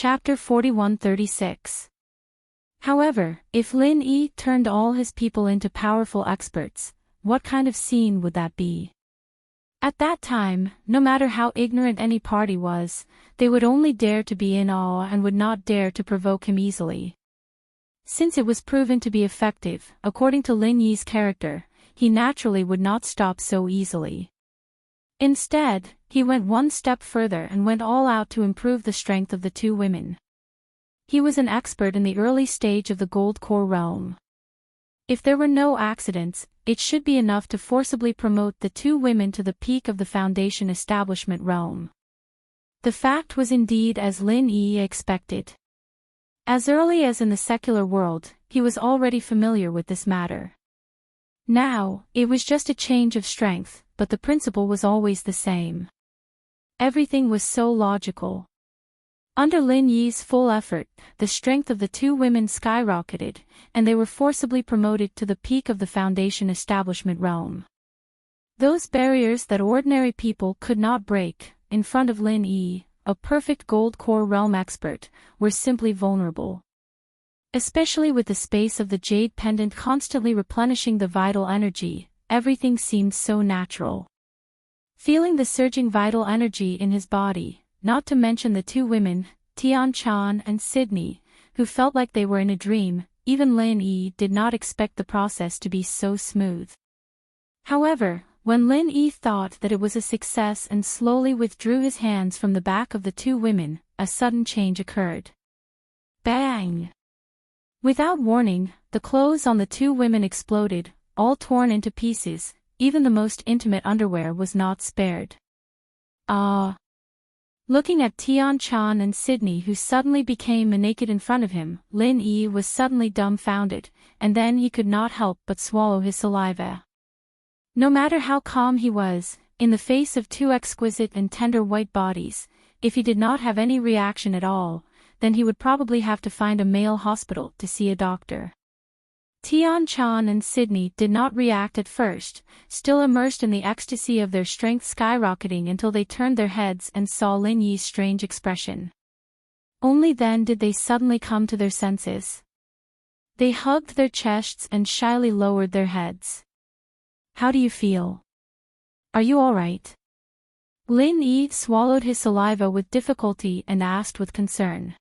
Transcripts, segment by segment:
Chapter 4136. However, if Lin Yi turned all his people into powerful experts, what kind of scene would that be? At that time, no matter how ignorant any party was, they would only dare to be in awe and would not dare to provoke him easily. Since it was proven to be effective, according to Lin Yi's character, he naturally would not stop so easily. Instead, he went one step further and went all out to improve the strength of the two women. He was an expert in the early stage of the Gold Core realm. If there were no accidents, it should be enough to forcibly promote the two women to the peak of the Foundation establishment realm. The fact was indeed as Lin Yi expected. As early as in the secular world, he was already familiar with this matter. Now, it was just a change of strength, but the principle was always the same. Everything was so logical. Under Lin Yi's full effort, the strength of the two women skyrocketed, and they were forcibly promoted to the peak of the Foundation establishment realm. Those barriers that ordinary people could not break, in front of Lin Yi, a perfect Gold Core realm expert, were simply vulnerable. Especially with the space of the jade pendant constantly replenishing the vital energy, everything seemed so natural. Feeling the surging vital energy in his body, not to mention the two women, Tian Chan and Sydney, who felt like they were in a dream, even Lin Yi did not expect the process to be so smooth. However, when Lin Yi thought that it was a success and slowly withdrew his hands from the back of the two women, a sudden change occurred. Bang! Without warning, the clothes on the two women exploded, all torn into pieces, even the most intimate underwear was not spared. Ah! Looking at Tian Chan and Sydney who suddenly became naked in front of him, Lin Yi was suddenly dumbfounded, and then he could not help but swallow his saliva. No matter how calm he was, in the face of two exquisite and tender white bodies, if he did not have any reaction at all, then he would probably have to find a male hospital to see a doctor. Tian Chan and Sydney did not react at first, still immersed in the ecstasy of their strength skyrocketing until they turned their heads and saw Lin Yi's strange expression. Only then did they suddenly come to their senses. They hugged their chests and shyly lowered their heads. "How do you feel? Are you all right?" Lin Yi swallowed his saliva with difficulty and asked with concern.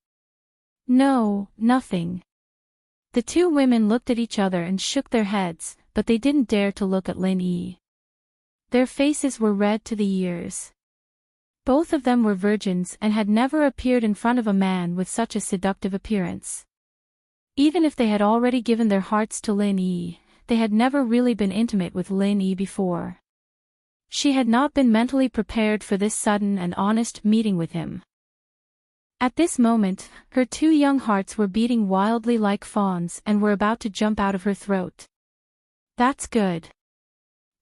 "No, nothing." The two women looked at each other and shook their heads, but they didn't dare to look at Lin Yi. Their faces were red to the ears. Both of them were virgins and had never appeared in front of a man with such a seductive appearance. Even if they had already given their hearts to Lin Yi, they had never really been intimate with Lin Yi before. She had not been mentally prepared for this sudden and honest meeting with him. At this moment, her two young hearts were beating wildly like fawns and were about to jump out of her throat. "That's good.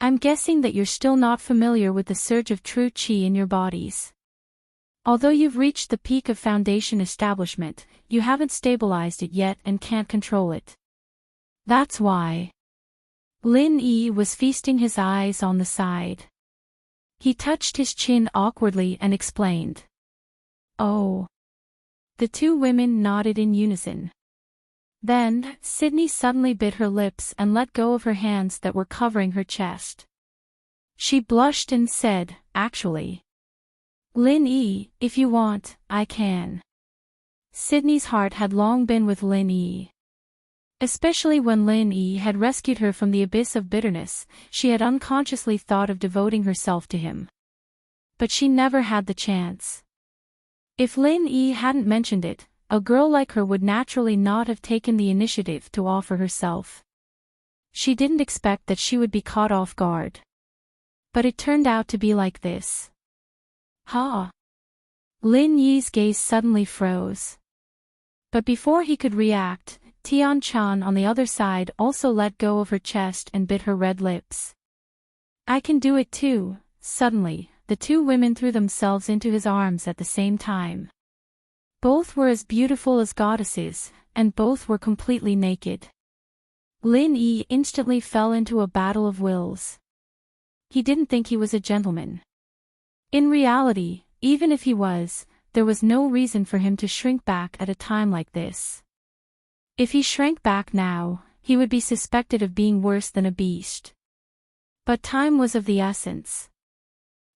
I'm guessing that you're still not familiar with the surge of true qi in your bodies. Although you've reached the peak of Foundation establishment, you haven't stabilized it yet and can't control it. That's why." Lin Yi was feasting his eyes on the side. He touched his chin awkwardly and explained. "Oh." The two women nodded in unison. Then, Sydney suddenly bit her lips and let go of her hands that were covering her chest. She blushed and said, "Actually, Lin Yi, if you want, I can." Sydney's heart had long been with Lin Yi. Especially when Lin Yi had rescued her from the abyss of bitterness, she had unconsciously thought of devoting herself to him. But she never had the chance. If Lin Yi hadn't mentioned it, a girl like her would naturally not have taken the initiative to offer herself. She didn't expect that she would be caught off guard. But it turned out to be like this. "Ha!" Lin Yi's gaze suddenly froze. But before he could react, Tian Chan on the other side also let go of her chest and bit her red lips. "I can do it too." Suddenly, the two women threw themselves into his arms at the same time. Both were as beautiful as goddesses, and both were completely naked. Lin Yi instantly fell into a battle of wills. He didn't think he was a gentleman. In reality, even if he was, there was no reason for him to shrink back at a time like this. If he shrank back now, he would be suspected of being worse than a beast. But time was of the essence.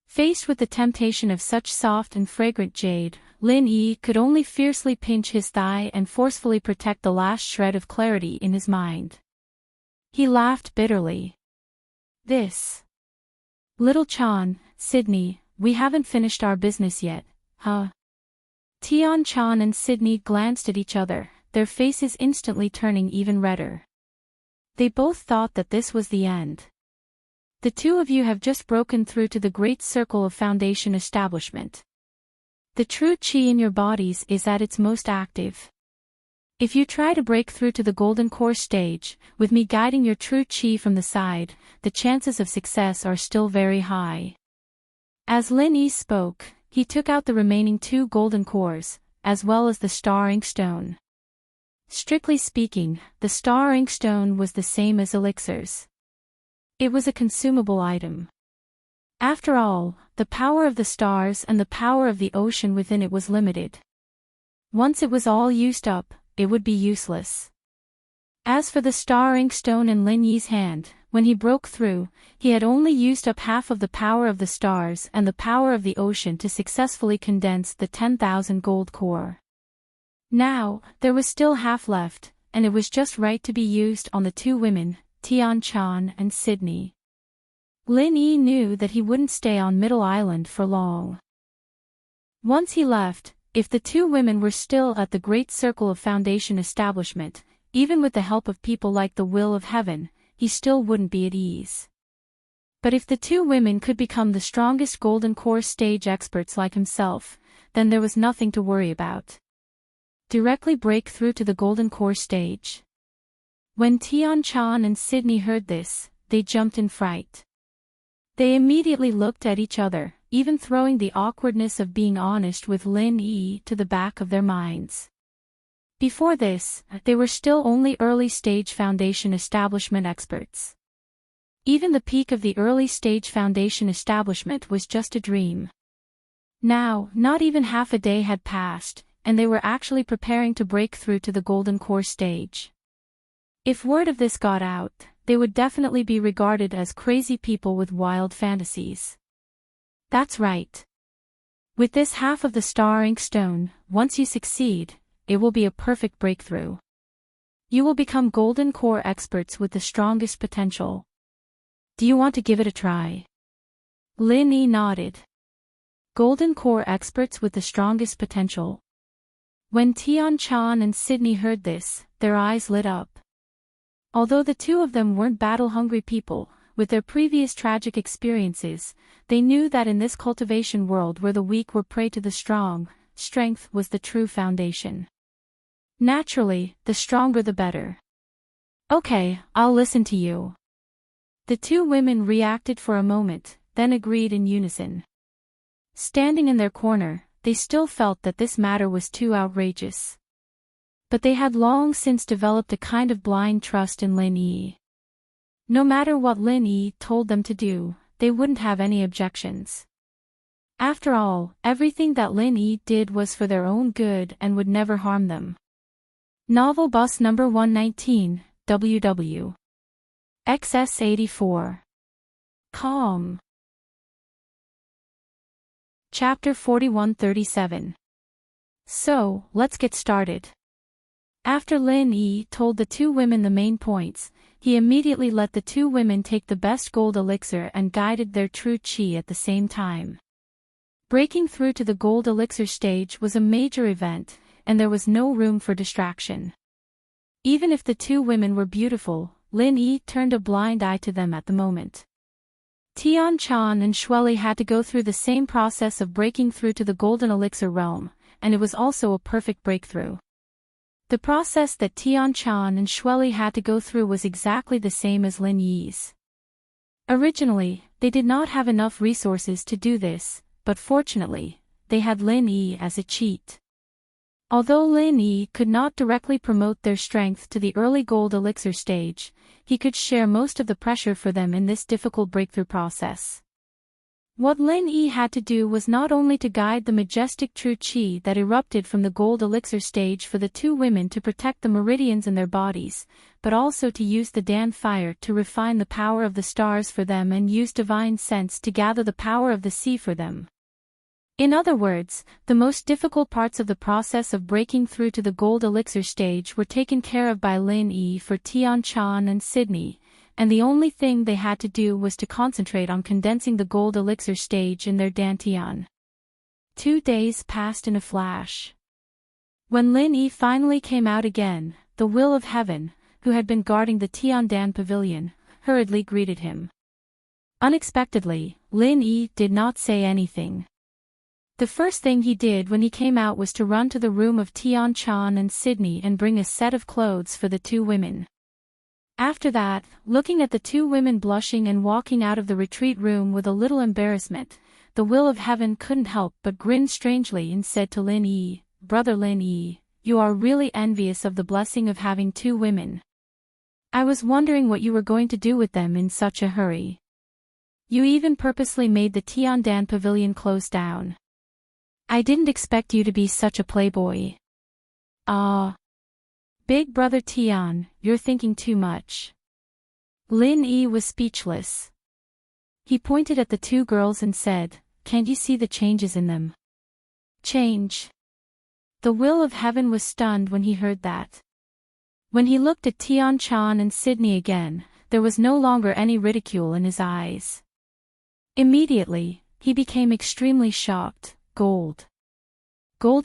Faced with the temptation of such soft and fragrant jade, Lin Yi could only fiercely pinch his thigh and forcefully protect the last shred of clarity in his mind. He laughed bitterly. This. Little Chan, Sydney, we haven't finished our business yet, huh? Tian Chan and Sydney glanced at each other, their faces instantly turning even redder. They both thought that this was the end. The two of you have just broken through to the great circle of Foundation establishment. The true qi in your bodies is at its most active. If you try to break through to the golden core stage, with me guiding your true qi from the side, the chances of success are still very high. As Lin Yi spoke, he took out the remaining 2 golden cores, as well as the star ink stone. Strictly speaking, the star ink stone was the same as elixirs. It was a consumable item. After all, the power of the stars and the power of the ocean within it was limited. Once it was all used up, it would be useless. As for the star ink stone in Lin Yi's hand, when he broke through, he had only used up half of the power of the stars and the power of the ocean to successfully condense the 10,000 gold core. Now, there was still half left, and it was just right to be used on the 2 women, Tian Chan and Sydney. Lin Yi knew that he wouldn't stay on Middle Island for long. Once he left, if the 2 women were still at the great circle of Foundation establishment, even with the help of people like the Will of Heaven, he still wouldn't be at ease. But if the 2 women could become the strongest golden core stage experts like himself, then there was nothing to worry about. Directly break through to the golden core stage. When Tian Chan and Sydney heard this, they jumped in fright. They immediately looked at each other, even throwing the awkwardness of being honest with Lin Yi to the back of their minds. Before this, they were still only early-stage Foundation establishment experts. Even the peak of the early-stage Foundation establishment was just a dream. Now, not even half a day had passed, and they were actually preparing to break through to the golden core stage. If word of this got out, they would definitely be regarded as crazy people with wild fantasies. That's right. With this half of the star ink stone, once you succeed, it will be a perfect breakthrough. You will become golden core experts with the strongest potential. Do you want to give it a try? Lin Yi nodded. Golden core experts with the strongest potential. When Tian Chan and Sydney heard this, their eyes lit up. Although the 2 of them weren't battle-hungry people, with their previous tragic experiences, they knew that in this cultivation world where the weak were prey to the strong, strength was the true foundation. Naturally, the stronger the better. Okay, I'll listen to you. The 2 women reacted for a moment, then agreed in unison. Standing in their corner, they still felt that this matter was too outrageous. But they had long since developed a kind of blind trust in Lin Yi. No matter what Lin Yi told them to do, they wouldn't have any objections. After all, everything that Lin Yi did was for their own good and would never harm them. Novel Bus Number 119, WW. XS84. Calm. Chapter 4137. So, let's get started. After Lin Yi told the 2 women the main points, he immediately let the 2 women take the best gold elixir and guided their true qi at the same time. Breaking through to the gold elixir stage was a major event, and there was no room for distraction. Even if the 2 women were beautiful, Lin Yi turned a blind eye to them at the moment. Tian Chan and Shueli had to go through the same process of breaking through to the golden elixir realm, and it was also a perfect breakthrough. The process that Tian Chan and Shueli had to go through was exactly the same as Lin Yi's. Originally, they did not have enough resources to do this, but fortunately, they had Lin Yi as a cheat. Although Lin Yi could not directly promote their strength to the early gold elixir stage, he could share most of the pressure for them in this difficult breakthrough process. What Lin Yi had to do was not only to guide the majestic true qi that erupted from the gold elixir stage for the two women to protect the meridians in their bodies, but also to use the Dan fire to refine the power of the stars for them and use divine sense to gather the power of the sea for them. In other words, the most difficult parts of the process of breaking through to the gold elixir stage were taken care of by Lin Yi for Tian Chan and Sydney, and the only thing they had to do was to concentrate on condensing the gold elixir stage in their dantian. 2 days passed in a flash. When Lin Yi finally came out again, the Will of Heaven, who had been guarding the Tiandan pavilion, hurriedly greeted him. Unexpectedly, Lin Yi did not say anything. The first thing he did when he came out was to run to the room of Tian Chan and Sydney and bring a set of clothes for the two women. After that, looking at the two women blushing and walking out of the retreat room with a little embarrassment, the Will of Heaven couldn't help but grin strangely and said to Lin Yi, "Brother Lin Yi, you are really envious of the blessing of having two women. I was wondering what you were going to do with them in such a hurry. You even purposely made the Tiandan pavilion close down. I didn't expect you to be such a playboy." "Ah. Big brother Tian, you're thinking too much." Lin Yi was speechless. He pointed at the two girls and said, "Can't you see the changes in them?" "Change?" The Will of Heaven was stunned when he heard that. When he looked at Tian Chan and Sydney again, there was no longer any ridicule in his eyes. Immediately, he became extremely shocked. Gold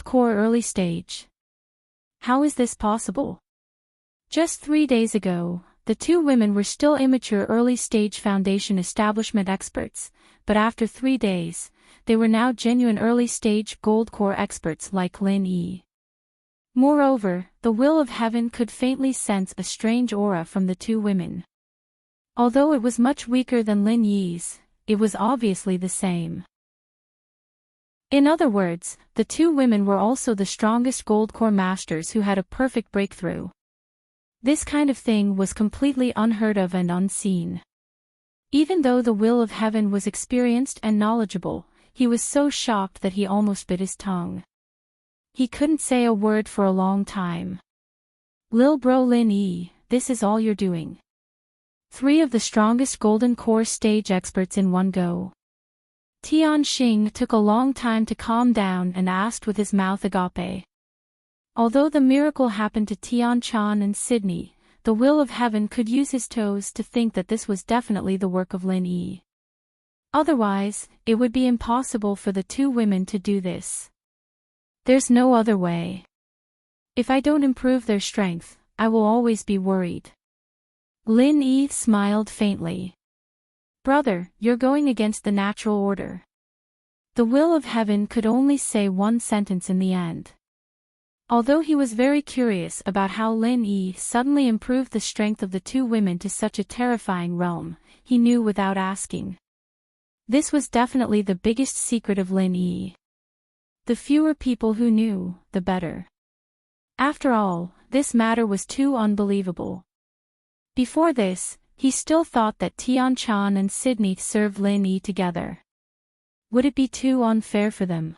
core early stage. How is this possible? Just 3 days ago, the two women were still immature early-stage foundation establishment experts, but after 3 days, they were now genuine early-stage gold core experts like Lin Yi. Moreover, the Will of Heaven could faintly sense a strange aura from the two women. Although it was much weaker than Lin Yi's, it was obviously the same. In other words, the two women were also the strongest gold core masters who had a perfect breakthrough. This kind of thing was completely unheard of and unseen. Even though the Will of Heaven was experienced and knowledgeable, he was so shocked that he almost bit his tongue. He couldn't say a word for a long time. "Lil bro Lin Yi, this is all you're doing. 3 of the strongest golden core stage experts in one go." Tian Xing took a long time to calm down and asked with his mouth agape. Although the miracle happened to Tian Chan and Sydney, the Will of Heaven could use his toes to think that this was definitely the work of Lin Yi. Otherwise, it would be impossible for the two women to do this. There's no other way. If I don't improve their strength, I will always be worried. Lin Yi smiled faintly. "Brother, you're going against the natural order." The Will of Heaven could only say one sentence in the end. Although he was very curious about how Lin Yi suddenly improved the strength of the two women to such a terrifying realm, he knew without asking. This was definitely the biggest secret of Lin Yi. The fewer people who knew, the better. After all, this matter was too unbelievable. Before this, he still thought that Tian Chan and Sydney served Lin Yi together. Would it be too unfair for them?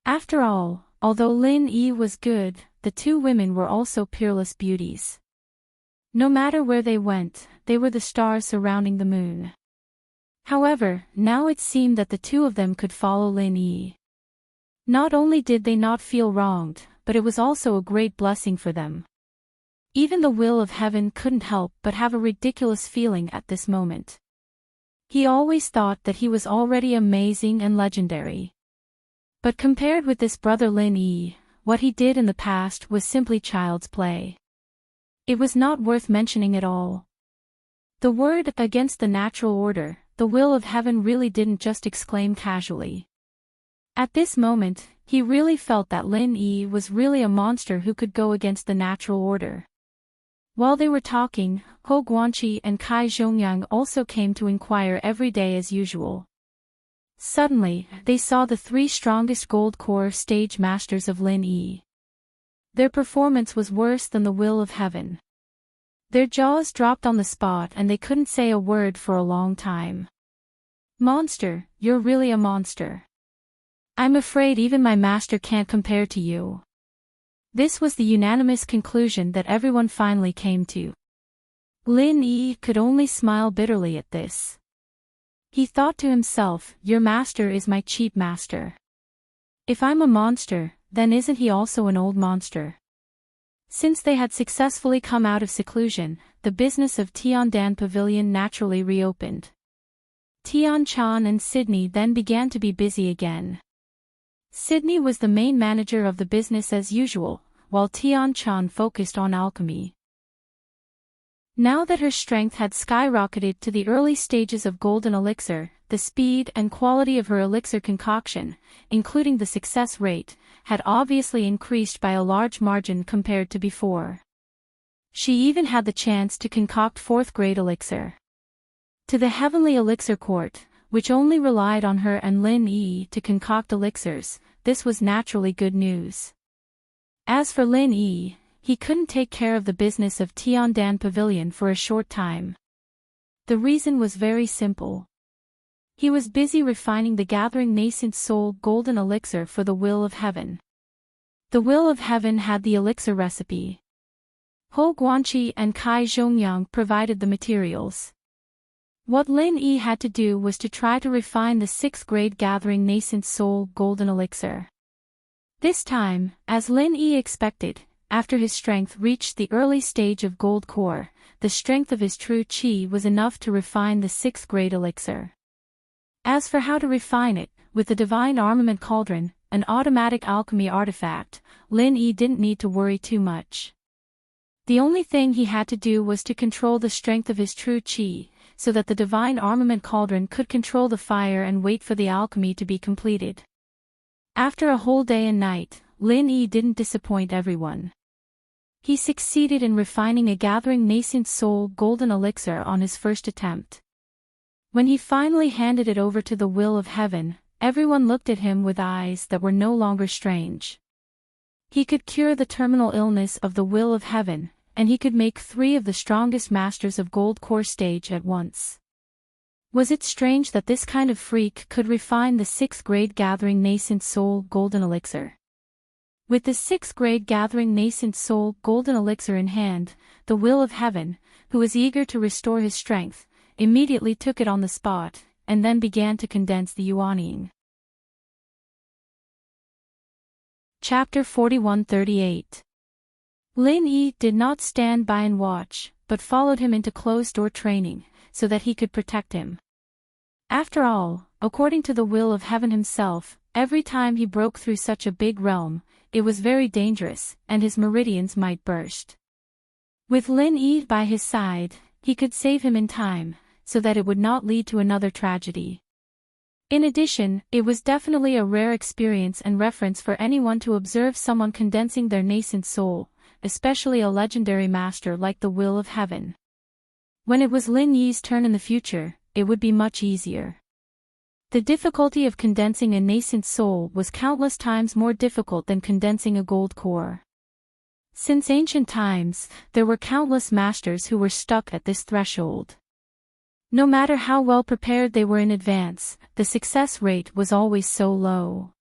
After all, although Lin Yi was good, the two women were also peerless beauties. No matter where they went, they were the stars surrounding the moon. However, now it seemed that the two of them could follow Lin Yi. Not only did they not feel wronged, but it was also a great blessing for them. Even the Will of Heaven couldn't help but have a ridiculous feeling at this moment. He always thought that he was already amazing and legendary. But compared with this brother Lin Yi, what he did in the past was simply child's play. It was not worth mentioning at all. The word "against the natural order," the Will of Heaven really didn't just exclaim casually. At this moment, he really felt that Lin Yi was really a monster who could go against the natural order. While they were talking, Ho Guanqi and Kai Zhongyang also came to inquire every day as usual. Suddenly, they saw the 3 strongest gold core stage masters of Lin Yi. Their performance was worse than the Will of Heaven. Their jaws dropped on the spot and they couldn't say a word for a long time. Monster, you're really a monster. I'm afraid even my master can't compare to you. This was the unanimous conclusion that everyone finally came to. Lin Yi could only smile bitterly at this. He thought to himself, your master is my cheap master. If I'm a monster, then isn't he also an old monster? Since they had successfully come out of seclusion, the business of Tiandan Pavilion naturally reopened. Tian Chan and Sydney then began to be busy again. Sydney was the main manager of the business as usual, while Tian Chan focused on alchemy. Now that her strength had skyrocketed to the early stages of golden elixir, the speed and quality of her elixir concoction, including the success rate, had obviously increased by a large margin compared to before. She even had the chance to concoct 4th-grade elixir. To the Heavenly Elixir Court, which only relied on her and Lin Yi to concoct elixirs, this was naturally good news. As for Lin Yi, he couldn't take care of the business of Tiandan Pavilion for a short time. The reason was very simple. He was busy refining the Gathering Nascent Soul golden elixir for the Will of Heaven. The Will of Heaven had the elixir recipe. Ho Guanqi and Kai Zhongyang provided the materials. What Lin Yi had to do was to try to refine the 6th-grade Gathering Nascent Soul golden elixir. This time, as Lin Yi expected, after his strength reached the early stage of gold core, the strength of his true qi was enough to refine the 6th-grade elixir. As for how to refine it, with the Divine Armament Cauldron, an automatic alchemy artifact, Lin Yi didn't need to worry too much. The only thing he had to do was to control the strength of his true qi, so that the Divine Armament Cauldron could control the fire and wait for the alchemy to be completed. After a whole day and night, Lin Yi didn't disappoint everyone. He succeeded in refining a Gathering Nascent Soul golden elixir on his first attempt. When he finally handed it over to the Will of Heaven, everyone looked at him with eyes that were no longer strange. He could cure the terminal illness of the Will of Heaven, and he could make 3 of the strongest masters of Gold Core stage at once. Was it strange that this kind of freak could refine the 6th-grade Gathering Nascent Soul golden elixir? With the 6th-grade Gathering Nascent Soul golden elixir in hand, the Will of Heaven, who was eager to restore his strength, immediately took it on the spot, and then began to condense the Yuanying. Chapter 4138. Lin Yi did not stand by and watch, but followed him into closed-door training, so that he could protect him. After all, according to the Will of Heaven himself, every time he broke through such a big realm, it was very dangerous, and his meridians might burst. With Lin Yi by his side, he could save him in time, so that it would not lead to another tragedy. In addition, it was definitely a rare experience and reference for anyone to observe someone condensing their nascent soul, especially a legendary master like the Will of Heaven. When it was Lin Yi's turn in the future, it would be much easier. The difficulty of condensing a nascent soul was countless times more difficult than condensing a gold core. Since ancient times, there were countless masters who were stuck at this threshold. No matter how well prepared they were in advance, the success rate was always so low.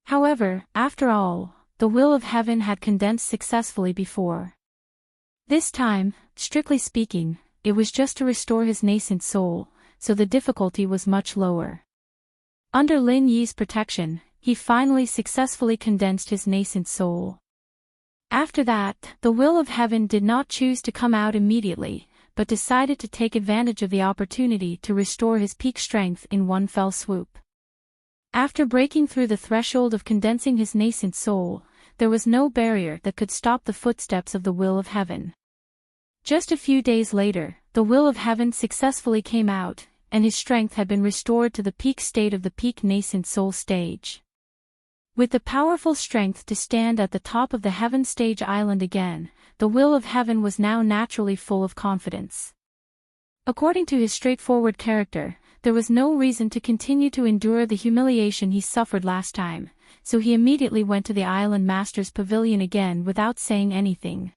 However, after all, the Will of Heaven had condensed successfully before. This time, strictly speaking, it was just to restore his nascent soul, so the difficulty was much lower. Under Lin Yi's protection, he finally successfully condensed his nascent soul. After that, the Will of Heaven did not choose to come out immediately, but decided to take advantage of the opportunity to restore his peak strength in one fell swoop. After breaking through the threshold of condensing his nascent soul, there was no barrier that could stop the footsteps of the Will of Heaven. Just a few days later, the Will of Heaven successfully came out, and his strength had been restored to the peak state of the peak nascent soul stage. With the powerful strength to stand at the top of the Heaven Stage Island again, the Will of Heaven was now naturally full of confidence. According to his straightforward character, there was no reason to continue to endure the humiliation he suffered last time, so he immediately went to the Island Master's Pavilion again without saying anything.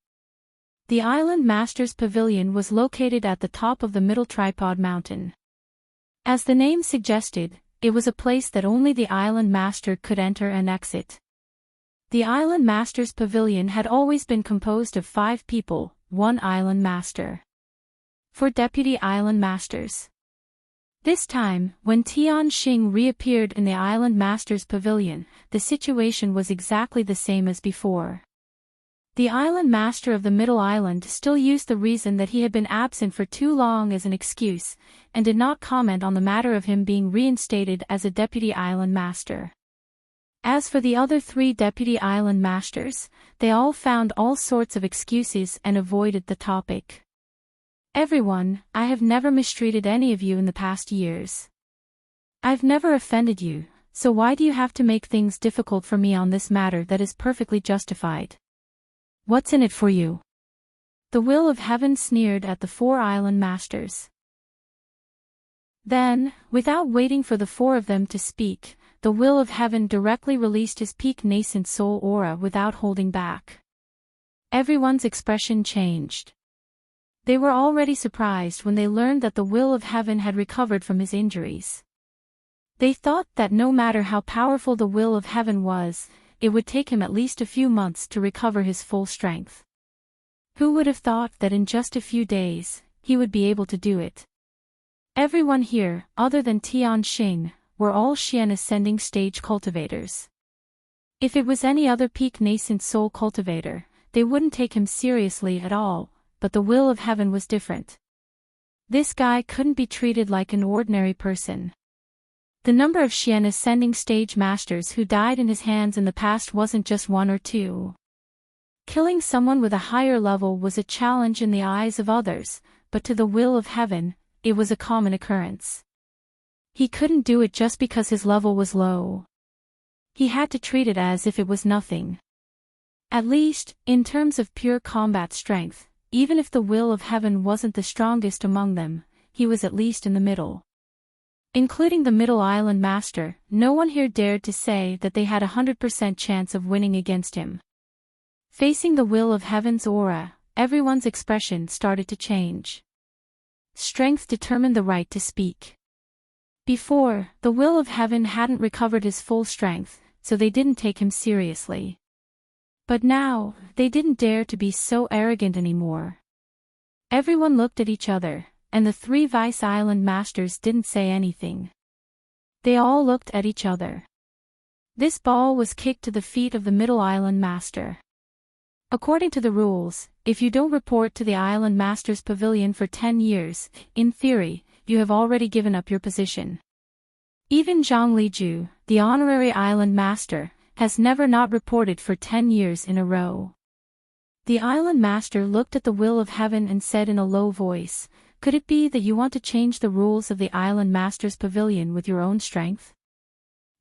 The Island Master's Pavilion was located at the top of the Middle Tripod Mountain. As the name suggested, it was a place that only the island master could enter and exit. The island master's pavilion had always been composed of 5 people, 1 island master. 4 deputy island masters. This time, when Tian Xing reappeared in the island master's pavilion, the situation was exactly the same as before. The island master of the middle island still used the reason that he had been absent for too long as an excuse, and did not comment on the matter of him being reinstated as a deputy island master. As for the other 3 deputy island masters, they all found all sorts of excuses and avoided the topic. Everyone, I have never mistreated any of you in the past years. I've never offended you, so why do you have to make things difficult for me on this matter that is perfectly justified? What's in it for you? The will of heaven sneered at the 4 island masters. Then, without waiting for the 4 of them to speak, the will of heaven directly released his peak nascent soul aura without holding back. Everyone's expression changed. They were already surprised when they learned that the will of heaven had recovered from his injuries. They thought that no matter how powerful the will of heaven was, it would take him at least a few months to recover his full strength. Who would have thought that in just a few days, he would be able to do it? Everyone here, other than Tian Xing, were all Xian ascending stage cultivators. If it was any other peak nascent soul cultivator, they wouldn't take him seriously at all, but the will of heaven was different. This guy couldn't be treated like an ordinary person. The number of Xian ascending stage masters who died in his hands in the past wasn't just 1 or 2. Killing someone with a higher level was a challenge in the eyes of others, but to the will of heaven, it was a common occurrence. He couldn't do it just because his level was low. He had to treat it as if it was nothing. At least, in terms of pure combat strength, even if the will of heaven wasn't the strongest among them, he was at least in the middle. Including the middle island master, no one here dared to say that they had a 100% chance of winning against him. Facing the will of heaven's aura, everyone's expression started to change. Strength determined the right to speak. Before, the will of heaven hadn't recovered his full strength, so they didn't take him seriously. But now, they didn't dare to be so arrogant anymore. Everyone looked at each other, and the 3 Vice Island Masters didn't say anything. They all looked at each other. This ball was kicked to the feet of the Middle Island Master. According to the rules, if you don't report to the Island Master's Pavilion for 10 years, in theory, you have already given up your position. Even Zhang Liju, the honorary Island Master, has never not reported for 10 years in a row. The Island Master looked at the will of heaven and said in a low voice, "Could it be that you want to change the rules of the Island Master's Pavilion with your own strength?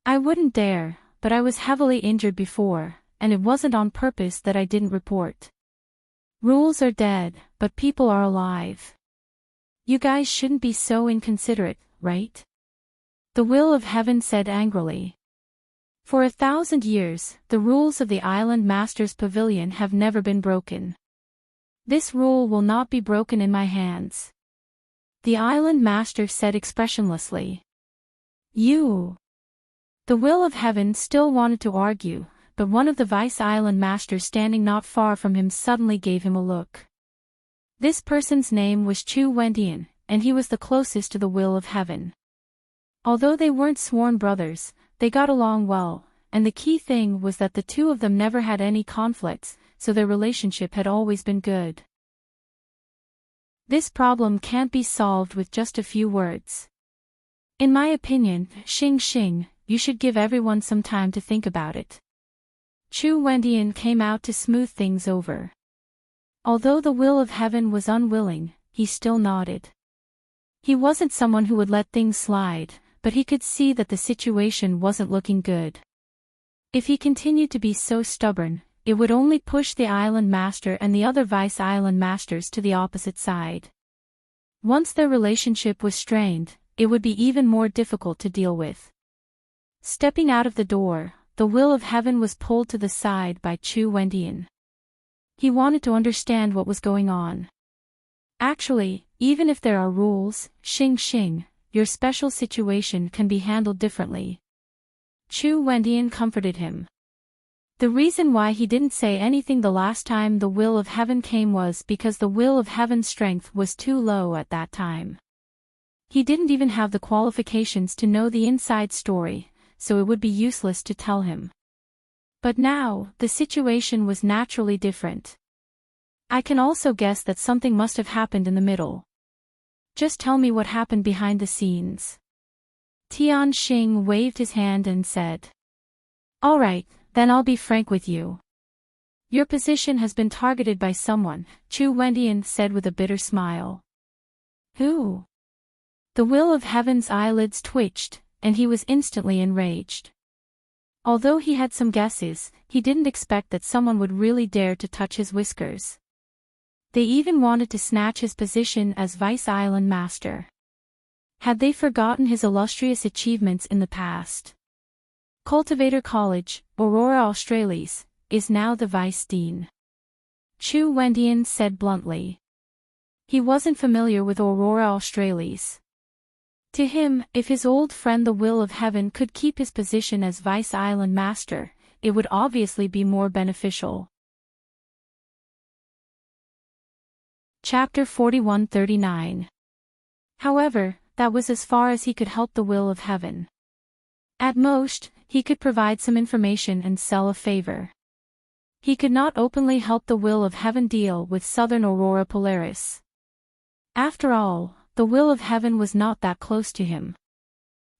I wouldn't dare, but I was heavily injured before, and it wasn't on purpose that I didn't report. Rules are dead, but people are alive. You guys shouldn't be so inconsiderate, right?" The will of heaven said angrily. For 1,000 years, the rules of the Island Master's Pavilion have never been broken. This rule will not be broken in my hands. The Island Master said expressionlessly. You. The will of heaven still wanted to argue, but one of the Vice Island Masters standing not far from him suddenly gave him a look. This person's name was Chu Wendian, and he was the closest to the will of heaven. Although they weren't sworn brothers, they got along well, and the key thing was that the 2 of them never had any conflicts, so their relationship had always been good. This problem can't be solved with just a few words. In my opinion, Xing, you should give everyone some time to think about it. Chu Wendian came out to smooth things over. Although the will of heaven was unwilling, he still nodded. He wasn't someone who would let things slide, but he could see that the situation wasn't looking good. If he continued to be so stubborn, it would only push the Island Master and the other Vice Island Masters to the opposite side. Once their relationship was strained, it would be even more difficult to deal with. Stepping out of the door, the will of heaven was pulled to the side by Chu Wendian. He wanted to understand what was going on. Actually, even if there are rules, Xing, your special situation can be handled differently. Chu Wendian comforted him. The reason why he didn't say anything the last time the will of heaven came was because the will of heaven's strength was too low at that time. He didn't even have the qualifications to know the inside story, so it would be useless to tell him. But now, the situation was naturally different. I can also guess that something must have happened in the middle. Just tell me what happened behind the scenes. Tian Xing waved his hand and said. All right, then I'll be frank with you. Your position has been targeted by someone, Chu Wendian said with a bitter smile. Who? The will of heaven's eyelids twitched, and he was instantly enraged. Although he had some guesses, he didn't expect that someone would really dare to touch his whiskers. They even wanted to snatch his position as Vice Island Master. Had they forgotten his illustrious achievements in the past? Cultivator College, Aurora Australis, is now the Vice Dean. Chu Wendian said bluntly. He wasn't familiar with Aurora Australis. To him, if his old friend the Will of Heaven could keep his position as Vice Island Master, it would obviously be more beneficial. Chapter 4139. However, that was as far as he could help the Will of Heaven. At most, he could provide some information and sell a favor. He could not openly help the Will of Heaven deal with Southern Aurora Polaris. After all, the Will of Heaven was not that close to him.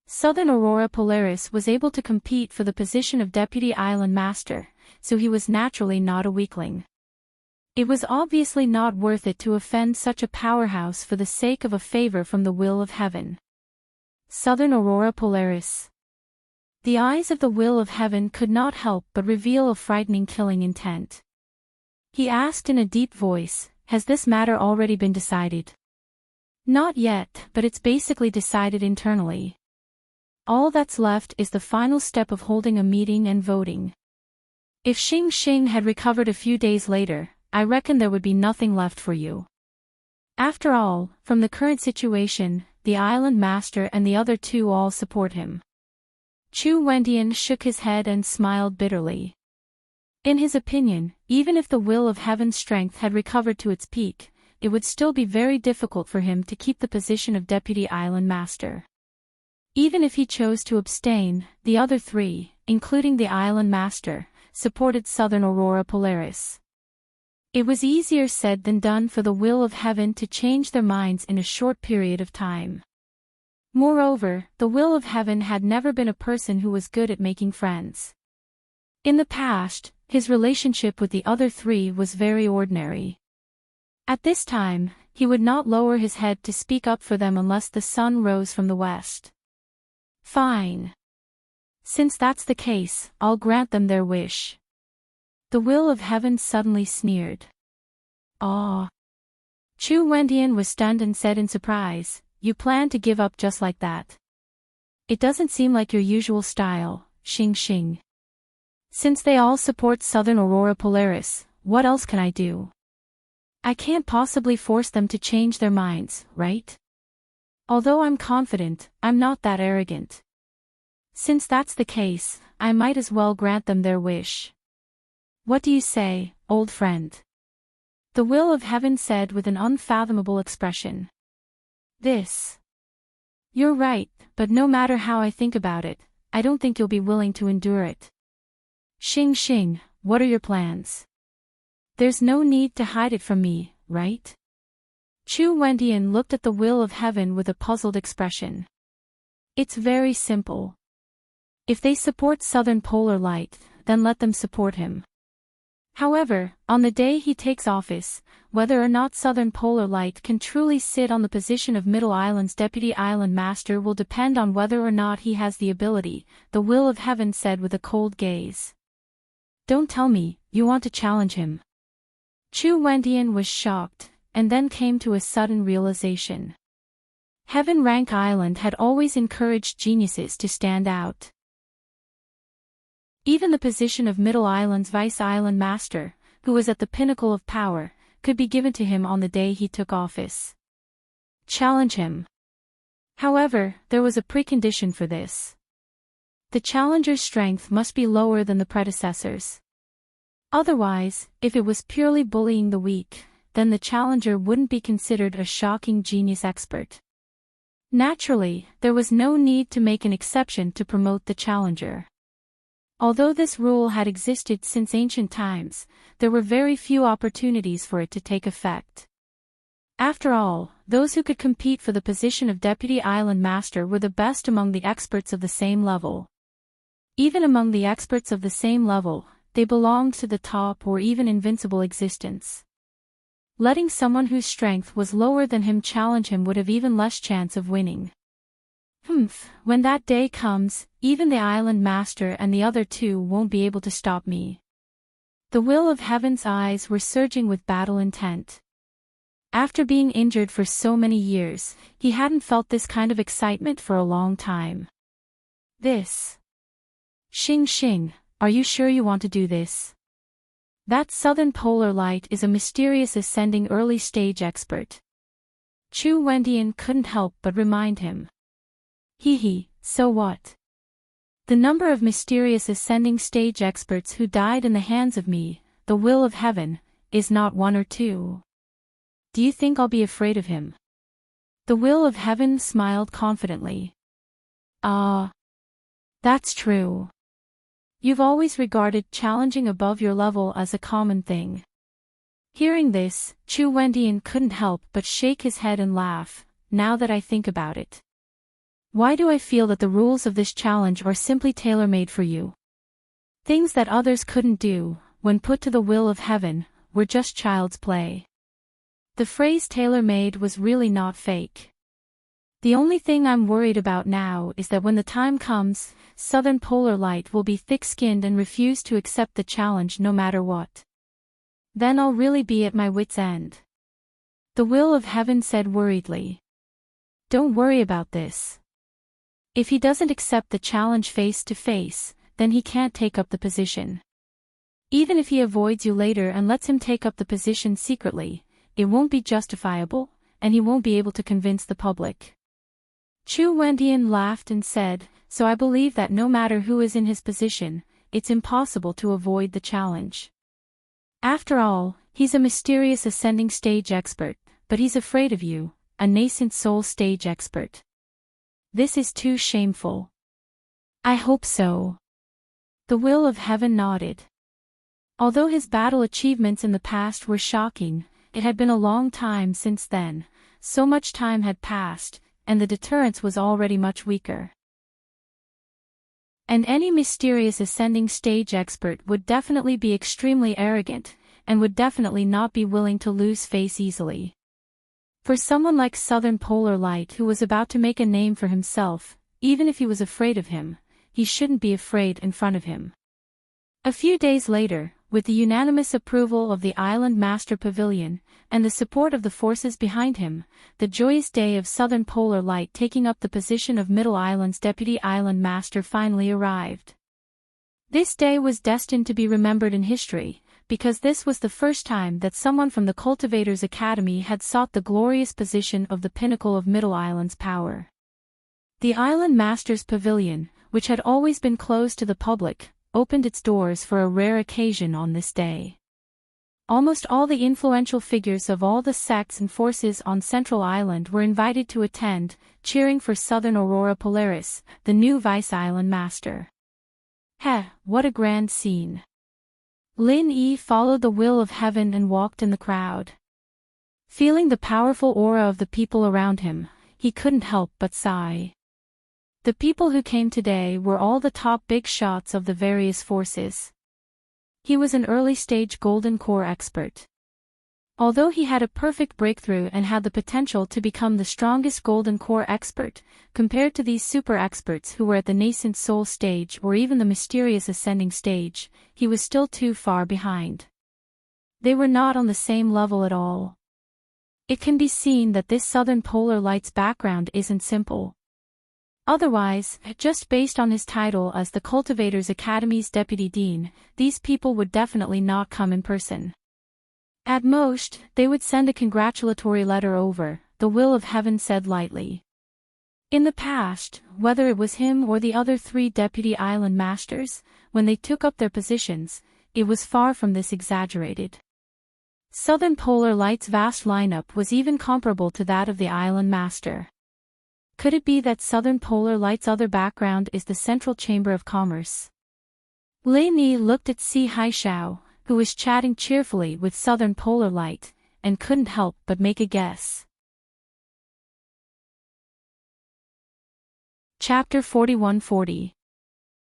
Southern Aurora Polaris was able to compete for the position of Deputy Island Master, so he was naturally not a weakling. It was obviously not worth it to offend such a powerhouse for the sake of a favor from the Will of Heaven. Southern Aurora Polaris. The eyes of the Will of Heaven could not help but reveal a frightening killing intent. He asked in a deep voice, "Has this matter already been decided?" "Not yet, but it's basically decided internally. All that's left is the final step of holding a meeting and voting. If Xing Xing had recovered a few days later, I reckon there would be nothing left for you. After all, from the current situation, the Island Master and the other two all support him." Chu Wendian shook his head and smiled bitterly. In his opinion, even if the Will of Heaven's strength had recovered to its peak, it would still be very difficult for him to keep the position of Deputy Island Master. Even if he chose to abstain, the other three, including the Island Master, supported Southern Aurora Polaris. It was easier said than done for the Will of Heaven to change their minds in a short period of time. Moreover, the Will of Heaven had never been a person who was good at making friends. In the past, his relationship with the other three was very ordinary. At this time, he would not lower his head to speak up for them unless the sun rose from the west. Fine. Since that's the case, I'll grant them their wish. The Will of Heaven suddenly sneered. "Ah." Chu Wendian was stunned and said in surprise, "You plan to give up just like that? It doesn't seem like your usual style, Xing Xing. Since they all support Southern Aurora Polaris, what else can I do? I can't possibly force them to change their minds, right? Although I'm confident, I'm not that arrogant. Since that's the case, I might as well grant them their wish. What do you say, old friend?" The Will of Heaven said with an unfathomable expression. You're right, but no matter how I think about it, I don't think you'll be willing to endure it. Xing Xing, what are your plans? There's no need to hide it from me, right? Chu Wendian looked at the Will of Heaven with a puzzled expression. It's very simple. If they support Southern Polar Light, then let them support him. However, on the day he takes office, whether or not Southern Polar Light can truly sit on the position of Middle Island's Deputy Island Master will depend on whether or not he has the ability, the Will of Heaven said with a cold gaze. Don't tell me, you want to challenge him. Chu Wendian was shocked, and then came to a sudden realization. Heaven Rank Island had always encouraged geniuses to stand out. Even the position of Middle Island's Vice Island Master, who was at the pinnacle of power, could be given to him on the day he took office. Challenge him. However, there was a precondition for this. The challenger's strength must be lower than the predecessor's. Otherwise, if it was purely bullying the weak, then the challenger wouldn't be considered a shocking genius expert. Naturally, there was no need to make an exception to promote the challenger. Although this rule had existed since ancient times, there were very few opportunities for it to take effect. After all, those who could compete for the position of Deputy Island Master were the best among the experts of the same level. Even among the experts of the same level, they belonged to the top or even invincible existence. Letting someone whose strength was lower than him challenge him would have even less chance of winning. When that day comes, even the Island Master and the other two won't be able to stop me. The Will of Heaven's eyes were surging with battle intent. After being injured for so many years, he hadn't felt this kind of excitement for a long time. This. Xing Xing, are you sure you want to do this? That southern polar light is a mysterious ascending early stage expert. Chu Wendian couldn't help but remind him. So what? The number of mysterious ascending stage experts who died in the hands of me, the Will of Heaven, is not one or two. Do you think I'll be afraid of him? The Will of Heaven smiled confidently. That's true. You've always regarded challenging above your level as a common thing. Hearing this, Chu Wendian couldn't help but shake his head and laugh, now that I think about it. Why do I feel that the rules of this challenge are simply tailor-made for you? Things that others couldn't do, when put to the Will of Heaven, were just child's play. The phrase tailor-made was really not fake. The only thing I'm worried about now is that when the time comes, Southern Polar Light will be thick-skinned and refuse to accept the challenge no matter what. Then I'll really be at my wit's end. The Will of Heaven said worriedly. Don't worry about this. If he doesn't accept the challenge face to face, then he can't take up the position. Even if he avoids you later and lets him take up the position secretly, it won't be justifiable, and he won't be able to convince the public. Chu Wendian laughed and said, so I believe that no matter who is in his position, it's impossible to avoid the challenge. After all, he's a mysterious ascending stage expert, but he's afraid of you, a nascent soul stage expert. This is too shameful. I hope so. The Will of Heaven nodded. Although his battle achievements in the past were shocking, it had been a long time since then, so much time had passed, and the deterrence was already much weaker. And any mysterious ascending stage expert would definitely be extremely arrogant, and would definitely not be willing to lose face easily. For someone like Southern Polar Light who was about to make a name for himself, even if he was afraid of him, he shouldn't be afraid in front of him. A few days later, with the unanimous approval of the Island Master Pavilion, and the support of the forces behind him, the joyous day of Southern Polar Light taking up the position of Middle Island's Deputy Island Master finally arrived. This day was destined to be remembered in history, because this was the first time that someone from the Cultivators Academy had sought the glorious position of the pinnacle of Middle Island's power. The Island Master's Pavilion, which had always been closed to the public, opened its doors for a rare occasion on this day. Almost all the influential figures of all the sects and forces on Central Island were invited to attend, cheering for Southern Aurora Polaris, the new Vice Island Master. What a grand scene. Lin Yi followed the Will of Heaven and walked in the crowd. Feeling the powerful aura of the people around him, he couldn't help but sigh. The people who came today were all the top big shots of the various forces. He was an early-stage Golden Core expert. Although he had a perfect breakthrough and had the potential to become the strongest Golden Core expert, compared to these super experts who were at the nascent soul stage or even the mysterious ascending stage, he was still too far behind. They were not on the same level at all. It can be seen that this Southern Polar Light's background isn't simple. Otherwise, just based on his title as the Cultivators Academy's Deputy Dean, these people would definitely not come in person. At most, they would send a congratulatory letter over, the Will of Heaven said lightly. In the past, whether it was him or the other 3 deputy island masters, when they took up their positions, it was far from this exaggerated. Southern Polar Light's vast lineup was even comparable to that of the island master. Could it be that Southern Polar Light's other background is the Central Chamber of Commerce? Lin Yi looked at Si Haishao, who was chatting cheerfully with Southern Polar Light, and couldn't help but make a guess. Chapter 4140.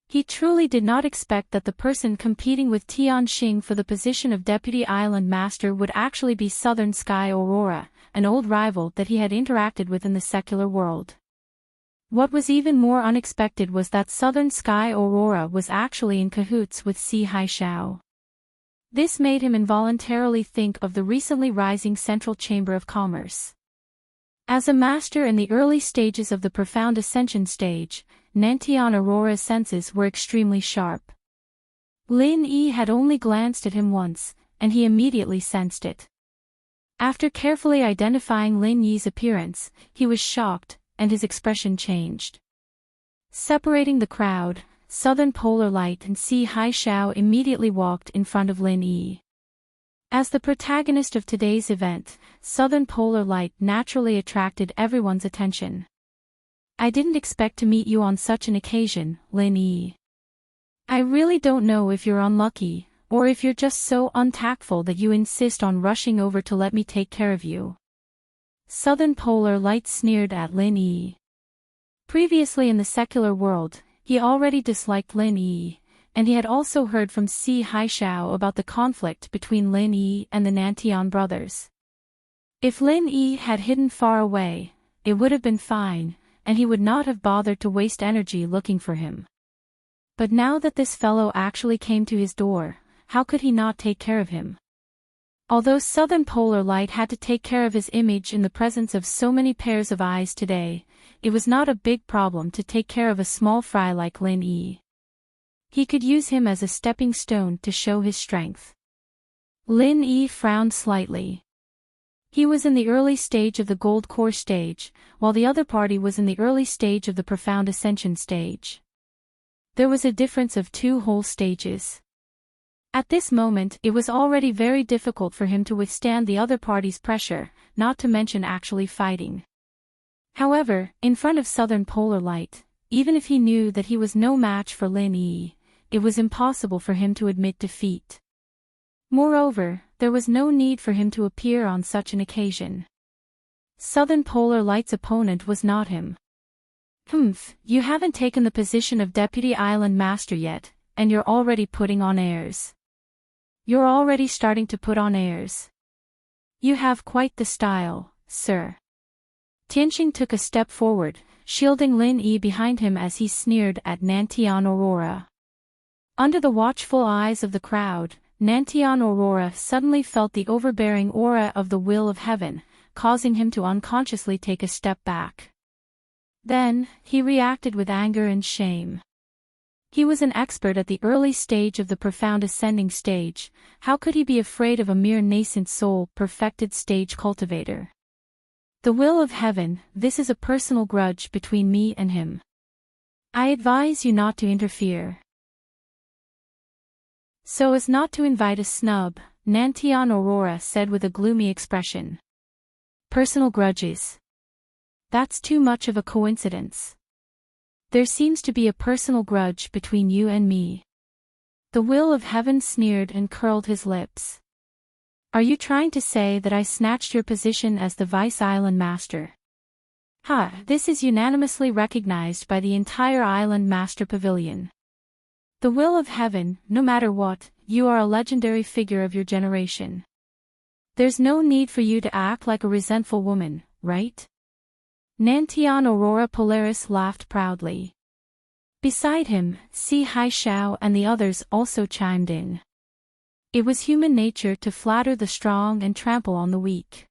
He truly did not expect that the person competing with Tianxing for the position of Deputy Island Master would actually be Southern Sky Aurora, an old rival that he had interacted with in the secular world. What was even more unexpected was that Southern Sky Aurora was actually in cahoots with Si Haishao. This made him involuntarily think of the recently rising Central Chamber of Commerce. As a master in the early stages of the Profound Ascension stage, Nantian Aurora's senses were extremely sharp. Lin Yi had only glanced at him once, and he immediately sensed it. After carefully identifying Lin Yi's appearance, he was shocked, and his expression changed. Separating the crowd, Southern Polar Light and Si Haishao immediately walked in front of Lin Yi. As the protagonist of today's event, Southern Polar Light naturally attracted everyone's attention. I didn't expect to meet you on such an occasion, Lin Yi. I really don't know if you're unlucky, or if you're just so untactful that you insist on rushing over to let me take care of you. Southern Polar Light sneered at Lin Yi. Previously in the secular world, he already disliked Lin Yi, and he had also heard from Si Haishao about the conflict between Lin Yi and the Nantian brothers. If Lin Yi had hidden far away, it would have been fine, and he would not have bothered to waste energy looking for him. But now that this fellow actually came to his door, how could he not take care of him? Although Southern Polar Light had to take care of his image in the presence of so many pairs of eyes today, it was not a big problem to take care of a small fry like Lin Yi. He could use him as a stepping stone to show his strength. Lin Yi frowned slightly. He was in the early stage of the Gold Core stage, while the other party was in the early stage of the Profound Ascension stage. There was a difference of 2 whole stages. At this moment it was already very difficult for him to withstand the other party's pressure, not to mention actually fighting. However, in front of Southern Polar Light, even if he knew that he was no match for Lin Yi, it was impossible for him to admit defeat. Moreover, there was no need for him to appear on such an occasion. Southern Polar Light's opponent was not him. You haven't taken the position of Deputy Island Master yet, and you're already putting on airs. You're already starting to put on airs. You have quite the style, sir. Tianxing took a step forward, shielding Lin Yi behind him as he sneered at Nantian Aurora. Under the watchful eyes of the crowd, Nantian Aurora suddenly felt the overbearing aura of the will of heaven, causing him to unconsciously take a step back. Then, he reacted with anger and shame. He was an expert at the early stage of the Profound Ascending stage. How could he be afraid of a mere nascent soul, perfected stage cultivator? The will of heaven, this is a personal grudge between me and him. I advise you not to interfere. So as not to invite a snub, Nantian Aurora said with a gloomy expression. Personal grudges. That's too much of a coincidence. There seems to be a personal grudge between you and me. The will of heaven sneered and curled his lips. Are you trying to say that I snatched your position as the Vice Island Master? This is unanimously recognized by the entire Island Master Pavilion. The will of heaven, no matter what, you are a legendary figure of your generation. There's no need for you to act like a resentful woman, right? Nantian Aurora Polaris laughed proudly. Beside him, Si Haishao and the others also chimed in. It was human nature to flatter the strong and trample on the weak.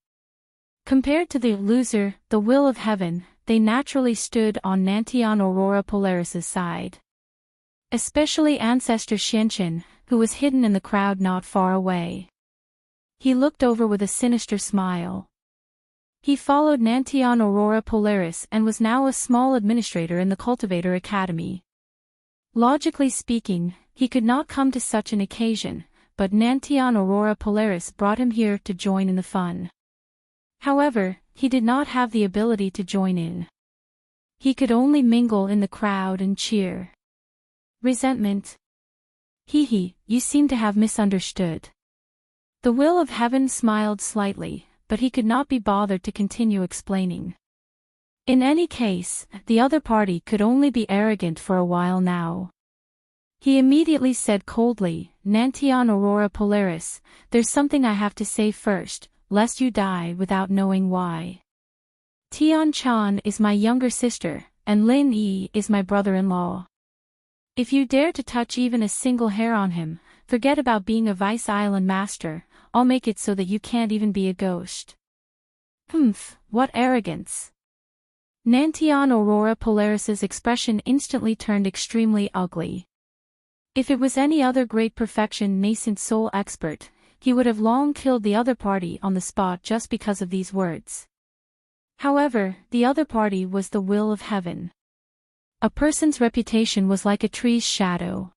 Compared to the loser, the will of heaven, they naturally stood on Nantian Aurora Polaris's side. Especially Ancestor Xianchen, who was hidden in the crowd not far away. He looked over with a sinister smile. He followed Nantion Aurora Polaris and was now a small administrator in the Cultivator Academy. Logically speaking, he could not come to such an occasion, but Nantion Aurora Polaris brought him here to join in the fun. However, he did not have the ability to join in. He could only mingle in the crowd and cheer. Resentment. Hee, you seem to have misunderstood. The Will of Heaven smiled slightly, but he could not be bothered to continue explaining. In any case, the other party could only be arrogant for a while now. He immediately said coldly, Nantion Aurora Polaris, there's something I have to say first, lest you die without knowing why. Tian Chan is my younger sister, and Lin Yi is my brother-in-law. If you dare to touch even a single hair on him, forget about being a Vice Island master, I'll make it so that you can't even be a ghost. Humph, what arrogance. Nantion Aurora Polaris's expression instantly turned extremely ugly. If it was any other great perfection nascent soul expert, he would have long killed the other party on the spot just because of these words. However, the other party was the Will of Heaven. A person's reputation was like a tree's shadow.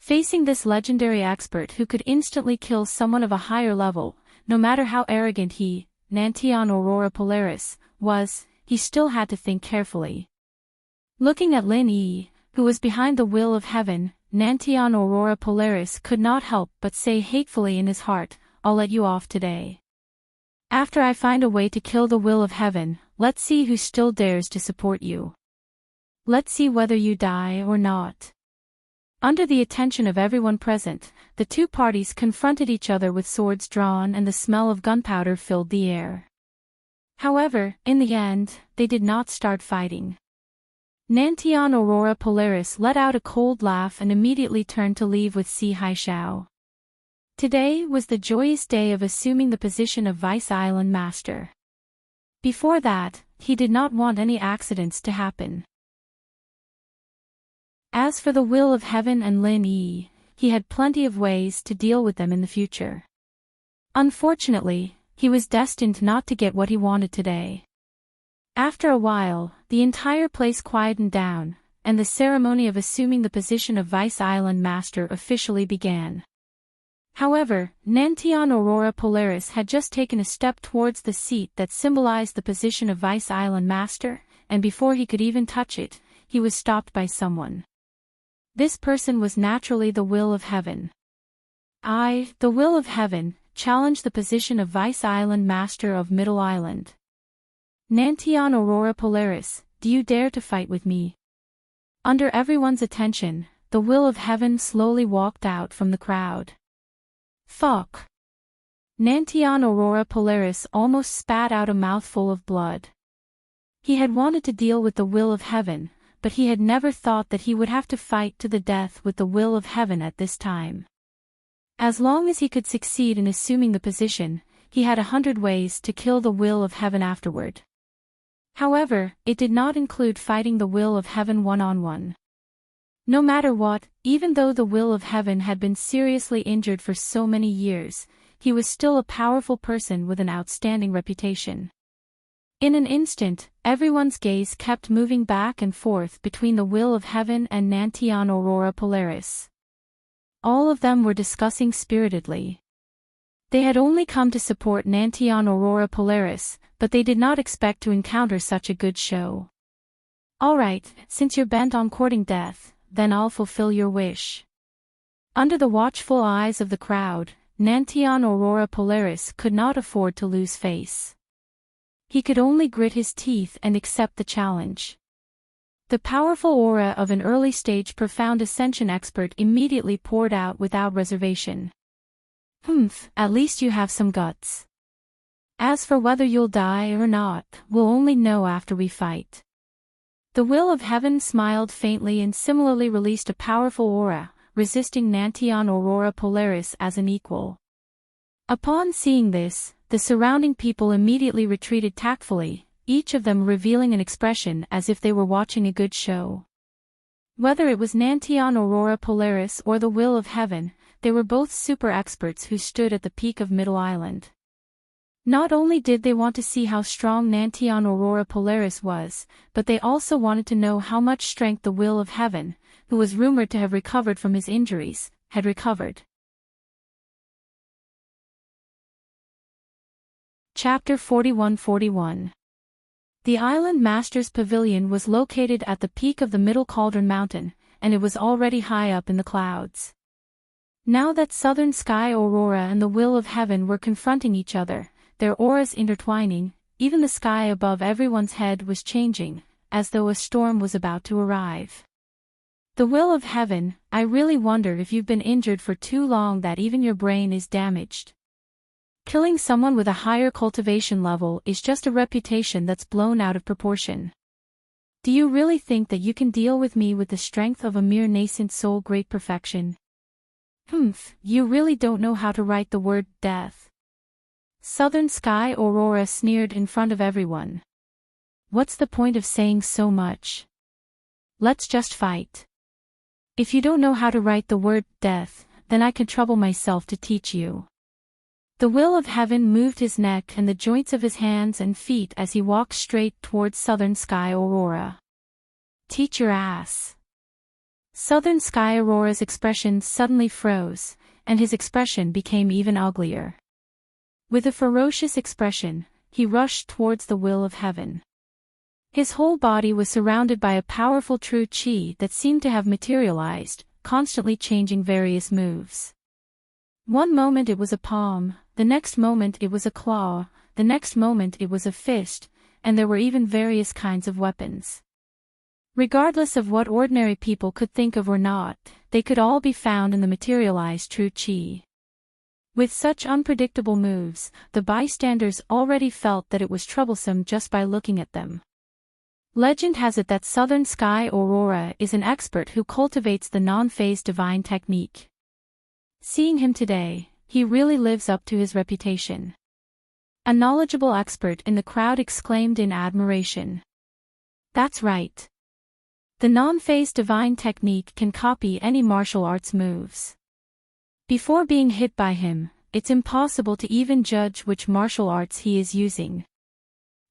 Facing this legendary expert who could instantly kill someone of a higher level, no matter how arrogant he, Nantion Aurora Polaris, was, he still had to think carefully. Looking at Lin Yi, who was behind the Will of Heaven, Nantion Aurora Polaris could not help but say hatefully in his heart, I'll let you off today. After I find a way to kill the Will of Heaven, let's see who still dares to support you. Let's see whether you die or not. Under the attention of everyone present, the two parties confronted each other with swords drawn and the smell of gunpowder filled the air. However, in the end, they did not start fighting. Nantion Aurora Polaris let out a cold laugh and immediately turned to leave with Si Haixiao. Today was the joyous day of assuming the position of Vice Island Master. Before that, he did not want any accidents to happen. As for the Will of Heaven and Lin Yi, he had plenty of ways to deal with them in the future. Unfortunately, he was destined not to get what he wanted today. After a while, the entire place quietened down, and the ceremony of assuming the position of Vice Island Master officially began. However, Nantion Aurora Polaris had just taken a step towards the seat that symbolized the position of Vice Island Master, and before he could even touch it, he was stopped by someone. This person was naturally the Will of Heaven. I, the Will of Heaven, challenge the position of Vice Island Master of Middle Island. Nantion Aurora Polaris, do you dare to fight with me? Under everyone's attention, the Will of Heaven slowly walked out from the crowd. Fuck. Nantion Aurora Polaris almost spat out a mouthful of blood. He had wanted to deal with the Will of Heaven, but he had never thought that he would have to fight to the death with the Will of Heaven at this time. As long as he could succeed in assuming the position, he had 100 ways to kill the Will of Heaven afterward. However, it did not include fighting the Will of Heaven one-on-one. No matter what, even though the Will of Heaven had been seriously injured for so many years, he was still a powerful person with an outstanding reputation. In an instant, everyone's gaze kept moving back and forth between the Will of Heaven and Nantion Aurora Polaris. All of them were discussing spiritedly. They had only come to support Nantion Aurora Polaris, but they did not expect to encounter such a good show. Alright, since you're bent on courting death, then I'll fulfill your wish. Under the watchful eyes of the crowd, Nantion Aurora Polaris could not afford to lose face. He could only grit his teeth and accept the challenge. The powerful aura of an early-stage profound ascension expert immediately poured out without reservation. Humph, at least you have some guts. As for whether you'll die or not, we'll only know after we fight. The Will of Heaven smiled faintly and similarly released a powerful aura, resisting Nantion Aurora Polaris as an equal. Upon seeing this, the surrounding people immediately retreated tactfully, each of them revealing an expression as if they were watching a good show. Whether it was Nantion Aurora Polaris or the Will of Heaven, they were both super experts who stood at the peak of Middle Island. Not only did they want to see how strong Nantion Aurora Polaris was, but they also wanted to know how much strength the Will of Heaven, who was rumored to have recovered from his injuries, had recovered. Chapter 41-41. The Island Master's Pavilion was located at the peak of the Middle Cauldron Mountain, and it was already high up in the clouds. Now that Southern Sky Aurora and the Will of Heaven were confronting each other, their auras intertwining, even the sky above everyone's head was changing, as though a storm was about to arrive. The Will of Heaven, I really wonder if you've been injured for too long that even your brain is damaged. Killing someone with a higher cultivation level is just a reputation that's blown out of proportion. Do you really think that you can deal with me with the strength of a mere nascent soul great perfection? You really don't know how to write the word death. Southern Sky Aurora sneered in front of everyone. What's the point of saying so much? Let's just fight. If you don't know how to write the word death, then I can trouble myself to teach you. The Will of Heaven moved his neck and the joints of his hands and feet as he walked straight towards Southern Sky Aurora. Teach your ass. Southern Sky Aurora's expression suddenly froze, and his expression became even uglier. With a ferocious expression, he rushed towards the Will of Heaven. His whole body was surrounded by a powerful true chi that seemed to have materialized, constantly changing various moves. One moment it was a palm, the next moment it was a claw, the next moment it was a fist, and there were even various kinds of weapons. Regardless of what ordinary people could think of or not, they could all be found in the materialized true chi. With such unpredictable moves, the bystanders already felt that it was troublesome just by looking at them. Legend has it that Southern Sky Aurora is an expert who cultivates the non-phase divine technique. Seeing him today, he really lives up to his reputation. A knowledgeable expert in the crowd exclaimed in admiration. That's right. The non-phase divine technique can copy any martial arts moves. Before being hit by him, it's impossible to even judge which martial arts he is using.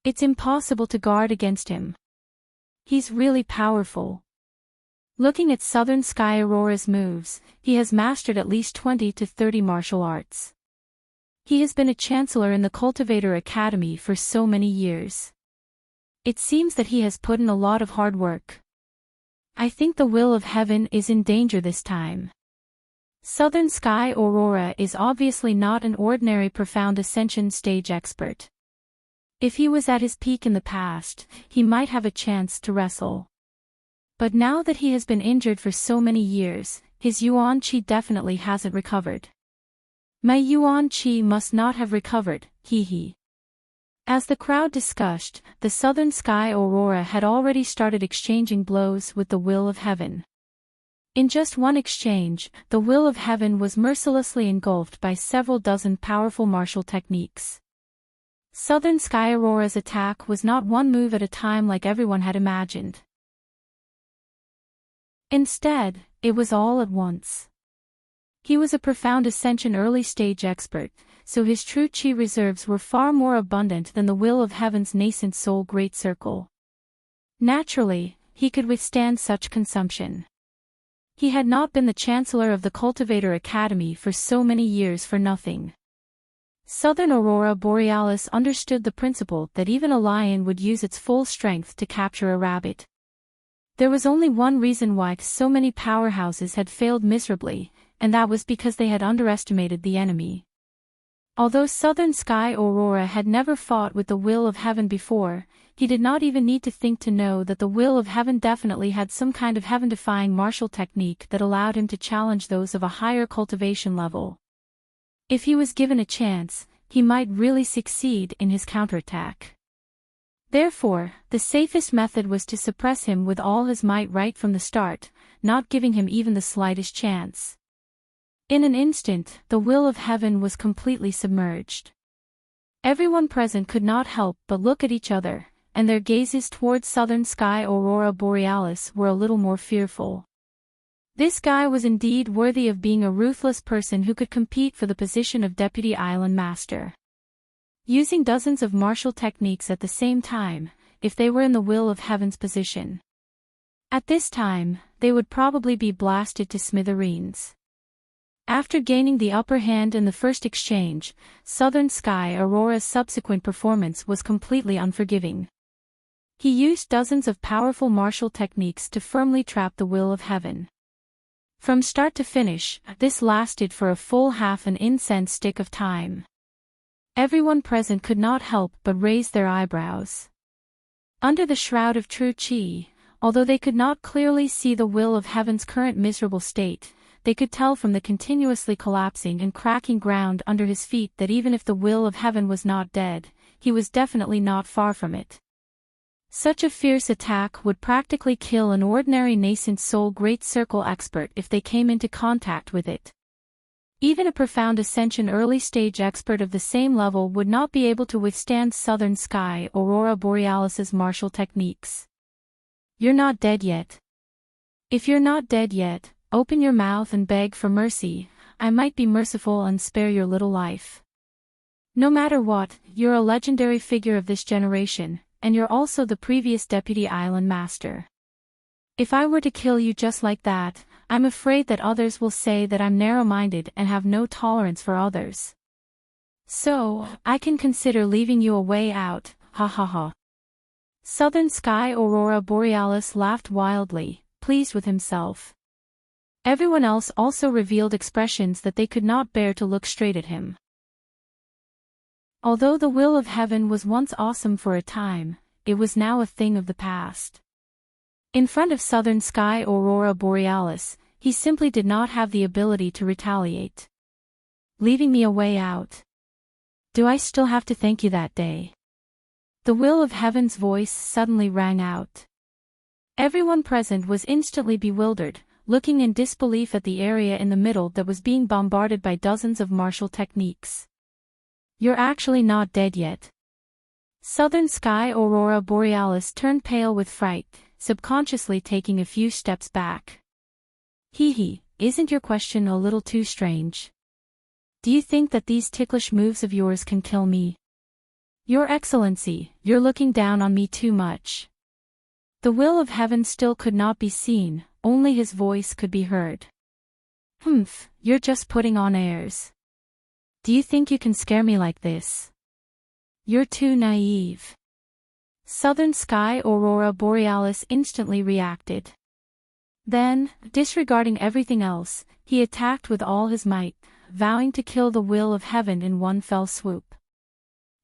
It's impossible to guard against him. He's really powerful. Looking at Southern Sky Aurora's moves, he has mastered at least 20 to 30 martial arts. He has been a chancellor in the Cultivator Academy for so many years. It seems that he has put in a lot of hard work. I think the Will of Heaven is in danger this time. Southern Sky Aurora is obviously not an ordinary profound ascension stage expert. If he was at his peak in the past, he might have a chance to wrestle. But now that he has been injured for so many years, his Yuan Qi definitely hasn't recovered. My Yuan Qi must not have recovered, hee. As the crowd discussed, the Southern Sky Aurora had already started exchanging blows with the Will of Heaven. In just one exchange, the Will of Heaven was mercilessly engulfed by several dozen powerful martial techniques. Southern Sky Aurora's attack was not one move at a time like everyone had imagined. Instead, it was all at once. He was a profound ascension early-stage expert, so his true chi reserves were far more abundant than the Will of Heaven's nascent soul great circle. Naturally, he could withstand such consumption. He had not been the chancellor of the Cultivator Academy for so many years for nothing. Southern Aurora Borealis understood the principle that even a lion would use its full strength to capture a rabbit. There was only one reason why so many powerhouses had failed miserably, and that was because they had underestimated the enemy. Although Southern Sky Aurora had never fought with the Will of Heaven before, he did not even need to think to know that the Will of Heaven definitely had some kind of heaven-defying martial technique that allowed him to challenge those of a higher cultivation level. If he was given a chance, he might really succeed in his counterattack. Therefore, the safest method was to suppress him with all his might right from the start, not giving him even the slightest chance. In an instant, the Will of Heaven was completely submerged. Everyone present could not help but look at each other, and their gazes towards Southern Sky Aurora Borealis were a little more fearful. This guy was indeed worthy of being a ruthless person who could compete for the position of Deputy Island Master. using dozens of martial techniques at the same time, if they were in the will of heaven's position. At this time, they would probably be blasted to smithereens. After gaining the upper hand in the first exchange, Southern Sky Aurora's subsequent performance was completely unforgiving. He used dozens of powerful martial techniques to firmly trap the will of heaven. From start to finish, this lasted for a full half an incense stick of time. Everyone present could not help but raise their eyebrows. Under the shroud of true chi, although they could not clearly see the will of heaven's current miserable state, they could tell from the continuously collapsing and cracking ground under his feet that even if the will of heaven was not dead, he was definitely not far from it. Such a fierce attack would practically kill an ordinary nascent soul great circle expert if they came into contact with it. Even a profound ascension early stage expert of the same level would not be able to withstand Southern Sky Aurora Borealis's martial techniques. You're not dead yet. If you're not dead yet, open your mouth and beg for mercy. I might be merciful and spare your little life. No matter what, you're a legendary figure of this generation, and you're also the previous Deputy Island Master. If I were to kill you just like that, I'm afraid that others will say that I'm narrow-minded and have no tolerance for others. So, I can consider leaving you a way out, ha ha ha. Southern Sky Aurora Borealis laughed wildly, pleased with himself. Everyone else also revealed expressions that they could not bear to look straight at him. Although the will of heaven was once awesome for a time, it was now a thing of the past. In front of Southern Sky Aurora Borealis, he simply did not have the ability to retaliate. Leaving me a way out. Do I still have to thank you that day? The will of heaven's voice suddenly rang out. Everyone present was instantly bewildered, looking in disbelief at the area in the middle that was being bombarded by dozens of martial techniques. You're actually not dead yet. Southern Sky Aurora Borealis turned pale with fright, subconsciously taking a few steps back. Hee, isn't your question a little too strange? Do you think that these ticklish moves of yours can kill me? Your Excellency, you're looking down on me too much. The will of heaven still could not be seen, only his voice could be heard. You're just putting on airs. Do you think you can scare me like this? You're too naive. Southern Sky Aurora Borealis instantly reacted. Then, disregarding everything else, he attacked with all his might, vowing to kill the will of heaven in one fell swoop.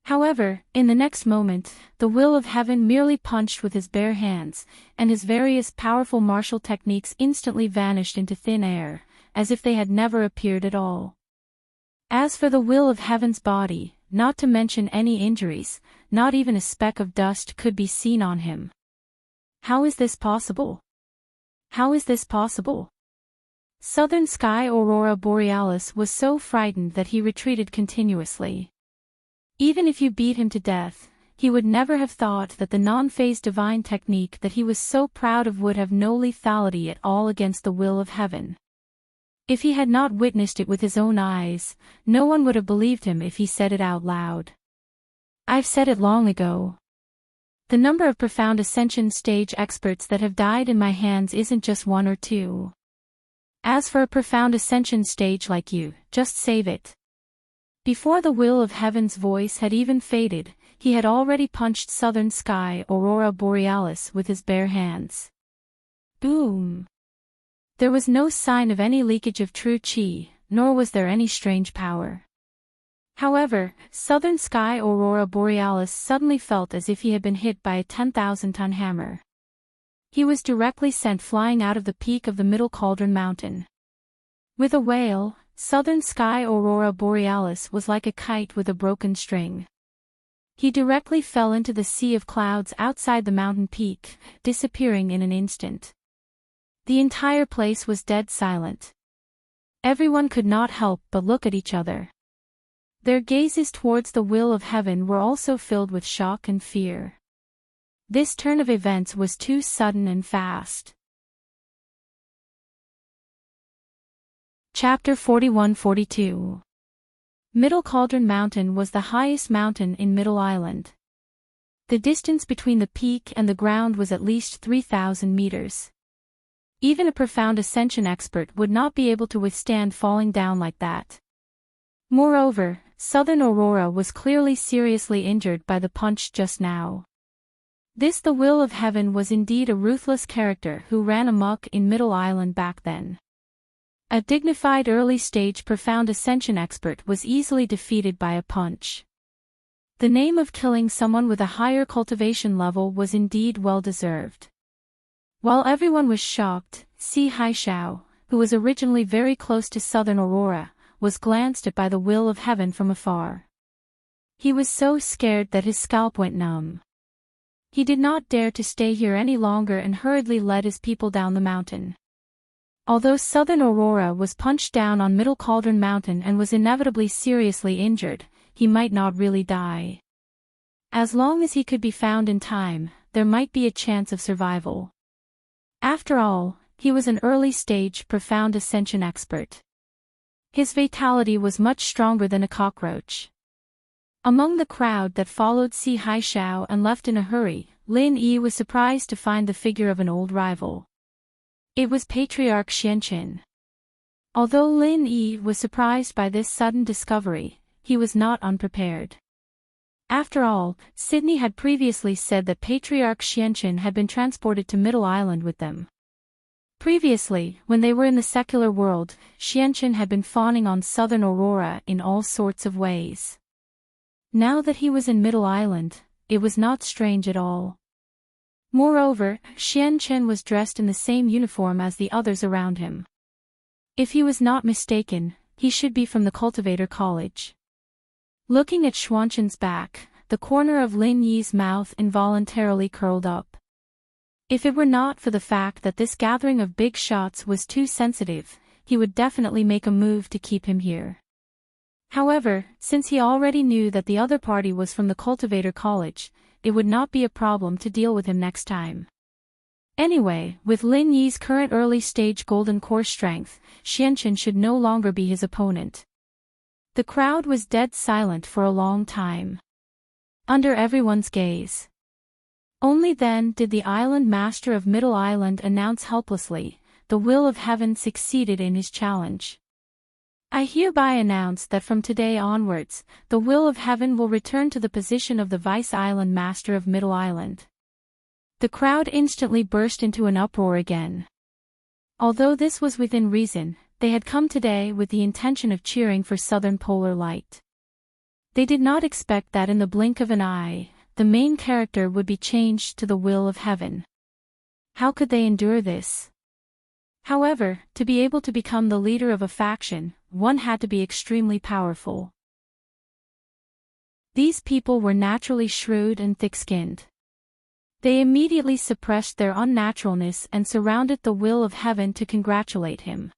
However, in the next moment, the will of heaven merely punched with his bare hands, and his various powerful martial techniques instantly vanished into thin air, as if they had never appeared at all. As for the will of heaven's body, not to mention any injuries, not even a speck of dust could be seen on him. How is this possible? How is this possible? Southern Sky Aurora Borealis was so frightened that he retreated continuously. Even if you beat him to death, he would never have thought that the non-phase divine technique that he was so proud of would have no lethality at all against the will of heaven. If he had not witnessed it with his own eyes, no one would have believed him if he said it out loud. I've said it long ago. The number of profound ascension stage experts that have died in my hands isn't just one or two. As for a profound ascension stage like you, just save it. Before the will of heaven's voice had even faded, he had already punched Southern Sky Aurora Borealis with his bare hands. Boom! There was no sign of any leakage of true chi, nor was there any strange power. However, Southern Sky Aurora Borealis suddenly felt as if he had been hit by a 10,000-ton hammer. He was directly sent flying out of the peak of the Middle Cauldron Mountain. With a wail, Southern Sky Aurora Borealis was like a kite with a broken string. He directly fell into the sea of clouds outside the mountain peak, disappearing in an instant. The entire place was dead silent. Everyone could not help but look at each other. Their gazes towards the will of heaven were also filled with shock and fear. This turn of events was too sudden and fast. Chapter 41-42. Middle Cauldron Mountain was the highest mountain in Middle Island. The distance between the peak and the ground was at least 3,000 meters. Even a profound ascension expert would not be able to withstand falling down like that. Moreover, Southern Aurora was clearly seriously injured by the punch just now. This the Will of Heaven was indeed a ruthless character who ran amok in Middle Island back then. A dignified early-stage profound ascension expert was easily defeated by a punch. The name of killing someone with a higher cultivation level was indeed well-deserved. While everyone was shocked, Si Haishao, who was originally very close to Southern Aurora, was glanced at by the Will of Heaven from afar. He was so scared that his scalp went numb. He did not dare to stay here any longer and hurriedly led his people down the mountain. Although Southern Aurora was punched down on Middle Cauldron Mountain and was inevitably seriously injured, he might not really die. As long as he could be found in time, there might be a chance of survival. After all, he was an early-stage profound ascension expert. His vitality was much stronger than a cockroach. Among the crowd that followed Si Haishao and left in a hurry, Lin Yi was surprised to find the figure of an old rival. It was Patriarch Xianqin. Although Lin Yi was surprised by this sudden discovery, he was not unprepared. After all, Sydney had previously said that Patriarch Xianqin had been transported to Middle Island with them. Previously, when they were in the secular world, Xianqin had been fawning on Southern Aurora in all sorts of ways. Now that he was in Middle Island, it was not strange at all. Moreover, Xianqin was dressed in the same uniform as the others around him. If he was not mistaken, he should be from the Cultivator College. Looking at Xuanqin's back, the corner of Lin Yi's mouth involuntarily curled up. If it were not for the fact that this gathering of big shots was too sensitive, he would definitely make a move to keep him here. However, since he already knew that the other party was from the Cultivator College, it would not be a problem to deal with him next time. Anyway, with Lin Yi's current early-stage golden core strength, Xianqin should no longer be his opponent. The crowd was dead silent for a long time. Under everyone's gaze. Only then did the Island Master of Middle Island announce helplessly, "The Will of Heaven succeeded in his challenge. I hereby announce that from today onwards, the Will of Heaven will return to the position of the Vice Island Master of Middle Island." The crowd instantly burst into an uproar again. Although this was within reason, they had come today with the intention of cheering for Southern Polar Light. They did not expect that in the blink of an eye, the main character would be changed to the Will of Heaven. How could they endure this? However, to be able to become the leader of a faction, one had to be extremely powerful. These people were naturally shrewd and thick-skinned. They immediately suppressed their unnaturalness and surrounded the Will of Heaven to congratulate him.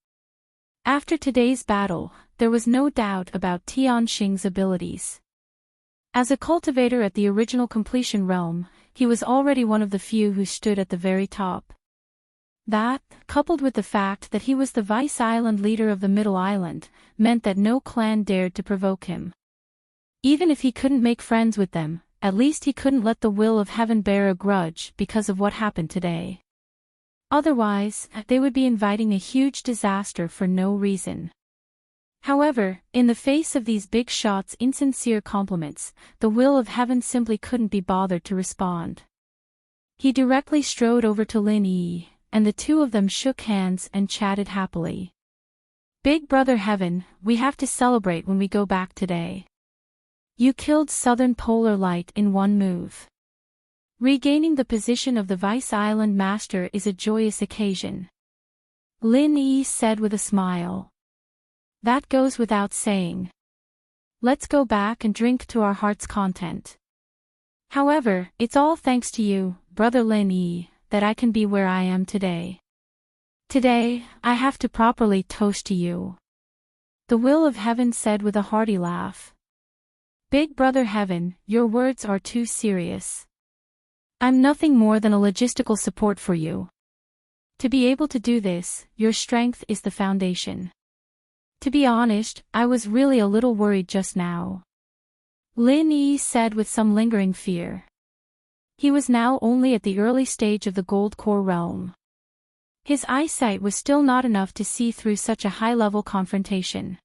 After today's battle, there was no doubt about Tianxing's abilities. As a cultivator at the original completion realm, he was already one of the few who stood at the very top. That, coupled with the fact that he was the Vice Island leader of the Middle Island, meant that no clan dared to provoke him. Even if he couldn't make friends with them, at least he couldn't let the Will of Heaven bear a grudge because of what happened today. Otherwise, they would be inviting a huge disaster for no reason. However, in the face of these big shots' insincere compliments, the Will of Heaven simply couldn't be bothered to respond. He directly strode over to Lin Yi, and the two of them shook hands and chatted happily. "Big Brother Heaven, we have to celebrate when we go back today. You killed Southern Polar Light in one move. Regaining the position of the Vice Island Master is a joyous occasion," Lin Yi said with a smile. "That goes without saying. Let's go back and drink to our heart's content. However, it's all thanks to you, Brother Lin Yi, that I can be where I am today. Today, I have to properly toast to you," the Will of Heaven said with a hearty laugh. "Big Brother Heaven, your words are too serious. I'm nothing more than a logistical support for you. To be able to do this, your strength is the foundation. To be honest, I was really a little worried just now. Lin Yi said with some lingering fear. He was now only at the early stage of the Gold Core realm. His eyesight was still not enough to see through such a high-level confrontation.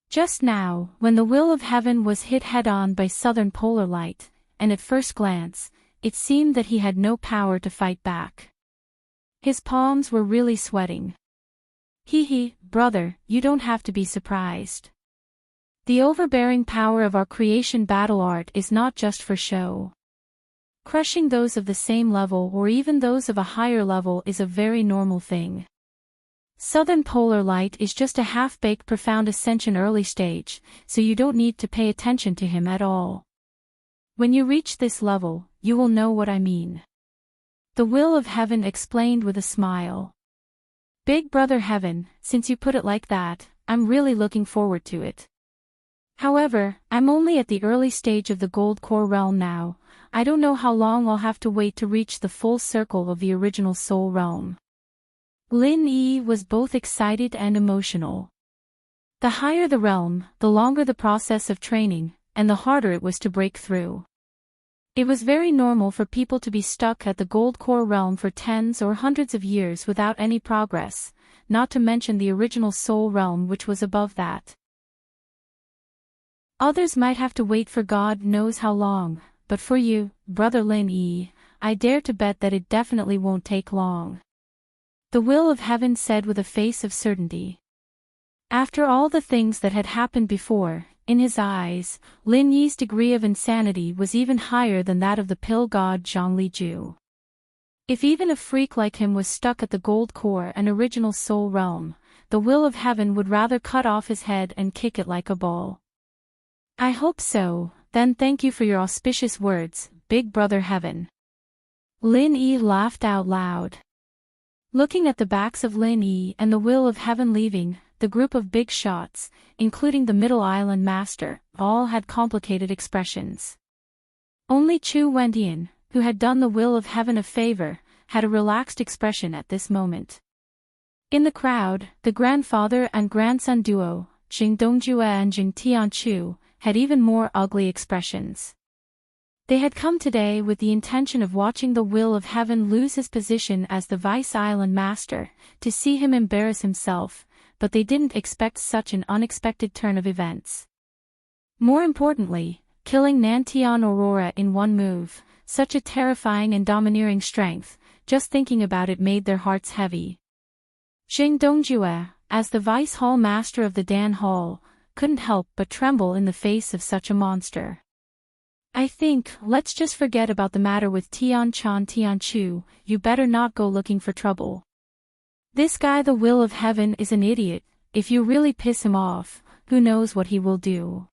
Just now, when the will of heaven was hit head-on by southern polar light, and at first glance, it seemed that he had no power to fight back. His palms were really sweating. Hee, brother, you don't have to be surprised. The overbearing power of our creation battle art is not just for show. Crushing those of the same level or even those of a higher level is a very normal thing. Southern polar light is just a half-baked profound ascension early stage, so you don't need to pay attention to him at all. When you reach this level, you will know what I mean. The will of heaven explained with a smile. Big brother heaven, since you put it like that, I'm really looking forward to it. However, I'm only at the early stage of the Gold Core realm now. I don't know how long I'll have to wait to reach the full circle of the original Soul realm. Lin Yi was both excited and emotional. The higher the realm, the longer the process of training, and the harder it was to break through. It was very normal for people to be stuck at the Gold Core realm for tens or hundreds of years without any progress, not to mention the original Soul realm which was above that. Others might have to wait for God knows how long, but for you, brother Lin Yi, I dare to bet that it definitely won't take long. The will of heaven said with a face of certainty. After all the things that had happened before, in his eyes, Lin Yi's degree of insanity was even higher than that of the pill god Zhongliju. If even a freak like him was stuck at the Gold Core and original Soul realm, the will of heaven would rather cut off his head and kick it like a ball. I hope so, then thank you for your auspicious words, big brother heaven. Lin Yi laughed out loud. Looking at the backs of Lin Yi and the will of heaven leaving, the group of big shots, including the Middle Island Master, all had complicated expressions. Only Chu Wendian, who had done the will of heaven a favor, had a relaxed expression at this moment. In the crowd, the grandfather and grandson duo, Jing Dongjue and Jing Tianchu, had even more ugly expressions. They had come today with the intention of watching the will of heaven lose his position as the Vice Island Master, to see him embarrass himself, but they didn't expect such an unexpected turn of events. More importantly, killing Nantian Aurora in one move, such a terrifying and domineering strength, just thinking about it made their hearts heavy. Jing Dongjue, as the Vice Hall Master of the Dan Hall, couldn't help but tremble in the face of such a monster. I think, let's just forget about the matter with Tianchu, you better not go looking for trouble. This guy the will of heaven is an idiot, if you really piss him off, who knows what he will do.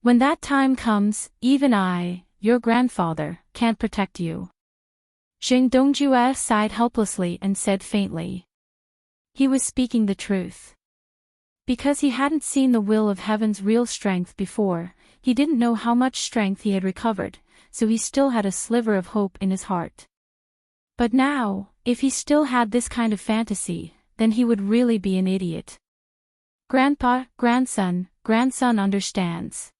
When that time comes, even I, your grandfather, can't protect you. Jing Dongjue sighed helplessly and said faintly. He was speaking the truth. Because he hadn't seen the will of heaven's real strength before, he didn't know how much strength he had recovered, so he still had a sliver of hope in his heart. But now, if he still had this kind of fantasy, then he would really be an idiot. Grandpa, grandson understands.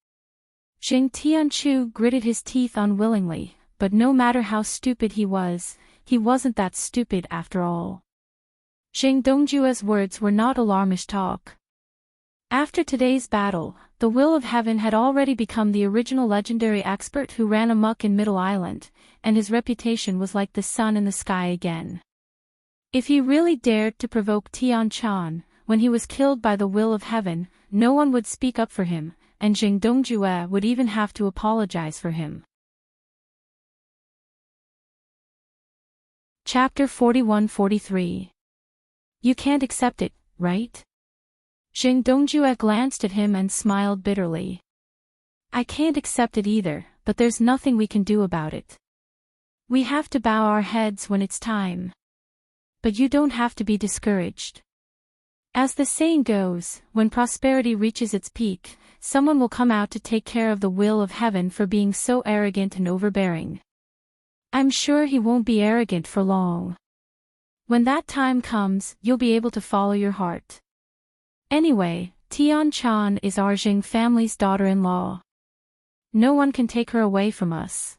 Jing Tianchu gritted his teeth unwillingly, but no matter how stupid he wasn't that stupid after all. Jing Dongjue's words were not alarmist talk. After today's battle, the will of heaven had already become the original legendary expert who ran amok in Middle Island, and his reputation was like the sun in the sky again. If he really dared to provoke Tian Chan, when he was killed by the will of heaven, no one would speak up for him, and Jing Dongjue would even have to apologize for him. Chapter 41-43. You can't accept it, right? Jing Dongjue glanced at him and smiled bitterly. I can't accept it either, but there's nothing we can do about it. We have to bow our heads when it's time. But you don't have to be discouraged. As the saying goes, when prosperity reaches its peak, someone will come out to take care of the will of heaven for being so arrogant and overbearing. I'm sure he won't be arrogant for long. When that time comes, you'll be able to follow your heart. Anyway, Tian-chan is our Jing family's daughter-in-law. No one can take her away from us.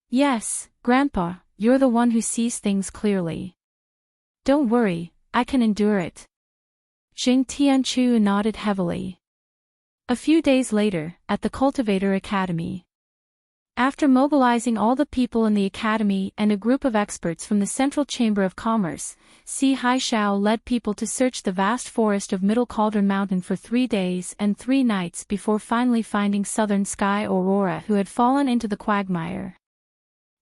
Yes, Grandpa, you're the one who sees things clearly. Don't worry, I can endure it. Jing Tianchu nodded heavily. A few days later, at the Cultivator Academy. After mobilizing all the people in the academy and a group of experts from the Central Chamber of Commerce, Si Haishao led people to search the vast forest of Middle Cauldron Mountain for 3 days and 3 nights before finally finding Southern Sky Aurora, who had fallen into the quagmire.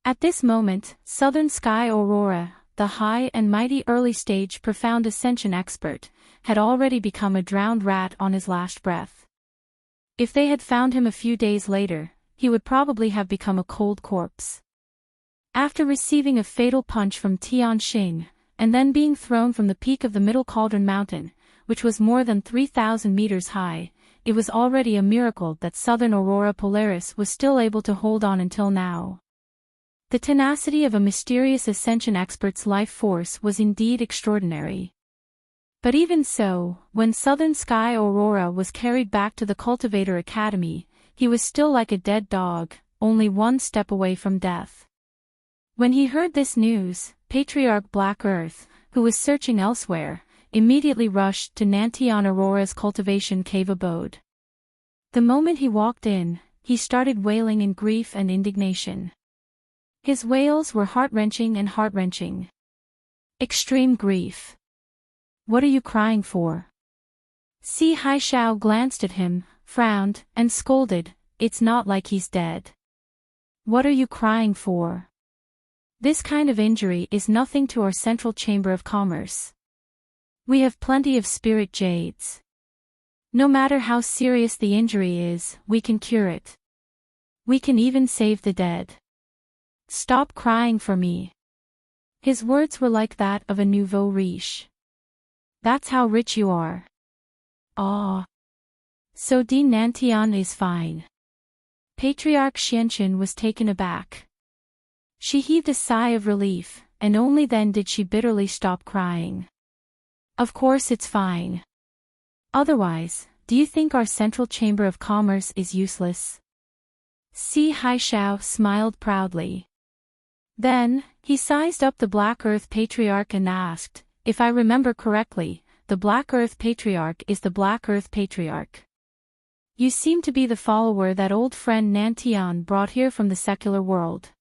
At this moment, Southern Sky Aurora, the high and mighty early-stage profound ascension expert, had already become a drowned rat on his last breath. If they had found him a few days later, he would probably have become a cold corpse. After receiving a fatal punch from Tianxing, and then being thrown from the peak of the Middle Cauldron Mountain, which was more than 3,000 meters high, it was already a miracle that Southern Aurora Polaris was still able to hold on until now. The tenacity of a mysterious ascension expert's life force was indeed extraordinary. But even so, when Southern Sky Aurora was carried back to the Cultivator Academy, he was still like a dead dog, only 1 step away from death. When he heard this news, Patriarch Black Earth, who was searching elsewhere, immediately rushed to Nantian Aurora's cultivation cave abode. The moment he walked in, he started wailing in grief and indignation. His wails were heart-wrenching and heart-wrenching. Extreme grief. What are you crying for? Si Haishao glanced at him, frowned, and scolded, it's not like he's dead. What are you crying for? This kind of injury is nothing to our Central Chamber of Commerce. We have plenty of spirit jades. No matter how serious the injury is, we can cure it. We can even save the dead. Stop crying for me. His words were like that of a nouveau riche. That's how rich you are. Ah. So Di Nantian is fine. Patriarch Xianqun was taken aback. She heaved a sigh of relief, and only then did she bitterly stop crying. Of course it's fine. Otherwise, do you think our Central Chamber of Commerce is useless? Si Haishao smiled proudly. Then, he sized up the Black Earth Patriarch and asked, if I remember correctly, the Black Earth Patriarch is the Black Earth Patriarch. You seem to be the follower that old friend Nantian brought here from the secular world.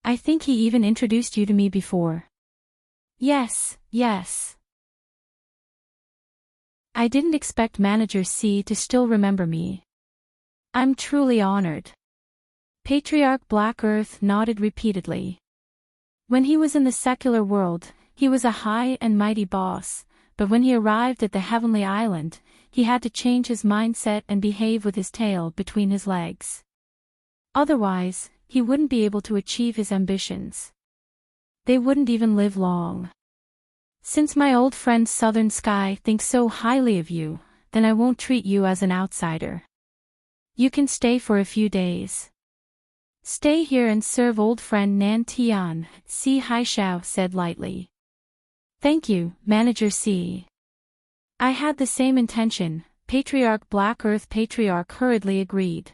I think he even introduced you to me before. Yes, yes. I didn't expect Manager C to still remember me. I'm truly honored. Patriarch Black Earth nodded repeatedly. When he was in the secular world, he was a high and mighty boss, but when he arrived at the Heavenly Island, he had to change his mindset and behave with his tail between his legs. Otherwise, he wouldn't be able to achieve his ambitions. They wouldn't even live long. Since my old friend Southern Sky thinks so highly of you, then I won't treat you as an outsider. You can stay for a few days. Stay here and serve old friend Nan Tian, Si Haishao said lightly. Thank you, Manager C. I had the same intention, Patriarch Black Earth Patriarch hurriedly agreed.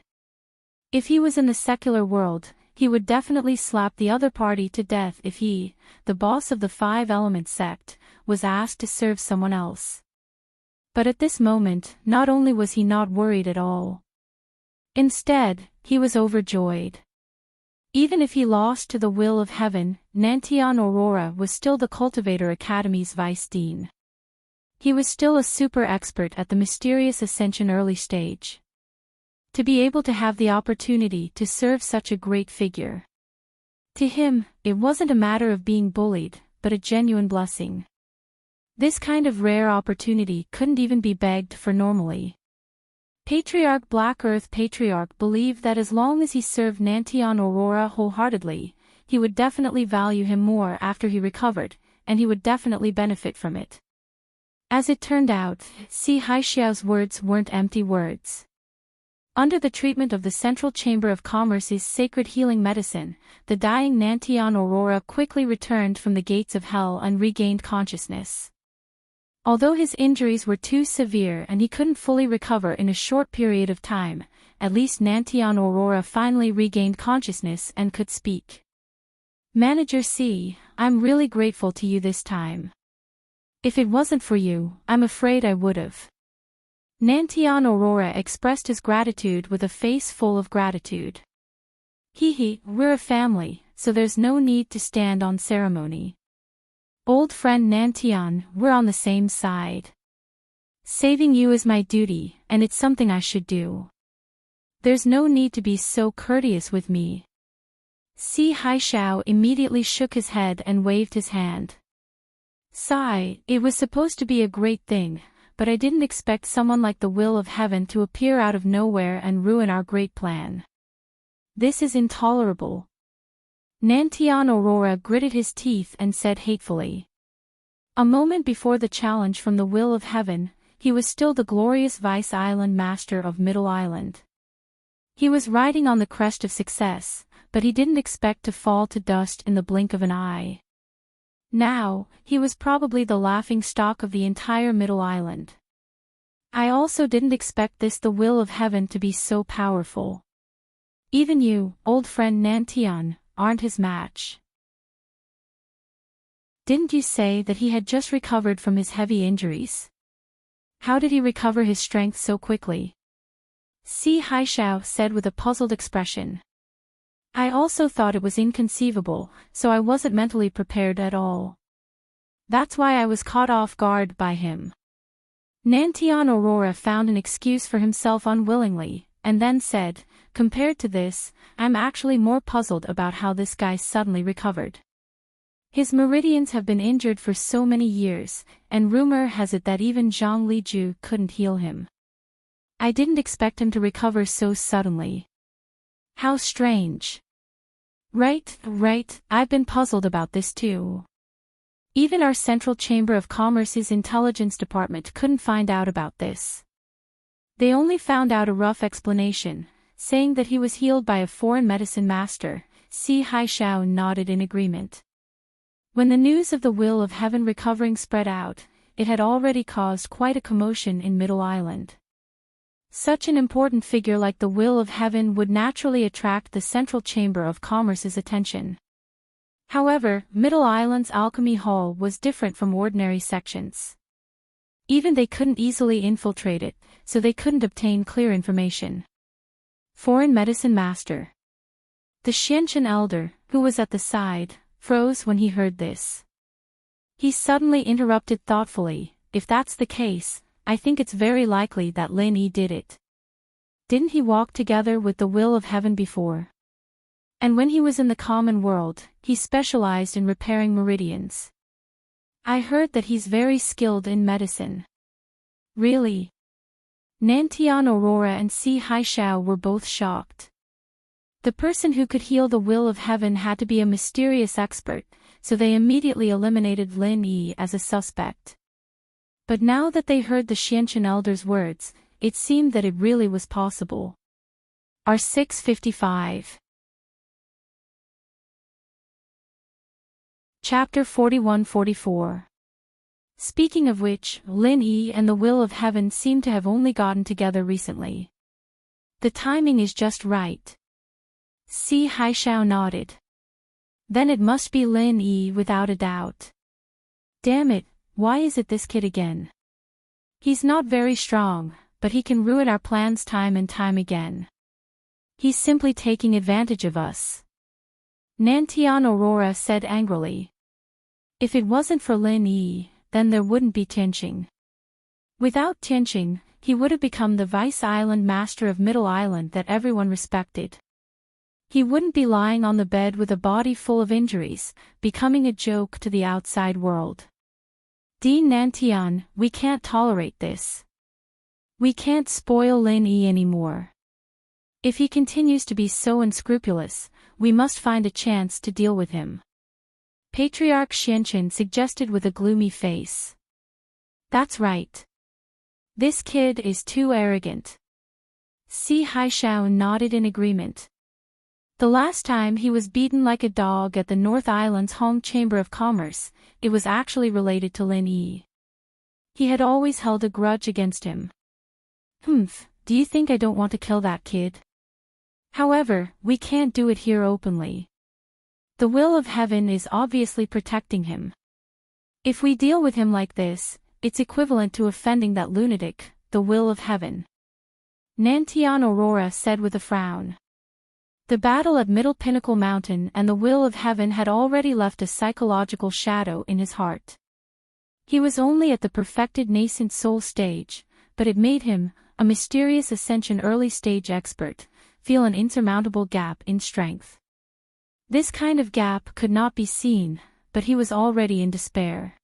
If he was in the secular world, he would definitely slap the other party to death if he, the boss of the 5 Element sect, was asked to serve someone else. But at this moment, not only was he not worried at all. Instead, he was overjoyed. Even if he lost to the will of heaven, Nantian Aurora was still the Cultivator Academy's vice dean. He was still a super expert at the mysterious ascension early stage. To be able to have the opportunity to serve such a great figure. To him, it wasn't a matter of being bullied, but a genuine blessing. This kind of rare opportunity couldn't even be begged for normally. Patriarch Black Earth Patriarch believed that as long as he served Nantian Aurora wholeheartedly, he would definitely value him more after he recovered, and he would definitely benefit from it. As it turned out, Si Haixiao's words weren't empty words. Under the treatment of the Central Chamber of Commerce's sacred healing medicine, the dying Nantian Aurora quickly returned from the gates of hell and regained consciousness. Although his injuries were too severe and he couldn't fully recover in a short period of time, at least Nantian Aurora finally regained consciousness and could speak. Manager C, I'm really grateful to you this time. If it wasn't for you, I'm afraid I would've. Nantian Aurora expressed his gratitude with a face full of gratitude. Hee, we're a family, so there's no need to stand on ceremony. Old friend Nantian, we're on the same side. Saving you is my duty, and it's something I should do. There's no need to be so courteous with me. Si Haishao immediately shook his head and waved his hand. Sigh, it was supposed to be a great thing, but I didn't expect someone like the will of heaven to appear out of nowhere and ruin our great plan. This is intolerable. Nantian Aurora gritted his teeth and said hatefully. A moment before the challenge from the will of heaven, he was still the glorious Vice Island Master of Middle Island. He was riding on the crest of success, but he didn't expect to fall to dust in the blink of an eye. Now, he was probably the laughing stock of the entire Middle Island. I also didn't expect the will of heaven to be so powerful. Even you, old friend Nantian, aren't his match. Didn't you say that he had just recovered from his heavy injuries? How did he recover his strength so quickly? Si Haishao said with a puzzled expression. I also thought it was inconceivable, so I wasn't mentally prepared at all. That's why I was caught off guard by him. Nantian Aurora found an excuse for himself unwillingly, and then said, compared to this, I'm actually more puzzled about how this guy suddenly recovered. His meridians have been injured for so many years, and rumor has it that even Zhang Liju couldn't heal him. I didn't expect him to recover so suddenly. How strange. Right, I've been puzzled about this too. Even our Central Chamber of Commerce's intelligence department couldn't find out about this. They only found out a rough explanation, saying that he was healed by a foreign medicine master. Si Haishao nodded in agreement. When the news of the will of heaven recovering spread out, it had already caused quite a commotion in Middle Island. Such an important figure like the will of heaven would naturally attract the Central Chamber of Commerce's attention. However, Middle Island's Alchemy Hall was different from ordinary sections. Even they couldn't easily infiltrate it, so they couldn't obtain clear information. Foreign Medicine Master. The Xianchen elder, who was at the side, froze when he heard this. He suddenly interrupted thoughtfully, if that's the case, I think it's very likely that Lin Yi did it. Didn't he walk together with the will of heaven before? And when he was in the common world, he specialized in repairing meridians. I heard that he's very skilled in medicine. Really? Nantian Aurora and Si Haishao were both shocked. The person who could heal the will of heaven had to be a mysterious expert, so they immediately eliminated Lin Yi as a suspect. But now that they heard the Xianchen elder's words, it seemed that it really was possible. R655. Chapter 41-44. Speaking of which, Lin Yi and the will of heaven seem to have only gotten together recently. The timing is just right. Si Haishao nodded. Then it must be Lin Yi without a doubt. Damn it, why is it this kid again? He's not very strong, but he can ruin our plans time and time again. He's simply taking advantage of us. Nantian Aurora said angrily. If it wasn't for Lin Yi, then there wouldn't be Tianqing. Without Tianqing, he would have become the Vice Island Master of Middle Island that everyone respected. He wouldn't be lying on the bed with a body full of injuries, becoming a joke to the outside world. Dean Nantian, we can't tolerate this. We can't spoil Lin Yi anymore. If he continues to be so unscrupulous, we must find a chance to deal with him. Patriarch Xianchen suggested with a gloomy face. That's right. This kid is too arrogant. Si Haishao nodded in agreement. The last time he was beaten like a dog at the North Island's Hong Chamber of Commerce, it was actually related to Lin Yi. he had always held a grudge against him. Do you think I don't want to kill that kid? However, we can't do it here openly. The will of heaven is obviously protecting him. If we deal with him like this, it's equivalent to offending that lunatic, the will of heaven. Nantian Aurora said with a frown. The battle at Middle Pinnacle Mountain and the will of heaven had already left a psychological shadow in his heart. He was only at the perfected nascent soul stage, but it made him, a mysterious ascension early stage expert, feel an insurmountable gap in strength. This kind of gap could not be seen, but he was already in despair.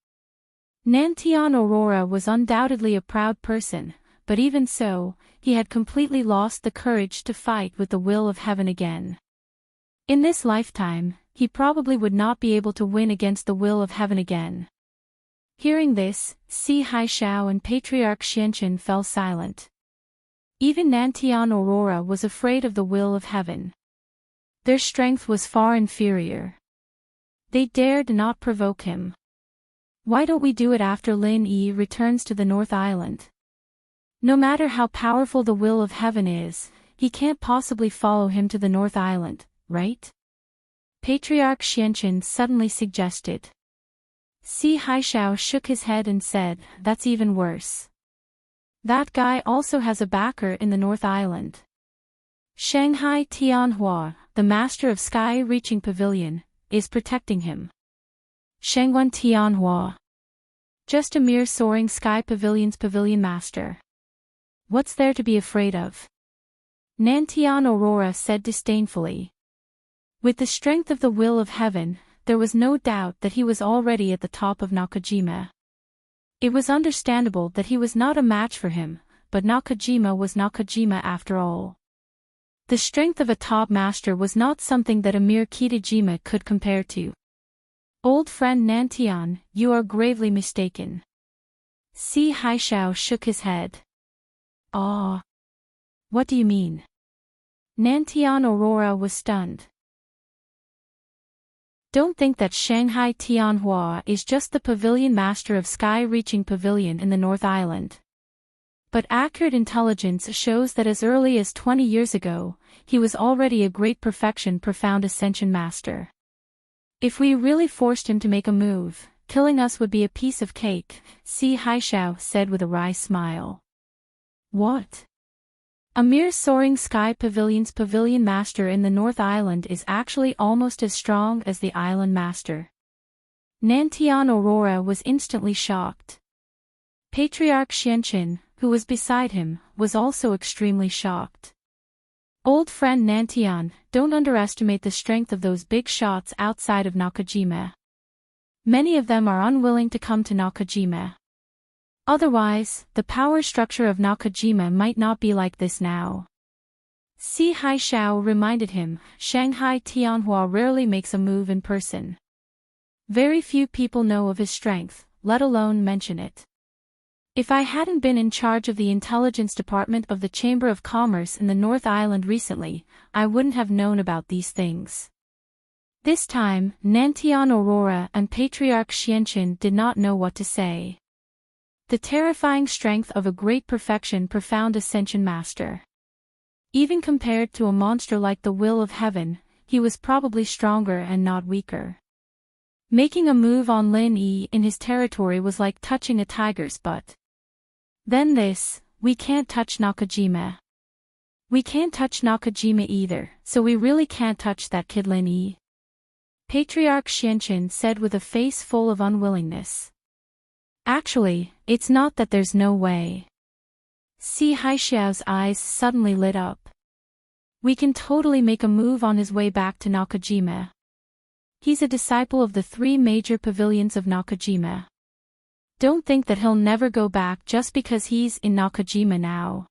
Nantian Aurora was undoubtedly a proud person, but even so, he had completely lost the courage to fight with the will of heaven again. In this lifetime, he probably would not be able to win against the will of heaven again. Hearing this, Si Haishao and Patriarch Xianchen fell silent. Even Nantian Aurora was afraid of the will of heaven. Their strength was far inferior. They dared not provoke him. Why don't we do it after Lin Yi returns to the North Island? No matter how powerful the will of heaven is, he can't possibly follow him to the North Island, right? Patriarch Xianchen suddenly suggested. Si Haishao shook his head and said, that's even worse. That guy also has a backer in the North Island. Shanghai Tianhua, the master of Sky-Reaching Pavilion, is protecting him. Shangguan Tianhua. Just a mere soaring Sky Pavilion's pavilion master. What's there to be afraid of? Nantian Aurora said disdainfully. With the strength of the will of heaven, there was no doubt that he was already at the top of Nakajima. It was understandable that he was not a match for him, but Nakajima was Nakajima after all. The strength of a top master was not something that a mere Kitajima could compare to. Old friend Nantian, you are gravely mistaken. Si Haishao shook his head. Ah. What do you mean? Nantian Aurora was stunned. Don't think that Shanghai Tianhua is just the pavilion master of Sky-Reaching Pavilion in the North Island. But accurate intelligence shows that as early as 20 years ago, he was already a great perfection profound ascension master. If we really forced him to make a move, killing us would be a piece of cake, Si Haishao said with a wry smile. What? A mere soaring Sky Pavilion's pavilion master in the North Island is actually almost as strong as the island master. Nantian Aurora was instantly shocked. Patriarch Xianchen, who was beside him, was also extremely shocked. Old friend Nantian, don't underestimate the strength of those big shots outside of Nakajima. Many of them are unwilling to come to Nakajima. Otherwise, the power structure of Nakajima might not be like this now. Si Haishao reminded him, Shanghai Tianhua rarely makes a move in person. Very few people know of his strength, let alone mention it. If I hadn't been in charge of the intelligence department of the Chamber of Commerce in the North Island recently, I wouldn't have known about these things. This time, Nantian Aurora and Patriarch Xianchen did not know what to say. The terrifying strength of a great perfection profound ascension master. Even compared to a monster like the will of heaven, he was probably stronger and not weaker. Making a move on Lin Yi in his territory was like touching a tiger's butt. Then this, we can't touch Nakajima. We can't touch Nakajima either, so we really can't touch that kid Lin Yi. Patriarch Xianchen said with a face full of unwillingness. Actually, it's not that there's no way. Si Haishao's eyes suddenly lit up. We can totally make a move on his way back to Nakajima. He's a disciple of the 3 major pavilions of Nakajima. Don't think that he'll never go back just because he's in Nakajima now.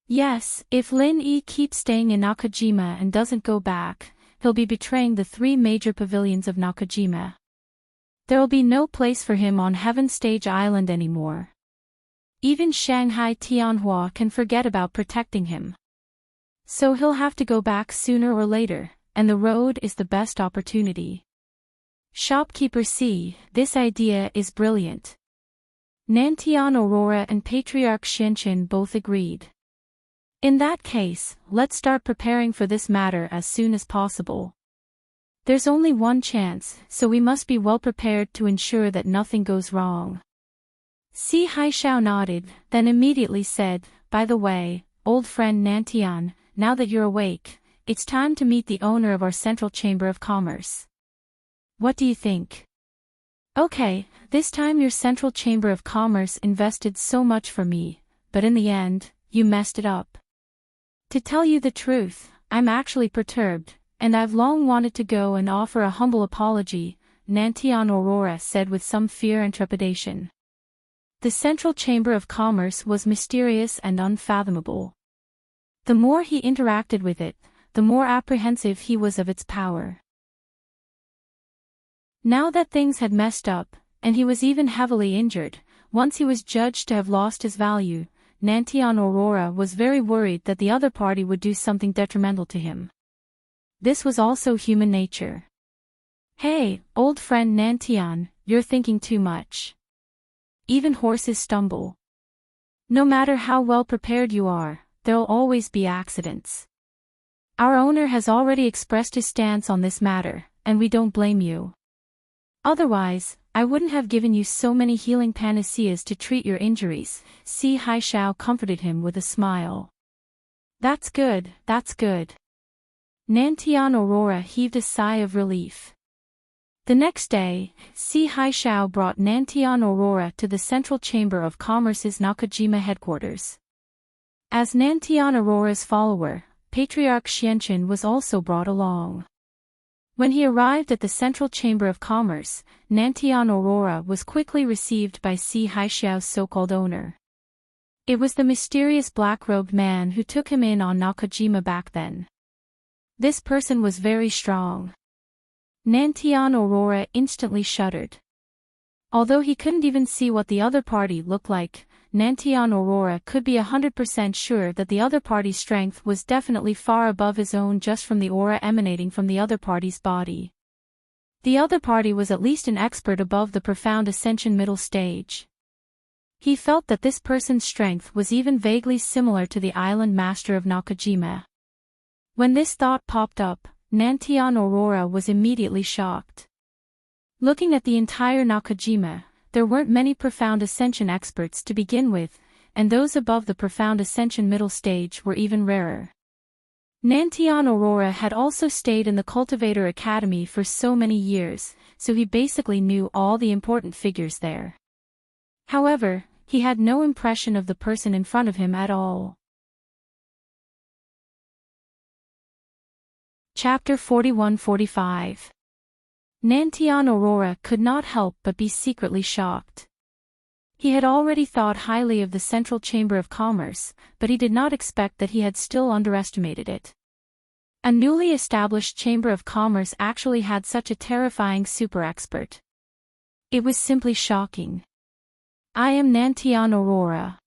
Yes, if Lin Yi keeps staying in Nakajima and doesn't go back, he'll be betraying the 3 major pavilions of Nakajima. There'll be no place for him on Heaven Stage Island anymore. Even Shanghai Tianhua can forget about protecting him. So he'll have to go back sooner or later, and the road is the best opportunity. Shopkeeper C, this idea is brilliant. Nantian Aurora and Patriarch Xianqin both agreed. In that case, let's start preparing for this matter as soon as possible. There's only one chance, so we must be well prepared to ensure that nothing goes wrong. Si Haishao nodded, then immediately said, by the way, old friend Nantian, now that you're awake, it's time to meet the owner of our Central Chamber of Commerce. What do you think? Okay, this time your Central Chamber of Commerce invested so much for me, but in the end, you messed it up. To tell you the truth, I'm actually perturbed, and I've long wanted to go and offer a humble apology, Nantian Aurora said with some fear and trepidation. The Central Chamber of Commerce was mysterious and unfathomable. The more he interacted with it, the more apprehensive he was of its power. Now that things had messed up, and he was even heavily injured, once he was judged to have lost his value, Nantian Aurora was very worried that the other party would do something detrimental to him. This was also human nature. Hey, old friend Nantian, you're thinking too much. Even horses stumble. No matter how well prepared you are, there'll always be accidents. Our owner has already expressed his stance on this matter, and we don't blame you. Otherwise, I wouldn't have given you so many healing panaceas to treat your injuries, Si Haishao comforted him with a smile. That's good, that's good. Nantian Aurora heaved a sigh of relief. The next day, Si Haishao brought Nantian Aurora to the Central Chamber of Commerce's Nakajima headquarters. As Nantian Aurora's follower, Patriarch Xianqin was also brought along. When he arrived at the Central Chamber of Commerce, Nantian Aurora was quickly received by Si Haishao's so-called owner. It was the mysterious black-robed man who took him in on Nakajima back then. This person was very strong. Nantian Aurora instantly shuddered. Although he couldn't even see what the other party looked like, Nantian Aurora could be 100% sure that the other party's strength was definitely far above his own just from the aura emanating from the other party's body. The other party was at least an expert above the profound ascension middle stage. He felt that this person's strength was even vaguely similar to the island master of Nakajima. When this thought popped up, Nantian Aurora was immediately shocked. Looking at the entire Nakajima, there weren't many profound ascension experts to begin with, and those above the profound ascension middle stage were even rarer. Nantian Aurora had also stayed in the Cultivator Academy for so many years, so he basically knew all the important figures there. However, he had no impression of the person in front of him at all. Chapter 41-45. Nantian Aurora could not help but be secretly shocked. He had already thought highly of the Central Chamber of Commerce, but he did not expect that he had still underestimated it. A newly established Chamber of Commerce actually had such a terrifying super expert. It was simply shocking. I am Nantian Aurora.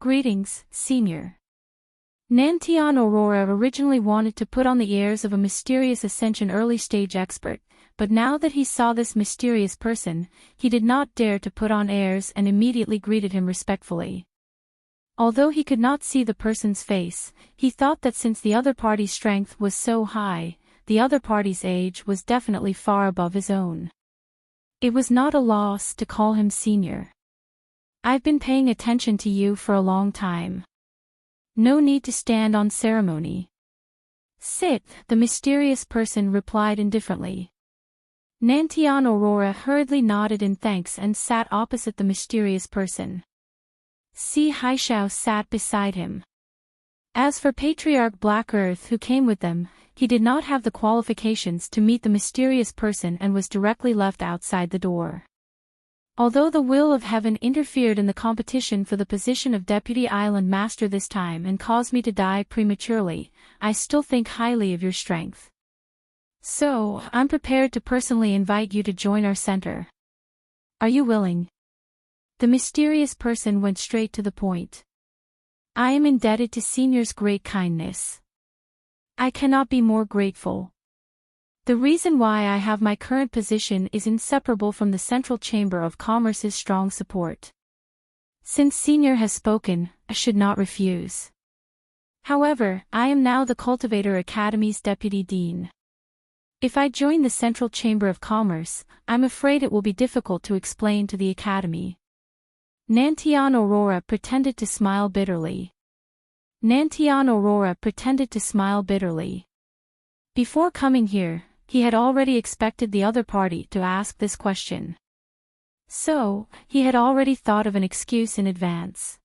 Greetings, Senior. Nantian Aurora originally wanted to put on the airs of a mysterious Ascension early-stage expert, but now that he saw this mysterious person, he did not dare to put on airs and immediately greeted him respectfully. Although he could not see the person's face, he thought that since the other party's strength was so high, the other party's age was definitely far above his own. It was not a loss to call him Senior. I've been paying attention to you for a long time. No need to stand on ceremony. Sit, the mysterious person replied indifferently. Nantian Aurora hurriedly nodded in thanks and sat opposite the mysterious person. Si Haishao sat beside him. As for Patriarch Black Earth who came with them, he did not have the qualifications to meet the mysterious person and was directly left outside the door. Although the will of heaven interfered in the competition for the position of Deputy Island Master this time and caused me to die prematurely, I still think highly of your strength. So, I'm prepared to personally invite you to join our center. Are you willing? The mysterious person went straight to the point. I am indebted to Senior's great kindness. I cannot be more grateful. The reason why I have my current position is inseparable from the Central Chamber of Commerce's strong support. Since Senior has spoken, I should not refuse. However, I am now the Cultivator Academy's Deputy Dean. If I join the Central Chamber of Commerce, I'm afraid it will be difficult to explain to the Academy. Nantian Aurora pretended to smile bitterly. Before coming here, he had already expected the other party to ask this question. So, he had already thought of an excuse in advance.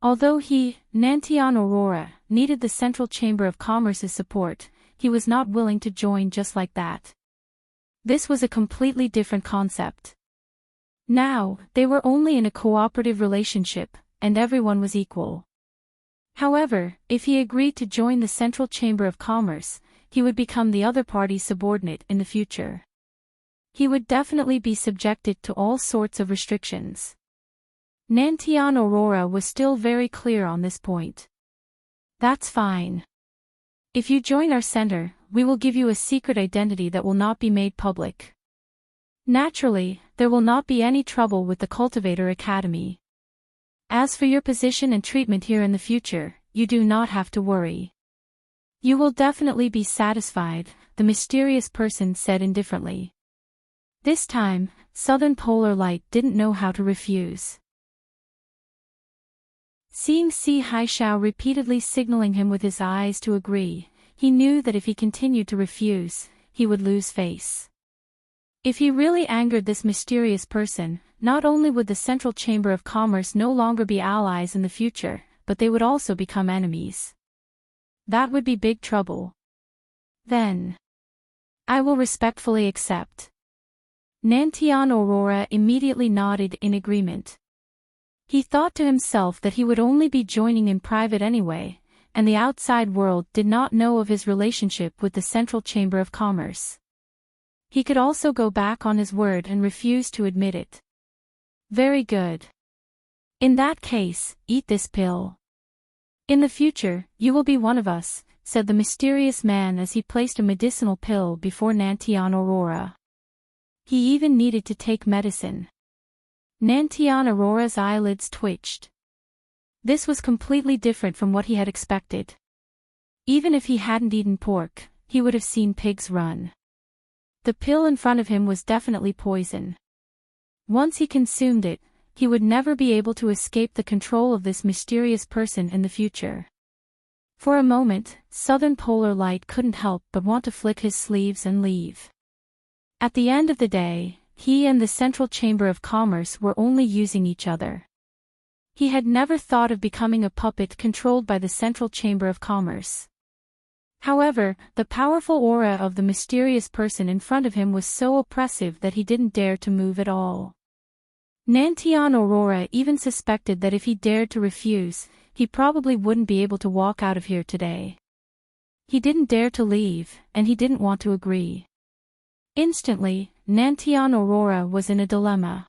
Although he, Nantian Aurora, needed the Central Chamber of Commerce's support, he was not willing to join just like that. This was a completely different concept. Now, they were only in a cooperative relationship, and everyone was equal. However, if he agreed to join the Central Chamber of Commerce, he would become the other party's subordinate in the future. He would definitely be subjected to all sorts of restrictions. Nantian Aurora was still very clear on this point. That's fine. If you join our center, we will give you a secret identity that will not be made public. Naturally, there will not be any trouble with the Cultivator Academy. As for your position and treatment here in the future, you do not have to worry. You will definitely be satisfied, the mysterious person said indifferently. This time, Southern Polar Light didn't know how to refuse. Seeing Si Haishao repeatedly signaling him with his eyes to agree, he knew that if he continued to refuse, he would lose face. If he really angered this mysterious person, not only would the Central Chamber of Commerce no longer be allies in the future, but they would also become enemies. That would be big trouble. Then, I will respectfully accept. Nantian Aurora immediately nodded in agreement. He thought to himself that he would only be joining in private anyway, and the outside world did not know of his relationship with the Central Chamber of Commerce. He could also go back on his word and refuse to admit it. Very good. In that case, eat this pill. In the future, you will be one of us, said the mysterious man as he placed a medicinal pill before Nantian Aurora. He even needed to take medicine. Nantian Aurora's eyelids twitched. This was completely different from what he had expected. Even if he hadn't eaten pork, he would have seen pigs run. The pill in front of him was definitely poison. Once he consumed it, he would never be able to escape the control of this mysterious person in the future. For a moment, Southern Polar Light couldn't help but want to flick his sleeves and leave. At the end of the day, he and the Central Chamber of Commerce were only using each other. He had never thought of becoming a puppet controlled by the Central Chamber of Commerce. However, the powerful aura of the mysterious person in front of him was so oppressive that he didn't dare to move at all. Nantian Aurora even suspected that if he dared to refuse, he probably wouldn't be able to walk out of here today. He didn't dare to leave, and he didn't want to agree. Instantly, Nantian Aurora was in a dilemma.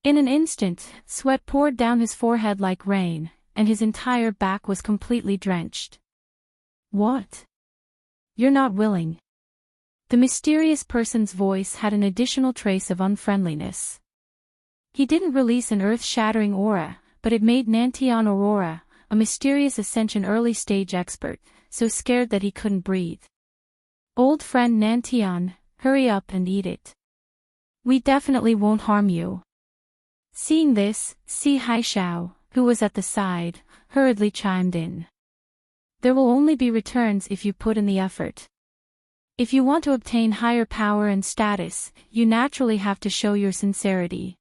In an instant, sweat poured down his forehead like rain, and his entire back was completely drenched. What? You're not willing. The mysterious person's voice had an additional trace of unfriendliness. He didn't release an earth-shattering aura, but it made Nantian Aurora, a mysterious Ascension early-stage expert, so scared that he couldn't breathe. Old friend Nantian, hurry up and eat it. We definitely won't harm you. Seeing this, Si Haishao, who was at the side, hurriedly chimed in. There will only be returns if you put in the effort. If you want to obtain higher power and status, you naturally have to show your sincerity.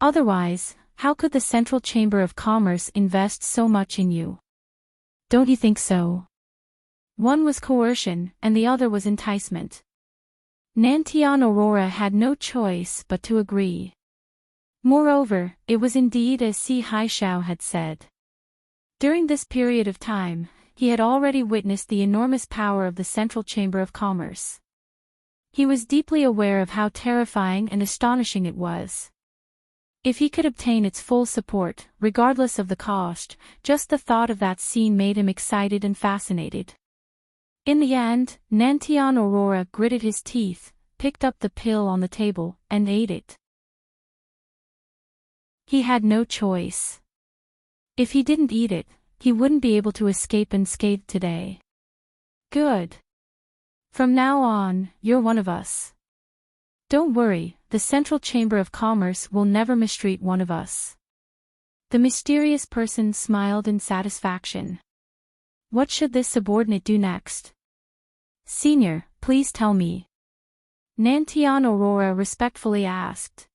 Otherwise, how could the Central Chamber of Commerce invest so much in you? Don't you think so? One was coercion, and the other was enticement. Nantian Aurora had no choice but to agree. Moreover, it was indeed as Si Haishao had said. During this period of time, he had already witnessed the enormous power of the Central Chamber of Commerce. He was deeply aware of how terrifying and astonishing it was. If he could obtain its full support, regardless of the cost, just the thought of that scene made him excited and fascinated. In the end, Nantian Aurora gritted his teeth, picked up the pill on the table, and ate it. He had no choice. If he didn't eat it, he wouldn't be able to escape unscathed today. Good. From now on, you're one of us. Don't worry, the Central Chamber of Commerce will never mistreat one of us. The mysterious person smiled in satisfaction. What should this subordinate do next? Senior, please tell me. Nantian Aurora respectfully asked.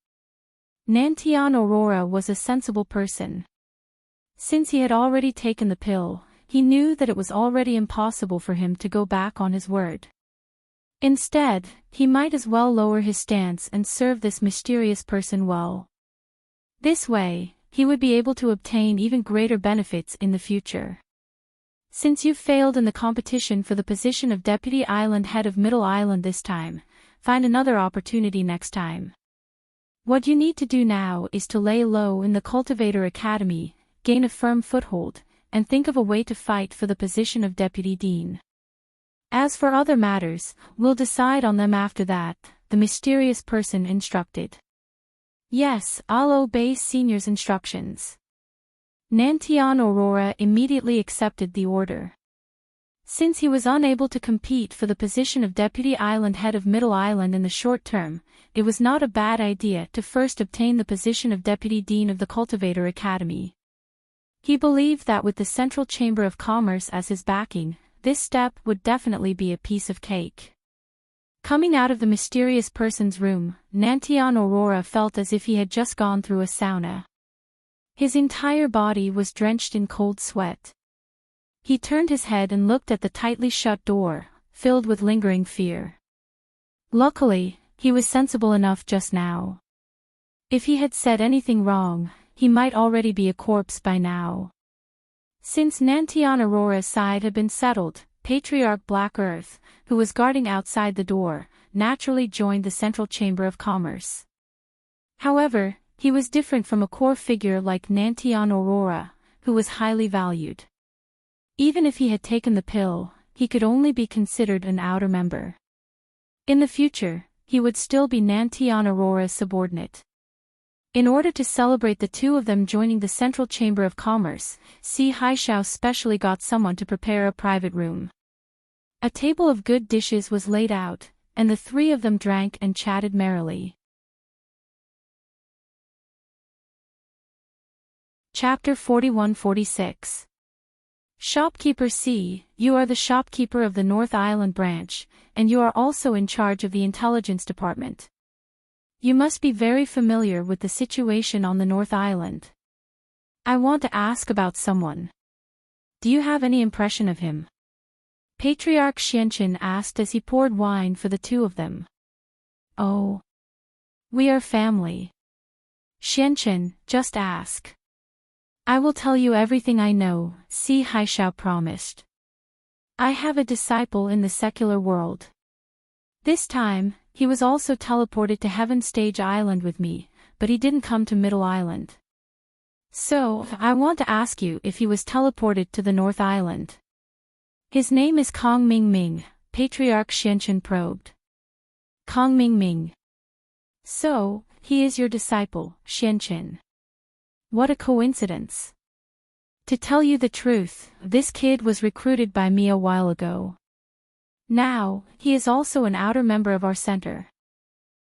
Nantian Aurora was a sensible person. Since he had already taken the pill, he knew that it was already impossible for him to go back on his word. Instead, he might as well lower his stance and serve this mysterious person well. This way, he would be able to obtain even greater benefits in the future. Since you've failed in the competition for the position of Deputy Island Head of Middle Island this time, find another opportunity next time. What you need to do now is to lay low in the Cultivator Academy, gain a firm foothold, and think of a way to fight for the position of Deputy Dean. As for other matters, we'll decide on them after that, the mysterious person instructed. Yes, I'll obey Senior's instructions. Nantian Aurora immediately accepted the order. Since he was unable to compete for the position of Deputy Island Head of Middle Island in the short term, it was not a bad idea to first obtain the position of Deputy Dean of the Cultivator Academy. He believed that with the Central Chamber of Commerce as his backing, this step would definitely be a piece of cake. Coming out of the mysterious person's room, Nantian Aurora felt as if he had just gone through a sauna. His entire body was drenched in cold sweat. He turned his head and looked at the tightly shut door, filled with lingering fear. Luckily, he was sensible enough just now. If he had said anything wrong, he might already be a corpse by now. Since Nantian Aurora's side had been settled, Patriarch Black Earth, who was guarding outside the door, naturally joined the Central Chamber of Commerce. However, he was different from a core figure like Nantian Aurora, who was highly valued. Even if he had taken the pill, he could only be considered an outer member. In the future, he would still be Nantian Aurora's subordinate. In order to celebrate the two of them joining the Central Chamber of Commerce, Si Haishao specially got someone to prepare a private room. A table of good dishes was laid out, and the three of them drank and chatted merrily. Chapter 41-46. Shopkeeper C, you are the shopkeeper of the North Island branch, and you are also in charge of the intelligence department. You must be very familiar with the situation on the North Island. I want to ask about someone. Do you have any impression of him? Patriarch Xianqin asked as he poured wine for the two of them. Oh. We are family. Xianqin, just ask. I will tell you everything I know, Si Haishao promised. I have a disciple in the secular world. This time, he was also teleported to Heaven Stage Island with me, but he didn't come to Middle Island. So, I want to ask you if he was teleported to the North Island. His name is Kong Ming Ming, Patriarch Xianqin probed. Kong Ming Ming. So, he is your disciple, Xianqin. What a coincidence. To tell you the truth, this kid was recruited by me a while ago. Now, he is also an outer member of our center.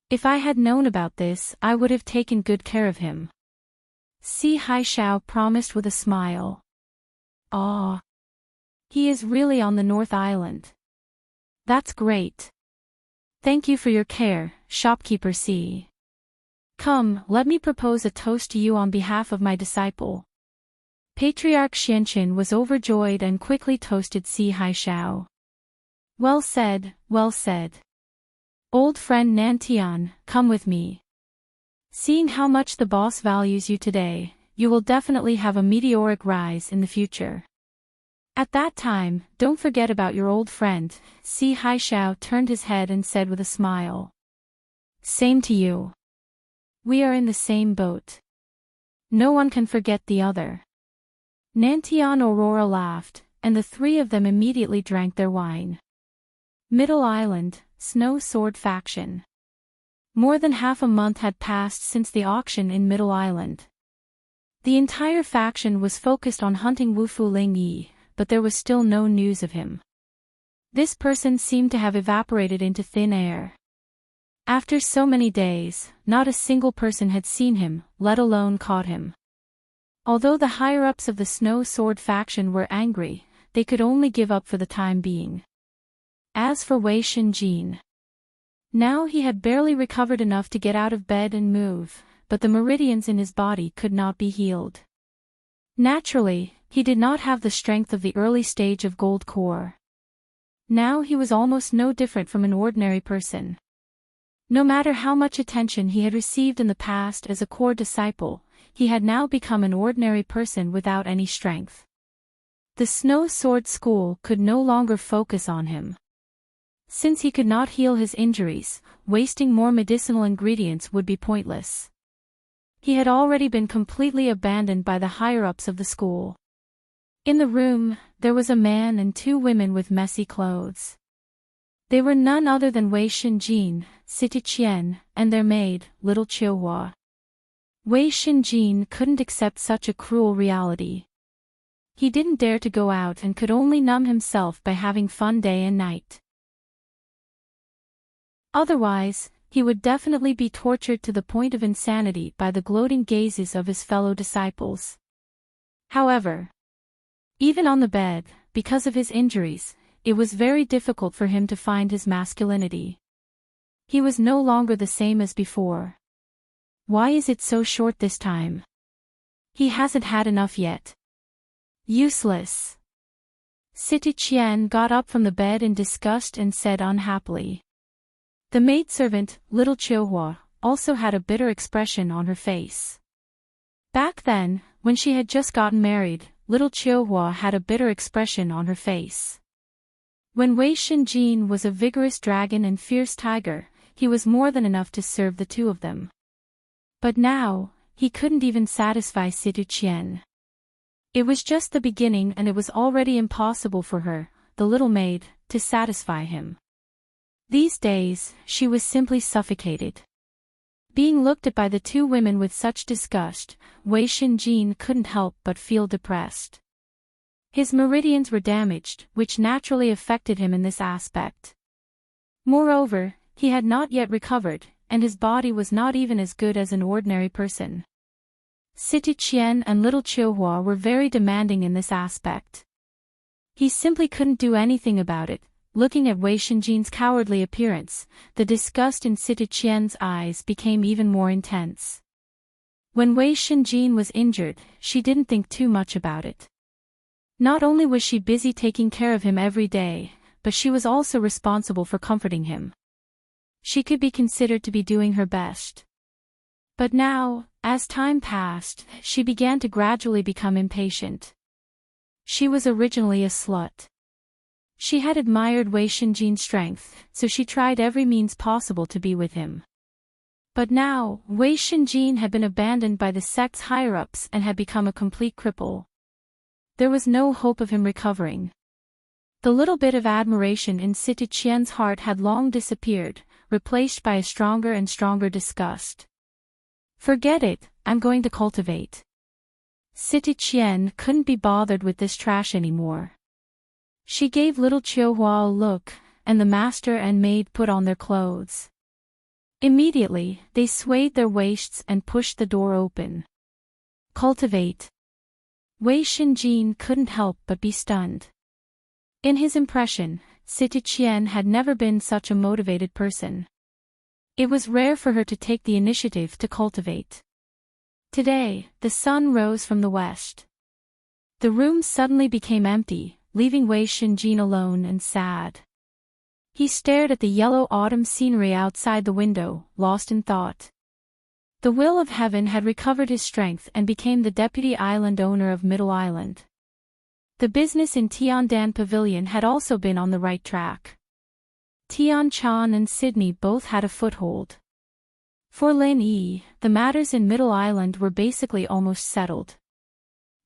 If I had known about this, I would have taken good care of him. Si Haishao promised with a smile. Ah. He is really on the North Island. That's great. Thank you for your care, Shopkeeper C. Come, let me propose a toast to you on behalf of my disciple. Patriarch Xianqin was overjoyed and quickly toasted Si Haishao. Well said, well said. Old friend Nantian, come with me. Seeing how much the boss values you today, you will definitely have a meteoric rise in the future. At that time, don't forget about your old friend. Si Haishao turned his head and said with a smile. Same to you. We are in the same boat. No one can forget the other. Nantian Aurora laughed, and the three of them immediately drank their wine. Middle Island, Snow Sword Faction. More than half a month had passed since the auction in Middle Island. The entire faction was focused on hunting Wufu Lingyi, but there was still no news of him. This person seemed to have evaporated into thin air. After so many days, not a single person had seen him, let alone caught him. Although the higher-ups of the Snow Sword faction were angry, they could only give up for the time being. As for Wei Shinjin, now he had barely recovered enough to get out of bed and move, but the meridians in his body could not be healed. Naturally, he did not have the strength of the early stage of Gold Core. Now he was almost no different from an ordinary person. No matter how much attention he had received in the past as a core disciple, he had now become an ordinary person without any strength. The Snow Sword School could no longer focus on him. Since he could not heal his injuries, wasting more medicinal ingredients would be pointless. He had already been completely abandoned by the higher-ups of the school. In the room, there was a man and two women with messy clothes. They were none other than Wei Shinjin, City Qian, and their maid, little Qiuhua. Wei Shinjin couldn't accept such a cruel reality. He didn't dare to go out and could only numb himself by having fun day and night. Otherwise, he would definitely be tortured to the point of insanity by the gloating gazes of his fellow disciples. However, even on the bed, because of his injuries, it was very difficult for him to find his masculinity. He was no longer the same as before. Why is it so short this time? He hasn't had enough yet. Useless. City Qian got up from the bed in disgust and said unhappily. The maidservant, little Qiuhua, also had a bitter expression on her face. Back then, when she had just gotten married, little Qiuhua had a bitter expression on her face. When Wei Shinjin was a vigorous dragon and fierce tiger, he was more than enough to serve the two of them. But now, he couldn't even satisfy City Qian. It was just the beginning and it was already impossible for her, the little maid, to satisfy him. These days, she was simply suffocated. Being looked at by the two women with such disgust, Wei Shinjin couldn't help but feel depressed. His meridians were damaged, which naturally affected him in this aspect. Moreover, he had not yet recovered, and his body was not even as good as an ordinary person. City Qian and little Qiuhua were very demanding in this aspect. He simply couldn't do anything about it. Looking at Wei Shinjin's cowardly appearance, the disgust in City Qian's eyes became even more intense. When Wei Shinjin was injured, she didn't think too much about it. Not only was she busy taking care of him every day, but she was also responsible for comforting him. She could be considered to be doing her best. But now, as time passed, she began to gradually become impatient. She was originally a slut. She had admired Wei Shinjin's strength, so she tried every means possible to be with him. But now, Wei Shinjin had been abandoned by the sect's higher-ups and had become a complete cripple. There was no hope of him recovering. The little bit of admiration in City Qian's heart had long disappeared, replaced by a stronger and stronger disgust. Forget it, I'm going to cultivate. City Qian couldn't be bothered with this trash anymore. She gave little Qiuhua a look, and the master and maid put on their clothes. Immediately, they swayed their waists and pushed the door open. Cultivate. Wei Shinjin couldn't help but be stunned. In his impression, City Qian had never been such a motivated person. It was rare for her to take the initiative to cultivate. Today, the sun rose from the west. The room suddenly became empty, leaving Wei Shinjin alone and sad. He stared at the yellow autumn scenery outside the window, lost in thought. The will of heaven had recovered his strength and became the deputy island owner of Middle Island. The business in Tiandan Pavilion had also been on the right track. Tian Chan and Sydney both had a foothold. For Lin Yi, the matters in Middle Island were basically almost settled.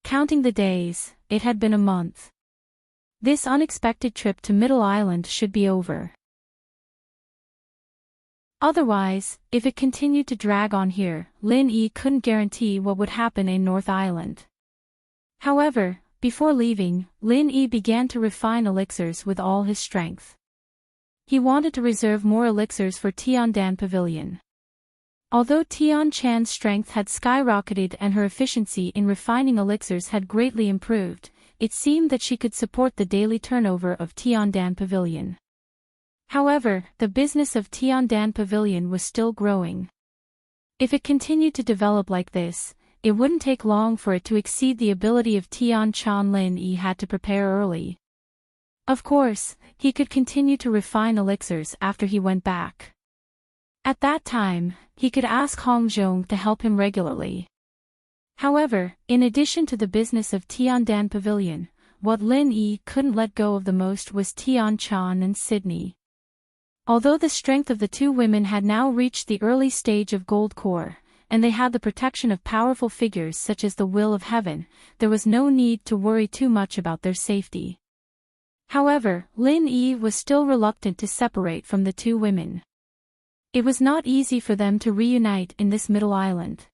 Counting the days, it had been a month. This unexpected trip to Middle Island should be over. Otherwise, if it continued to drag on here, Lin Yi couldn't guarantee what would happen in North Island. However, before leaving, Lin Yi began to refine elixirs with all his strength. He wanted to reserve more elixirs for Tiandan Pavilion. Although Tian Chan's strength had skyrocketed and her efficiency in refining elixirs had greatly improved, it seemed that she could support the daily turnover of Tiandan Pavilion. However, the business of Tiandan Pavilion was still growing. If it continued to develop like this, it wouldn't take long for it to exceed the ability of Tian Chan. Lin Yi had to prepare early. Of course, he could continue to refine elixirs after he went back. At that time, he could ask Hong Zhong to help him regularly. However, in addition to the business of Tiandan Pavilion, what Lin Yi couldn't let go of the most was Tian Chan and Sydney. Although the strength of the two women had now reached the early stage of gold core, and they had the protection of powerful figures such as the Will of Heaven, there was no need to worry too much about their safety. However, Lin Yi was still reluctant to separate from the two women. It was not easy for them to reunite in this middle island.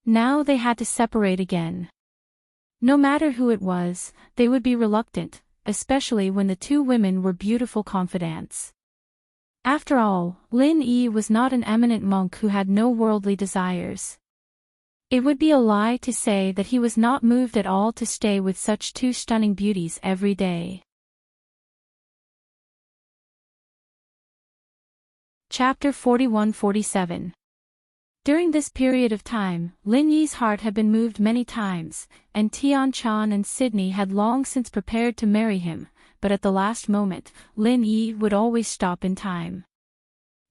Now they had to separate again. No matter who it was, they would be reluctant, especially when the two women were beautiful confidantes. After all, Lin Yi was not an eminent monk who had no worldly desires. It would be a lie to say that he was not moved at all to stay with such two stunning beauties every day. Chapter 41-47. During this period of time, Lin Yi's heart had been moved many times, and Tian Chan and Sydney had long since prepared to marry him, but at the last moment, Lin Yi would always stop in time.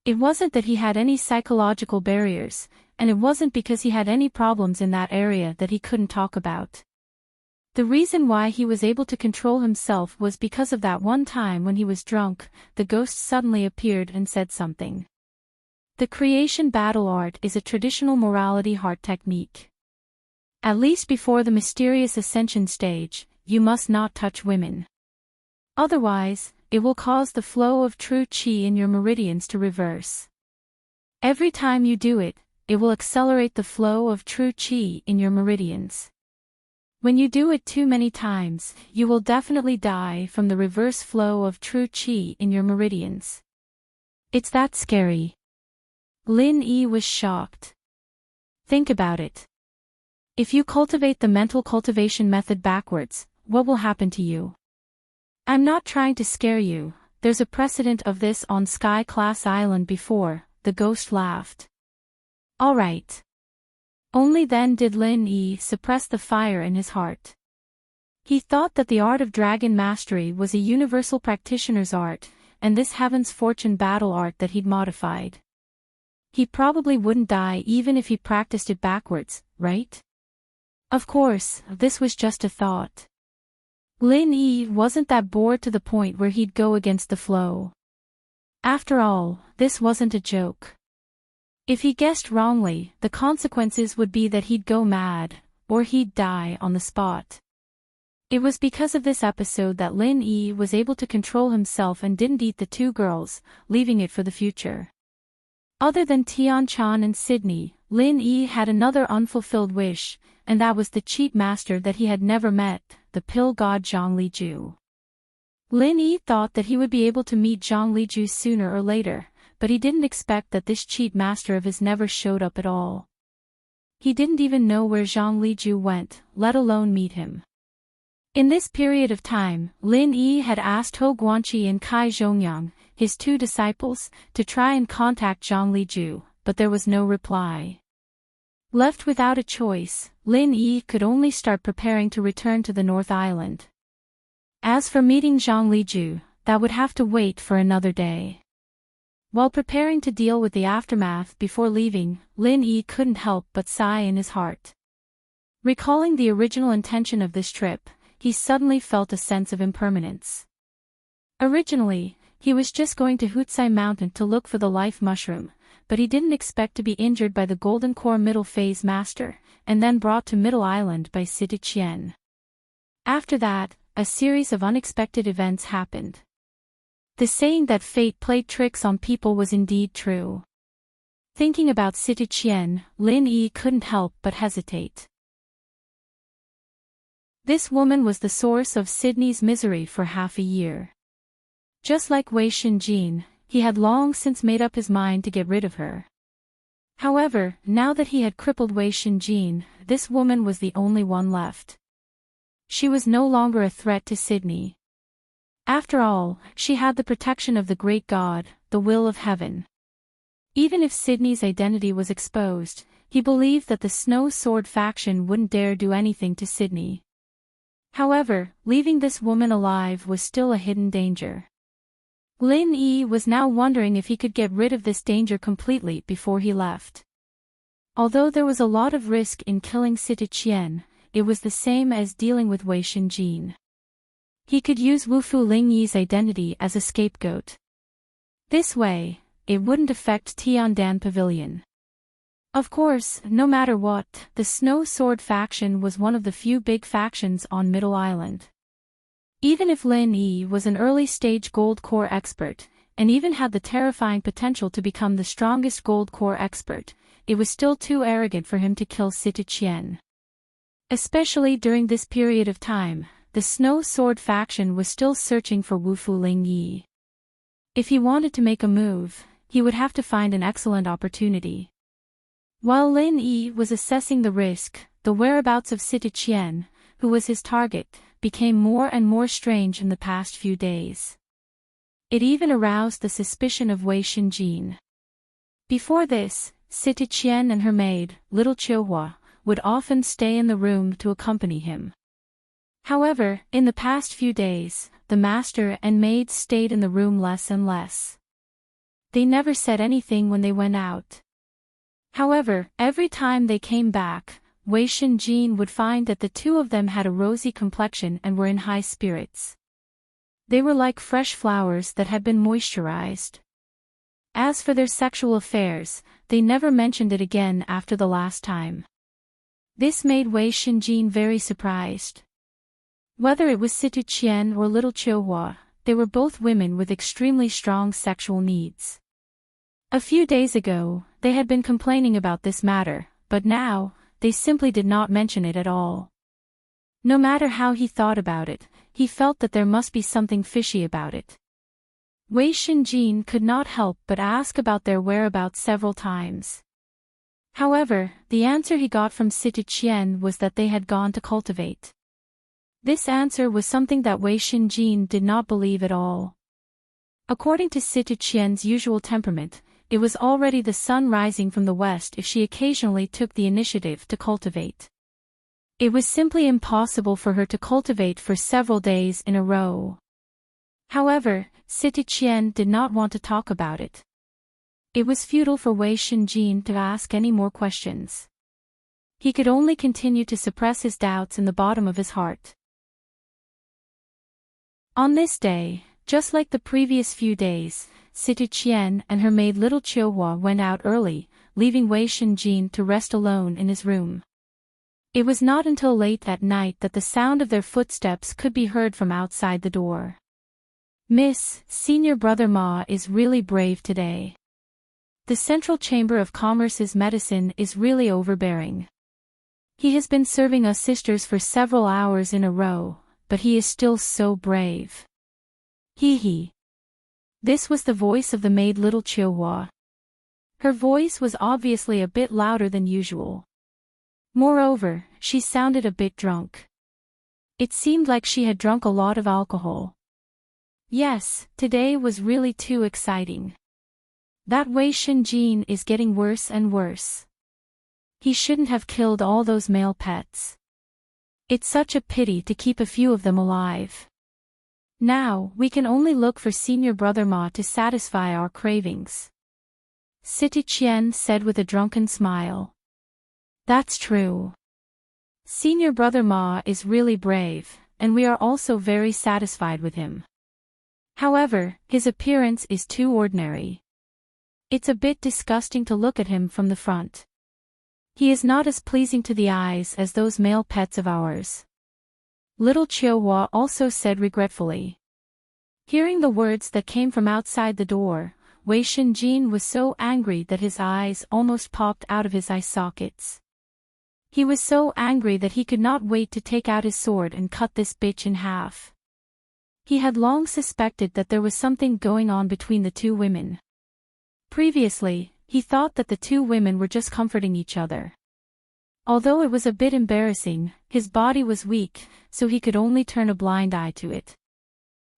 It wasn't that he had any psychological barriers, and it wasn't because he had any problems in that area that he couldn't talk about. The reason why he was able to control himself was because of that one time when he was drunk, the ghost suddenly appeared and said something. The creation battle art is a traditional morality heart technique. At least before the mysterious ascension stage, you must not touch women. Otherwise, it will cause the flow of true qi in your meridians to reverse. Every time you do it, it will accelerate the flow of true qi in your meridians. When you do it too many times, you will definitely die from the reverse flow of true qi in your meridians. It's that scary. Lin Yi was shocked. Think about it. If you cultivate the mental cultivation method backwards, what will happen to you? I'm not trying to scare you, there's a precedent of this on Sky Class Island before, the ghost laughed. Alright. Only then did Lin Yi suppress the fire in his heart. He thought that the art of dragon mastery was a universal practitioner's art, and this heaven's fortune battle art that he'd modified. He probably wouldn't die even if he practiced it backwards, right? Of course, this was just a thought. Lin Yi wasn't that bored to the point where he'd go against the flow. After all, this wasn't a joke. If he guessed wrongly, the consequences would be that he'd go mad, or he'd die on the spot. It was because of this episode that Lin Yi was able to control himself and didn't eat the two girls, leaving it for the future. Other than Tian Chan and Sydney, Lin Yi had another unfulfilled wish, and that was the cheat master that he had never met, the pill god Zhang Liju. Lin Yi thought that he would be able to meet Zhang Liju sooner or later, but he didn't expect that this cheat master of his never showed up at all. He didn't even know where Zhang Liju went, let alone meet him. In this period of time, Lin Yi had asked Hou Guanqi and Kai Zhongyang, his two disciples, to try and contact Zhang Liju, but there was no reply. Left without a choice, Lin Yi could only start preparing to return to the North Island. As for meeting Zhang Liju, that would have to wait for another day. While preparing to deal with the aftermath before leaving, Lin Yi couldn't help but sigh in his heart. Recalling the original intention of this trip, he suddenly felt a sense of impermanence. Originally, he was just going to Hutsai Mountain to look for the life mushroom, but he didn't expect to be injured by the Golden Core Middle Phase Master, and then brought to Middle Island by Sidi Qian. After that, a series of unexpected events happened. The saying that fate played tricks on people was indeed true. Thinking about City Qian, Lin Yi couldn't help but hesitate. This woman was the source of Sydney's misery for half a year. Just like Wei Shinjin, he had long since made up his mind to get rid of her. However, now that he had crippled Wei Shinjin, this woman was the only one left. She was no longer a threat to Sydney. After all, she had the protection of the great god, the will of heaven. Even if Sydney's identity was exposed, he believed that the Snow Sword faction wouldn't dare do anything to Sydney. However, leaving this woman alive was still a hidden danger. Lin Yi was now wondering if he could get rid of this danger completely before he left. Although there was a lot of risk in killing City Qian, it was the same as dealing with Wei Shinjin. He could use Wufu Lingyi's identity as a scapegoat. This way, it wouldn't affect Tiandan Pavilion. Of course, no matter what, the Snow Sword faction was one of the few big factions on Middle Island. Even if Lin Yi was an early-stage gold core expert, and even had the terrifying potential to become the strongest gold core expert, it was still too arrogant for him to kill City Qian. Especially during this period of time, the Snow Sword faction was still searching for Wufu Lingyi. If he wanted to make a move, he would have to find an excellent opportunity. While Lin Yi was assessing the risk, the whereabouts of City Qian, who was his target, became more and more strange in the past few days. It even aroused the suspicion of Wei Shinjin. Before this, City Qian and her maid, Little Qiuhua, would often stay in the room to accompany him. However, in the past few days, the master and maid stayed in the room less and less. They never said anything when they went out. However, every time they came back, Wei Shinjin would find that the two of them had a rosy complexion and were in high spirits. They were like fresh flowers that had been moisturized. As for their sexual affairs, they never mentioned it again after the last time. This made Wei Shinjin very surprised. Whether it was City Qian or Little Qiuhua, they were both women with extremely strong sexual needs. A few days ago, they had been complaining about this matter, but now, they simply did not mention it at all. No matter how he thought about it, he felt that there must be something fishy about it. Wei Shinjin could not help but ask about their whereabouts several times. However, the answer he got from City Qian was that they had gone to cultivate. This answer was something that Wei Shinjin did not believe at all. According to City Qian's usual temperament, it was already the sun rising from the west if she occasionally took the initiative to cultivate. It was simply impossible for her to cultivate for several days in a row. However, City Qian did not want to talk about it. It was futile for Wei Shinjin to ask any more questions. He could only continue to suppress his doubts in the bottom of his heart. On this day, just like the previous few days, City Qian and her maid Little Qiuhua went out early, leaving Wei Shinjin to rest alone in his room. It was not until late at night that the sound of their footsteps could be heard from outside the door. "Miss, Senior Brother Ma is really brave today. The Central Chamber of Commerce's medicine is really overbearing. He has been serving us sisters for several hours in a row, but he is still so brave. Hee hee." This was the voice of the maid Little Qiuhua. Her voice was obviously a bit louder than usual. Moreover, she sounded a bit drunk. It seemed like she had drunk a lot of alcohol. Yes, today was really too exciting. That Wei Shinjin is getting worse and worse. He shouldn't have killed all those male pets. It's such a pity to keep a few of them alive. Now, we can only look for Senior Brother Ma to satisfy our cravings. City Qian said with a drunken smile. That's true. Senior Brother Ma is really brave, and we are also very satisfied with him. However, his appearance is too ordinary. It's a bit disgusting to look at him from the front. He is not as pleasing to the eyes as those male pets of ours. Little Qiuhua also said regretfully. Hearing the words that came from outside the door, Wei Shinjin was so angry that his eyes almost popped out of his eye sockets. He was so angry that he could not wait to take out his sword and cut this bitch in half. He had long suspected that there was something going on between the two women. Previously, he thought that the two women were just comforting each other. Although it was a bit embarrassing, his body was weak, so he could only turn a blind eye to it.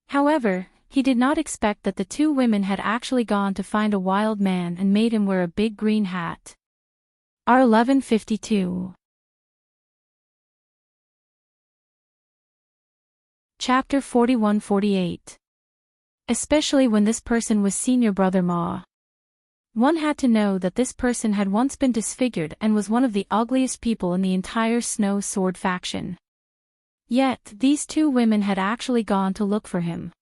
However, he did not expect that the two women had actually gone to find a wild man and made him wear a big green hat. R1152. Chapter 41-48. Especially when this person was senior brother Ma. One had to know that this person had once been disfigured and was one of the ugliest people in the entire Snow Sword faction. Yet, these two women had actually gone to look for him.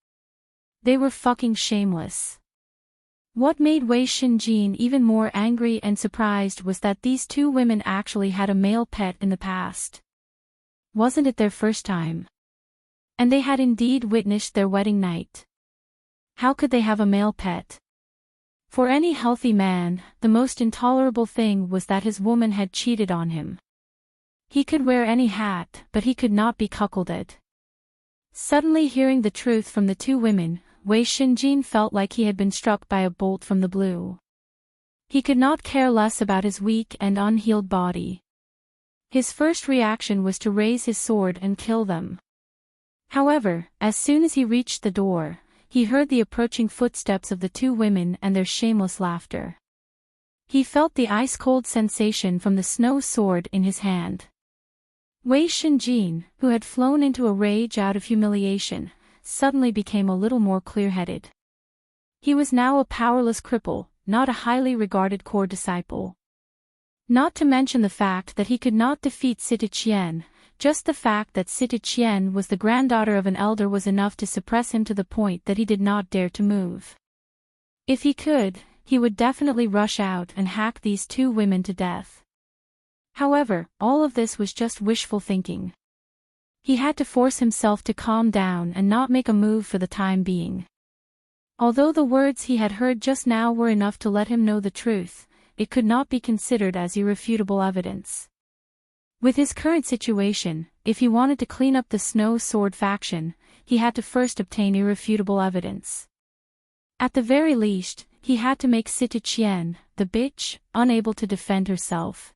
They were fucking shameless. What made Wei Shinjin even more angry and surprised was that these two women actually had a male pet in the past. Wasn't it their first time? And they had indeed witnessed their wedding night. How could they have a male pet? For any healthy man, the most intolerable thing was that his woman had cheated on him. He could wear any hat, but he could not be cuckolded. Suddenly hearing the truth from the two women, Wei Shinjin felt like he had been struck by a bolt from the blue. He could not care less about his weak and unhealed body. His first reaction was to raise his sword and kill them. However, as soon as he reached the door, he heard the approaching footsteps of the two women and their shameless laughter. He felt the ice-cold sensation from the snow sword in his hand. Wei Shinjin, who had flown into a rage out of humiliation, suddenly became a little more clear-headed. He was now a powerless cripple, not a highly regarded core disciple. Not to mention the fact that he could not defeat Sita Qian. Just the fact that Sita Qian was the granddaughter of an elder was enough to suppress him to the point that he did not dare to move. If he could, he would definitely rush out and hack these two women to death. However, all of this was just wishful thinking. He had to force himself to calm down and not make a move for the time being. Although the words he had heard just now were enough to let him know the truth, it could not be considered as irrefutable evidence. With his current situation, if he wanted to clean up the Snow Sword faction, he had to first obtain irrefutable evidence. At the very least, he had to make Sita Qian, the bitch, unable to defend herself.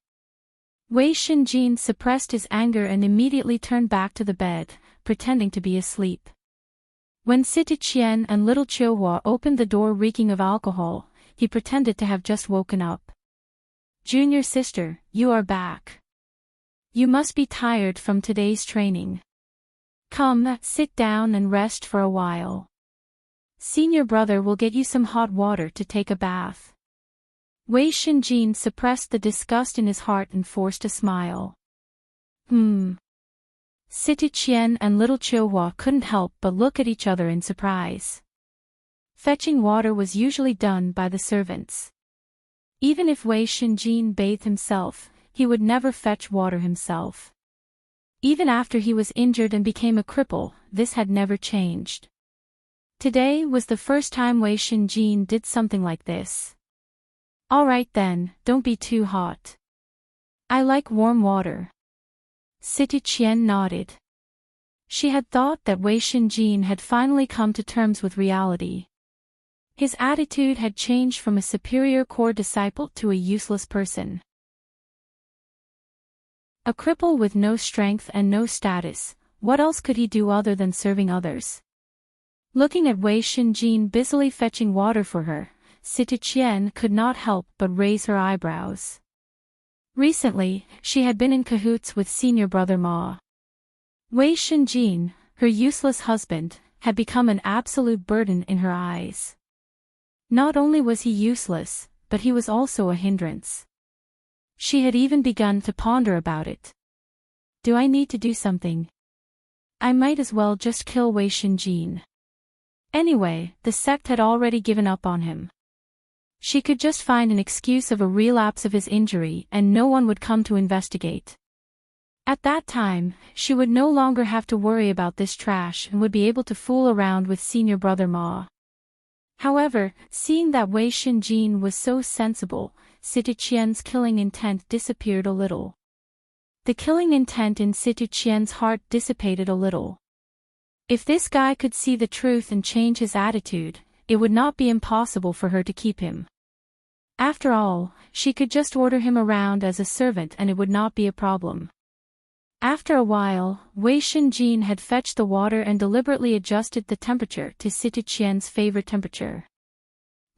Wei Shinjin suppressed his anger and immediately turned back to the bed, pretending to be asleep. When Sita Qian and little Chihuahua opened the door reeking of alcohol, he pretended to have just woken up. "Junior sister, you are back. You must be tired from today's training. Come, sit down and rest for a while. Senior brother will get you some hot water to take a bath." Wei Shinjin suppressed the disgust in his heart and forced a smile. Sita Qian and little Chihuahua couldn't help but look at each other in surprise. Fetching water was usually done by the servants. Even if Wei Shinjin bathed himself, he would never fetch water himself. Even after he was injured and became a cripple, this had never changed. Today was the first time Wei Shinjin did something like this. "All right then, don't be too hot. I like warm water." Sita Qian nodded. She had thought that Wei Shinjin had finally come to terms with reality. His attitude had changed from a superior core disciple to a useless person. A cripple with no strength and no status, what else could he do other than serving others? Looking at Wei Shinjin busily fetching water for her, Sita Qian could not help but raise her eyebrows. Recently, she had been in cahoots with senior brother Ma. Wei Shinjin, her useless husband, had become an absolute burden in her eyes. Not only was he useless, but he was also a hindrance. She had even begun to ponder about it. Do I need to do something? I might as well just kill Wei Shinjin. Anyway, the sect had already given up on him. She could just find an excuse of a relapse of his injury and no one would come to investigate. At that time, she would no longer have to worry about this trash and would be able to fool around with senior brother Ma. However, seeing that Wei Shinjin was so sensible, Situ Qian's killing intent disappeared a little. The killing intent in Situ Qian's heart dissipated a little. If this guy could see the truth and change his attitude, it would not be impossible for her to keep him. After all, she could just order him around as a servant and it would not be a problem. After a while, Wei Shinjin had fetched the water and deliberately adjusted the temperature to Situ Qian's favorite temperature.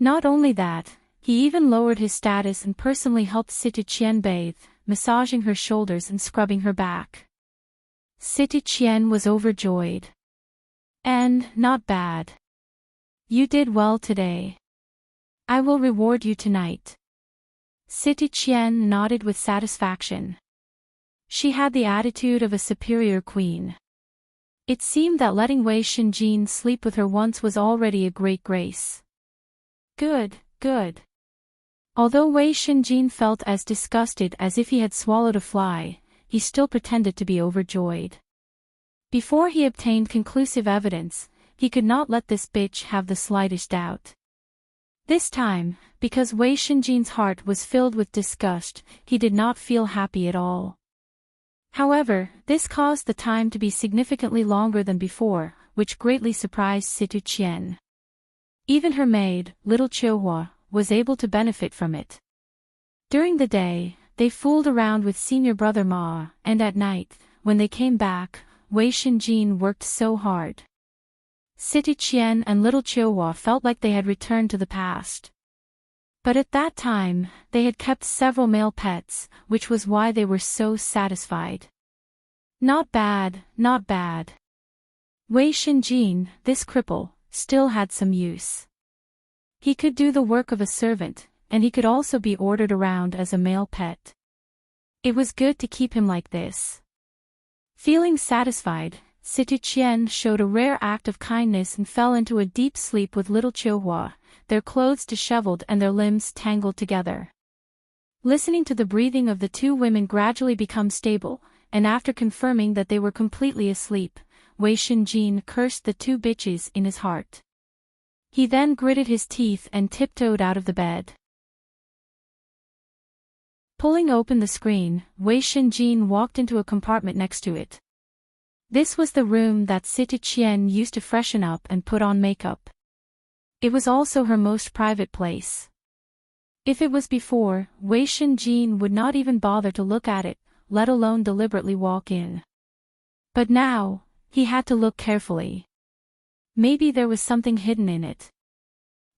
Not only that, he even lowered his status and personally helped Situ Qian bathe, massaging her shoulders and scrubbing her back. Situ Qian was overjoyed. And, not bad. You did well today. I will reward you tonight. Situ Qian nodded with satisfaction. She had the attitude of a superior queen. It seemed that letting Wei Shinjin sleep with her once was already a great grace. Good, good. Although Wei Shinjin felt as disgusted as if he had swallowed a fly, he still pretended to be overjoyed. Before he obtained conclusive evidence, he could not let this bitch have the slightest doubt. This time, because Wei Shinjin's heart was filled with disgust, he did not feel happy at all. However, this caused the time to be significantly longer than before, which greatly surprised Situ Qian. Even her maid, little Qiuhua, was able to benefit from it. During the day, they fooled around with senior brother Ma, and at night, when they came back, Wei Shinjin worked so hard. Situ Qian and little Qiuhua felt like they had returned to the past. But at that time, they had kept several male pets, which was why they were so satisfied. Not bad, not bad. Wei Shinjin, this cripple, still had some use. He could do the work of a servant, and he could also be ordered around as a male pet. It was good to keep him like this. Feeling satisfied, Situ Qian showed a rare act of kindness and fell into a deep sleep with little Qiuhua, their clothes disheveled and their limbs tangled together. Listening to the breathing of the two women gradually become stable, and after confirming that they were completely asleep, Wei Shinjin cursed the two bitches in his heart. He then gritted his teeth and tiptoed out of the bed. Pulling open the screen, Wei Shinjin walked into a compartment next to it. This was the room that Situ Qian used to freshen up and put on makeup. It was also her most private place. If it was before, Wei Shinjin would not even bother to look at it, let alone deliberately walk in. But now, he had to look carefully. Maybe there was something hidden in it.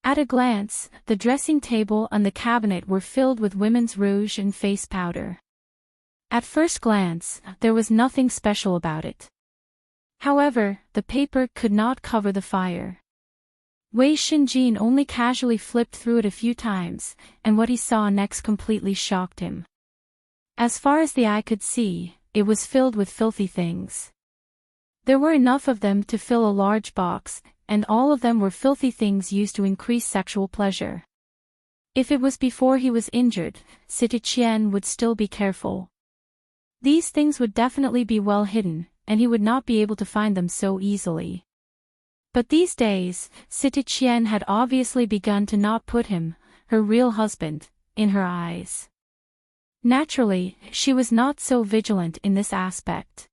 At a glance, the dressing table and the cabinet were filled with women's rouge and face powder. At first glance, there was nothing special about it. However, the paper could not cover the fire. Wei Shinjin only casually flipped through it a few times, and what he saw next completely shocked him. As far as the eye could see, it was filled with filthy things. There were enough of them to fill a large box, and all of them were filthy things used to increase sexual pleasure. If it was before he was injured, Situ Qian would still be careful. These things would definitely be well hidden, and he would not be able to find them so easily. But these days, Situ Qian had obviously begun to not put him, her real husband, in her eyes. Naturally, she was not so vigilant in this aspect.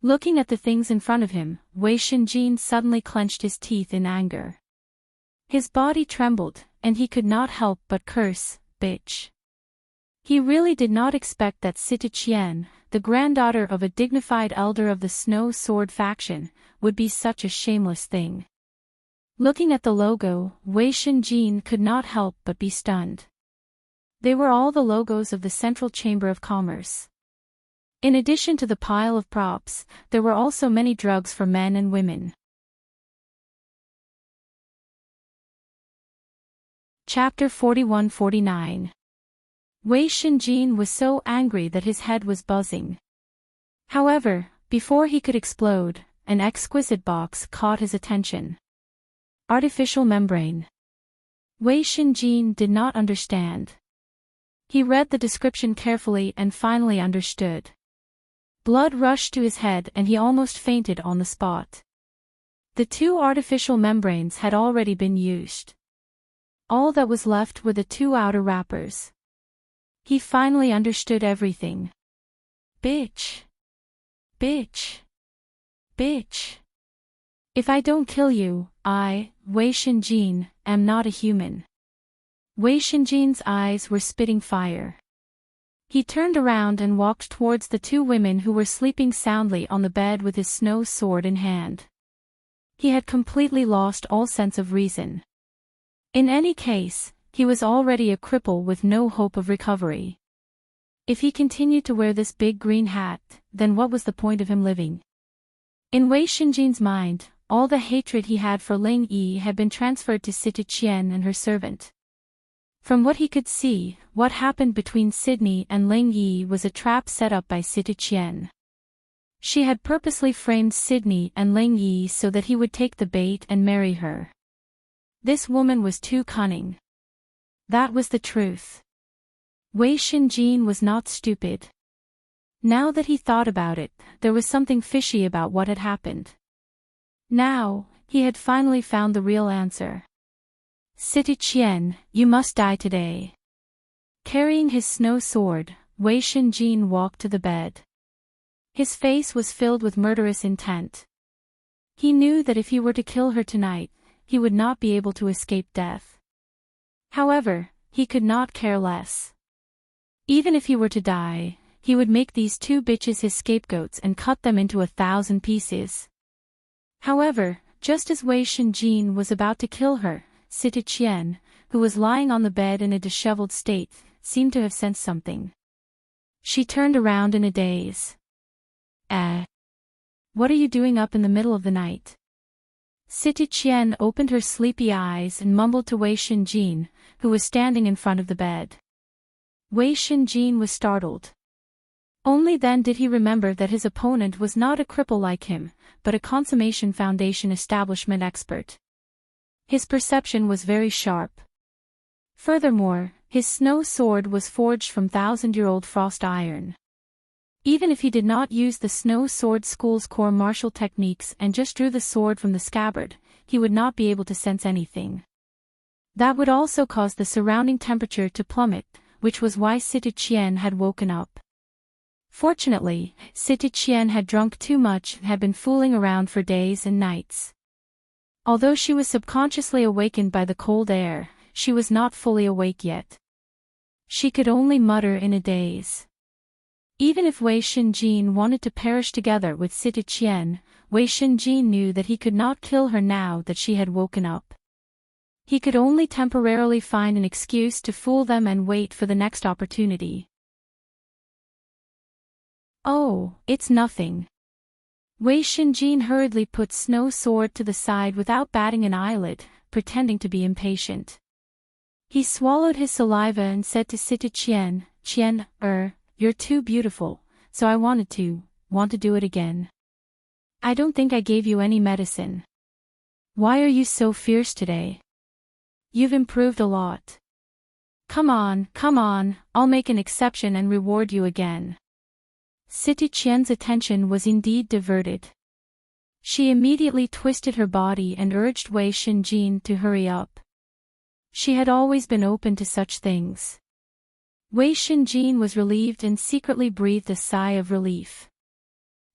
Looking at the things in front of him, Wei Shinjin suddenly clenched his teeth in anger. His body trembled, and he could not help but curse, bitch. He really did not expect that Situ Qian, the granddaughter of a dignified elder of the Snow Sword faction, would be such a shameless thing. Looking at the logo, Wei Shinjin could not help but be stunned. They were all the logos of the Central Chamber of Commerce. In addition to the pile of props, there were also many drugs for men and women. Chapter 41-49. Wei Shinjin was so angry that his head was buzzing. However, before he could explode, an exquisite box caught his attention. Artificial membrane. Wei Shinjin did not understand. He read the description carefully and finally understood. Blood rushed to his head and he almost fainted on the spot. The 2 artificial membranes had already been used. All that was left were the 2 outer wrappers. He finally understood everything. Bitch. Bitch. Bitch. If I don't kill you, I, Wei Shinjin, am not a human. Wei Shinjin's eyes were spitting fire. He turned around and walked towards the 2 women who were sleeping soundly on the bed with his snow sword in hand. He had completely lost all sense of reason. In any case, he was already a cripple with no hope of recovery. If he continued to wear this big green hat, then what was the point of him living? In Wei Shinjin's mind, all the hatred he had for Ling Yi had been transferred to Sita Qian and her servant. From what he could see, what happened between Sydney and Ling Yi was a trap set up by Sita Qian. She had purposely framed Sydney and Ling Yi so that he would take the bait and marry her. This woman was too cunning. That was the truth. Wei Shinjin was not stupid. Now that he thought about it, there was something fishy about what had happened. Now, he had finally found the real answer. Sita Qian, you must die today. Carrying his snow sword, Wei Shinjin walked to the bed. His face was filled with murderous intent. He knew that if he were to kill her tonight, he would not be able to escape death. However, he could not care less. Even if he were to die, he would make these 2 bitches his scapegoats and cut them into 1,000 pieces. However, just as Wei Shinjin was about to kill her, Sita Qian, who was lying on the bed in a disheveled state, seemed to have sensed something. She turned around in a daze. What are you doing up in the middle of the night? Sita Qian opened her sleepy eyes and mumbled to Wei Shinjin, who was standing in front of the bed. Wei Shinjin was startled. Only then did he remember that his opponent was not a cripple like him, but a Consummation Foundation establishment expert. His perception was very sharp. Furthermore, his snow sword was forged from 1,000-year-old frost iron. Even if he did not use the snow sword school's core martial techniques and just drew the sword from the scabbard, he would not be able to sense anything. That would also cause the surrounding temperature to plummet, which was why Sita Qian had woken up. Fortunately, Sita Qian had drunk too much and had been fooling around for days and nights. Although she was subconsciously awakened by the cold air, she was not fully awake yet. She could only mutter in a daze. Even if Wei Shinjin wanted to perish together with Sita Qian, Wei Shinjin knew that he could not kill her now that she had woken up. He could only temporarily find an excuse to fool them and wait for the next opportunity. Oh, it's nothing. Wei Shinjin hurriedly put snow sword to the side without batting an eyelid, pretending to be impatient. He swallowed his saliva and said to Sita Qian, Qian, you're too beautiful, so I want to do it again. I don't think I gave you any medicine. Why are you so fierce today? You've improved a lot. Come on, I'll make an exception and reward you again. Sita Qian's attention was indeed diverted. She immediately twisted her body and urged Wei Shinjin to hurry up. She had always been open to such things. Wei Shinjin was relieved and secretly breathed a sigh of relief.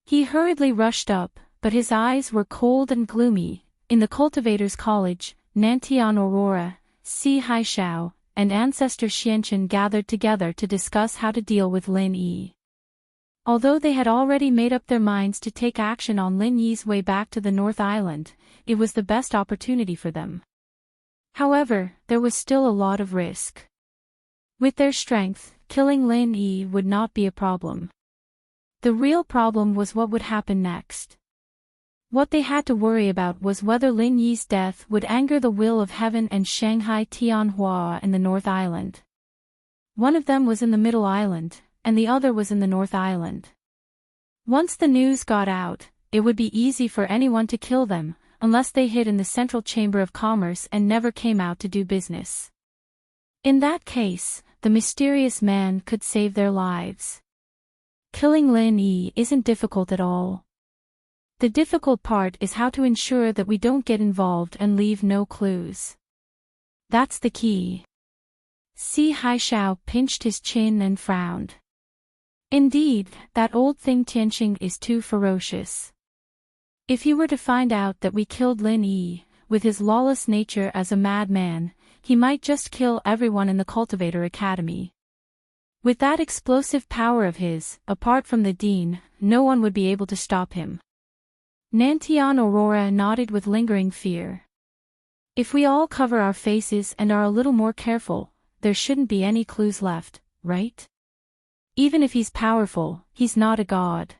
He hurriedly rushed up, but his eyes were cold and gloomy. In the Cultivators' College, Nantian Aurora, Si Haishao, and Ancestor Xianchen gathered together to discuss how to deal with Lin Yi. Although they had already made up their minds to take action on Lin Yi's way back to the North Island, it was the best opportunity for them. However, there was still a lot of risk. With their strength, killing Lin Yi would not be a problem. The real problem was what would happen next. What they had to worry about was whether Lin Yi's death would anger the will of heaven and Shanghai Tianhua in the North Island. One of them was in the Middle Island, and the other was in the North Island. Once the news got out, it would be easy for anyone to kill them, unless they hid in the Central Chamber of Commerce and never came out to do business. In that case, the mysterious man could save their lives. Killing Lin Yi isn't difficult at all. The difficult part is how to ensure that we don't get involved and leave no clues. That's the key. Si Haishao pinched his chin and frowned. Indeed, that old thing Tianqing is too ferocious. If he were to find out that we killed Lin Yi, with his lawless nature as a madman, he might just kill everyone in the Cultivator Academy. With that explosive power of his, apart from the Dean, no one would be able to stop him. Nantian Aurora nodded with lingering fear. If we all cover our faces and are a little more careful, there shouldn't be any clues left, right? Even if he's powerful, he's not a god.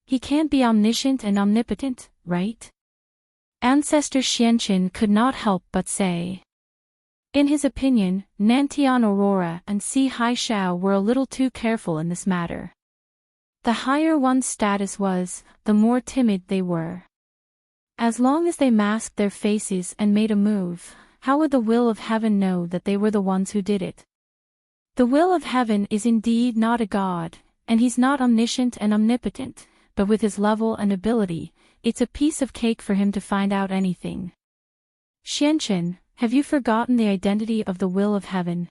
He can't be omniscient and omnipotent, right? Ancestor Xianqin could not help but say. In his opinion, Nantian Aurora and Si Haishao were a little too careful in this matter. The higher one's status was, the more timid they were. As long as they masked their faces and made a move, how would the will of heaven know that they were the ones who did it? The will of heaven is indeed not a god, and he's not omniscient and omnipotent, but with his level and ability, it's a piece of cake for him to find out anything. Xianqin, have you forgotten the identity of the will of heaven?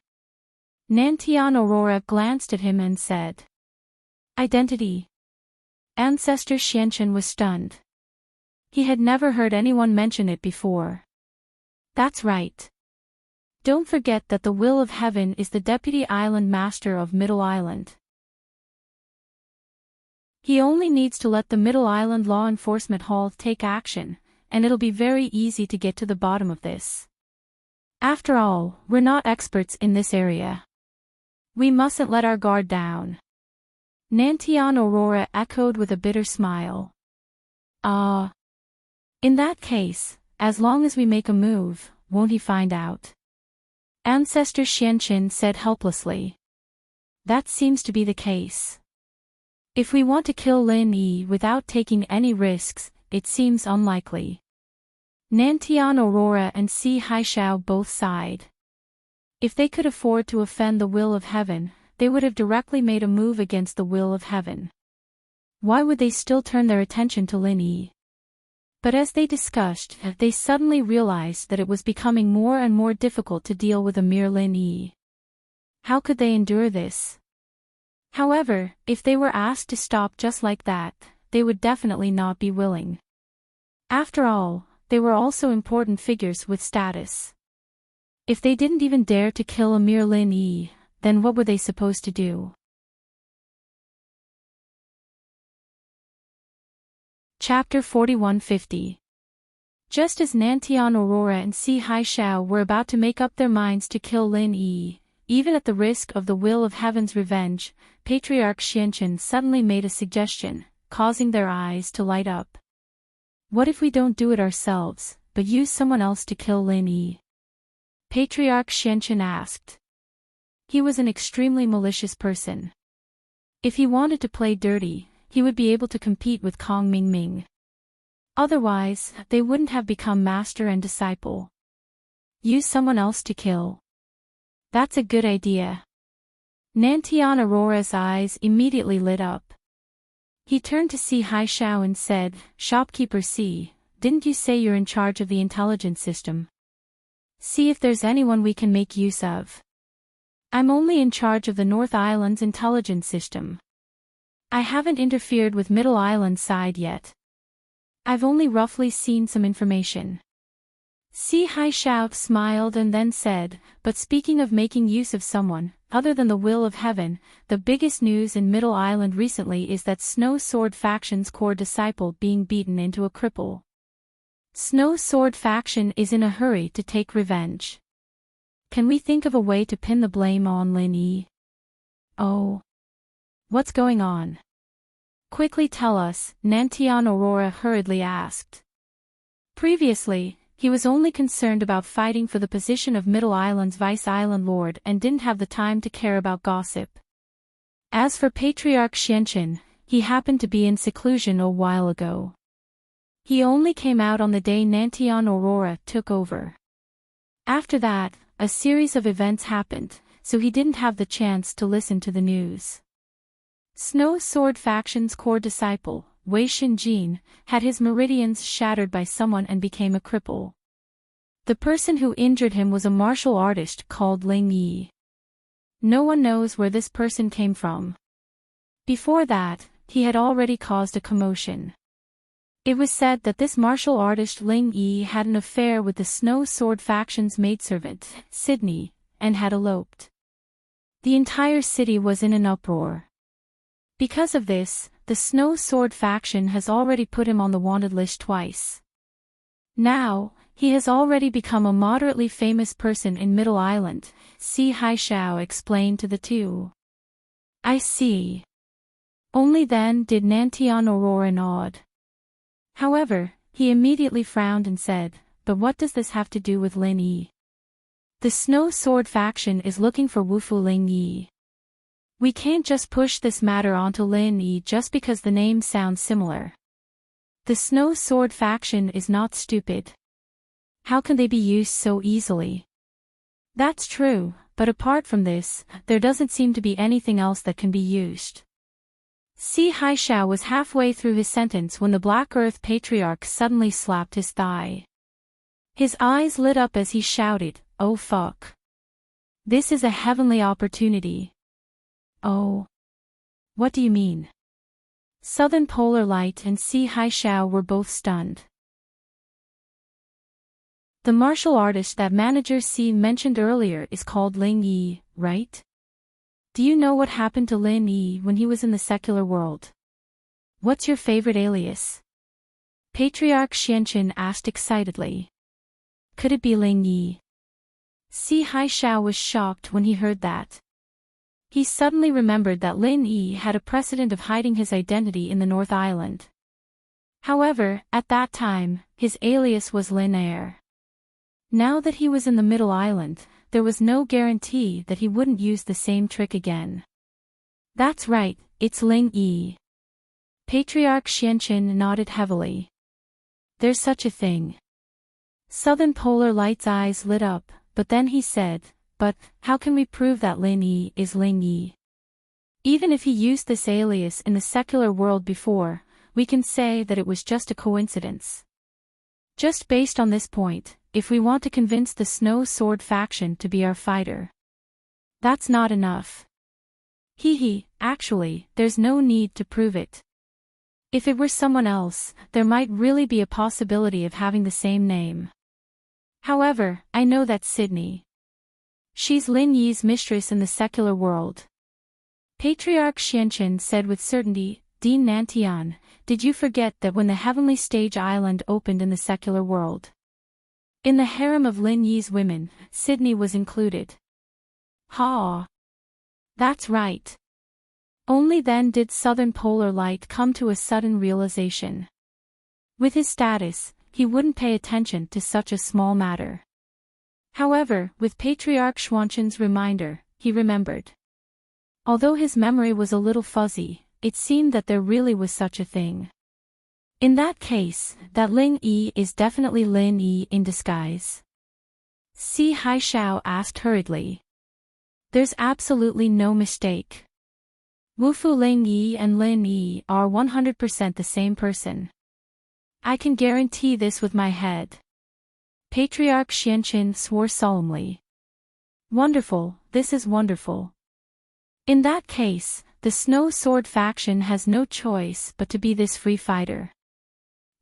Nantian Aurora glanced at him and said. Identity? Ancestor Xianqin was stunned. He had never heard anyone mention it before. That's right. Don't forget that the will of heaven is the Deputy Island Master of Middle Island. He only needs to let the Middle Island Law Enforcement Hall take action, and it'll be very easy to get to the bottom of this. After all, we're not experts in this area. We mustn't let our guard down. Nantian Aurora echoed with a bitter smile. In that case, as long as we make a move, won't he find out? Ancestor Xianqin said helplessly. That seems to be the case. If we want to kill Lin Yi without taking any risks, it seems unlikely. Nantian Aurora and Si Haishao both sighed. If they could afford to offend the will of heaven, they would have directly made a move against the will of heaven. Why would they still turn their attention to Lin Yi? But as they discussed, they suddenly realized that it was becoming more and more difficult to deal with a mere Lin Yi. How could they endure this? However, if they were asked to stop just like that, they would definitely not be willing. After all, they were also important figures with status. If they didn't even dare to kill a mere Lin Yi, then what were they supposed to do? Chapter 4150. Just as Nantian Aurora and Si Haishao were about to make up their minds to kill Lin Yi, even at the risk of the will of heaven's revenge, Patriarch Xianqin suddenly made a suggestion, causing their eyes to light up. What if we don't do it ourselves, but use someone else to kill Lin Yi? Patriarch Xianqin asked. He was an extremely malicious person. If he wanted to play dirty, he would be able to compete with Kong Mingming. Otherwise, they wouldn't have become master and disciple. Use someone else to kill. That's a good idea. Nantian Aurora's eyes immediately lit up. He turned to Si Haishao and said, Shopkeeper Si, didn't you say you're in charge of the intelligence system? See if there's anyone we can make use of. I'm only in charge of the North Island's intelligence system. I haven't interfered with Middle Island side yet. I've only roughly seen some information. Si Haishao smiled and then said, but speaking of making use of someone, other than the will of heaven, the biggest news in Middle Island recently is that Snow Sword Faction's core disciple being beaten into a cripple. Snow Sword Faction is in a hurry to take revenge. Can we think of a way to pin the blame on Lin Yi? Oh. What's going on? Quickly tell us, Nantian Aurora hurriedly asked. Previously, he was only concerned about fighting for the position of Middle Island's Vice Island Lord and didn't have the time to care about gossip. As for Patriarch Xianqin, he happened to be in seclusion a while ago. He only came out on the day Nantian Aurora took over. After that, a series of events happened, so he didn't have the chance to listen to the news. Snow Sword faction's core disciple, Wei Shinjin, had his meridians shattered by someone and became a cripple. The person who injured him was a martial artist called Ling Yi. No one knows where this person came from. Before that, he had already caused a commotion. It was said that this martial artist Ling Yi had an affair with the Snow Sword faction's maidservant, Sydney, and had eloped. The entire city was in an uproar. Because of this, the Snow Sword faction has already put him on the wanted list twice. Now, he has already become a moderately famous person in Middle Island, Si Haishao explained to the two. I see. Only then did Nantian roar and awed. However, he immediately frowned and said, but what does this have to do with Lin Yi? The Snow Sword faction is looking for Wufu Ling Yi. We can't just push this matter onto Lin Yi just because the name sounds similar. The Snow Sword faction is not stupid. How can they be used so easily? That's true, but apart from this, there doesn't seem to be anything else that can be used. Si Haishao was halfway through his sentence when the Black Earth Patriarch suddenly slapped his thigh. His eyes lit up as he shouted, "Oh fuck. This is a heavenly opportunity." Oh. What do you mean? Southern Polar Light and Si Haishao were both stunned. The martial artist that Manager Si mentioned earlier is called Ling Yi, right? Do you know what happened to Lin Yi when he was in the secular world? What's your favorite alias? Patriarch Xianqin asked excitedly. Could it be Ling Yi? Si Haishao was shocked when he heard that. He suddenly remembered that Lin Yi had a precedent of hiding his identity in the North Island. However, at that time, his alias was Lin Air. Now that he was in the Middle Island, there was no guarantee that he wouldn't use the same trick again. That's right, it's Ling Yi. Patriarch Xianqin nodded heavily. There's such a thing. Southern Polar Light's eyes lit up, but then he said, but, how can we prove that Lin Yi is Ling Yi? Even if he used this alias in the secular world before, we can say that it was just a coincidence. Just based on this point, if we want to convince the Snow Sword faction to be our fighter. That's not enough. Actually, there's no need to prove it. If it were someone else, there might really be a possibility of having the same name. However, I know that Sydney. She's Lin Yi's mistress in the secular world. Patriarch Xianqin said with certainty, Dean Nantian, did you forget that when the Heavenly Stage Island opened in the secular world? In the harem of Lin Yi's women, Sydney was included. Ha! That's right. Only then did Southern Polar Light come to a sudden realization. With his status, he wouldn't pay attention to such a small matter. However, with Patriarch Xuanqin's reminder, he remembered. Although his memory was a little fuzzy, it seemed that there really was such a thing. In that case, that Ling Yi is definitely Lin Yi in disguise. Si Haishao asked hurriedly. There's absolutely no mistake. Wufu Ling Yi and Lin Yi are 100% the same person. I can guarantee this with my head. Patriarch Xianqin swore solemnly. Wonderful, this is wonderful. In that case, the Snow Sword faction has no choice but to be this free fighter.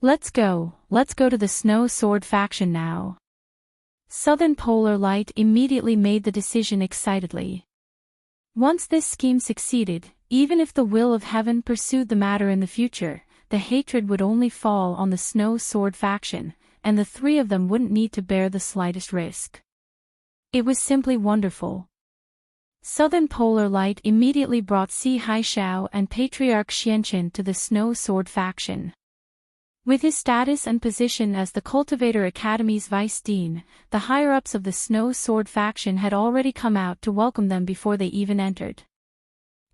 Let's go to the Snow Sword faction now. Southern Polar Light immediately made the decision excitedly. Once this scheme succeeded, even if the will of heaven pursued the matter in the future, the hatred would only fall on the Snow Sword faction, and the three of them wouldn't need to bear the slightest risk. It was simply wonderful. Southern Polar Light immediately brought Si Haishao and Patriarch Xianqin to the Snow Sword faction. With his status and position as the Cultivator Academy's vice dean, the higher-ups of the Snow Sword faction had already come out to welcome them before they even entered.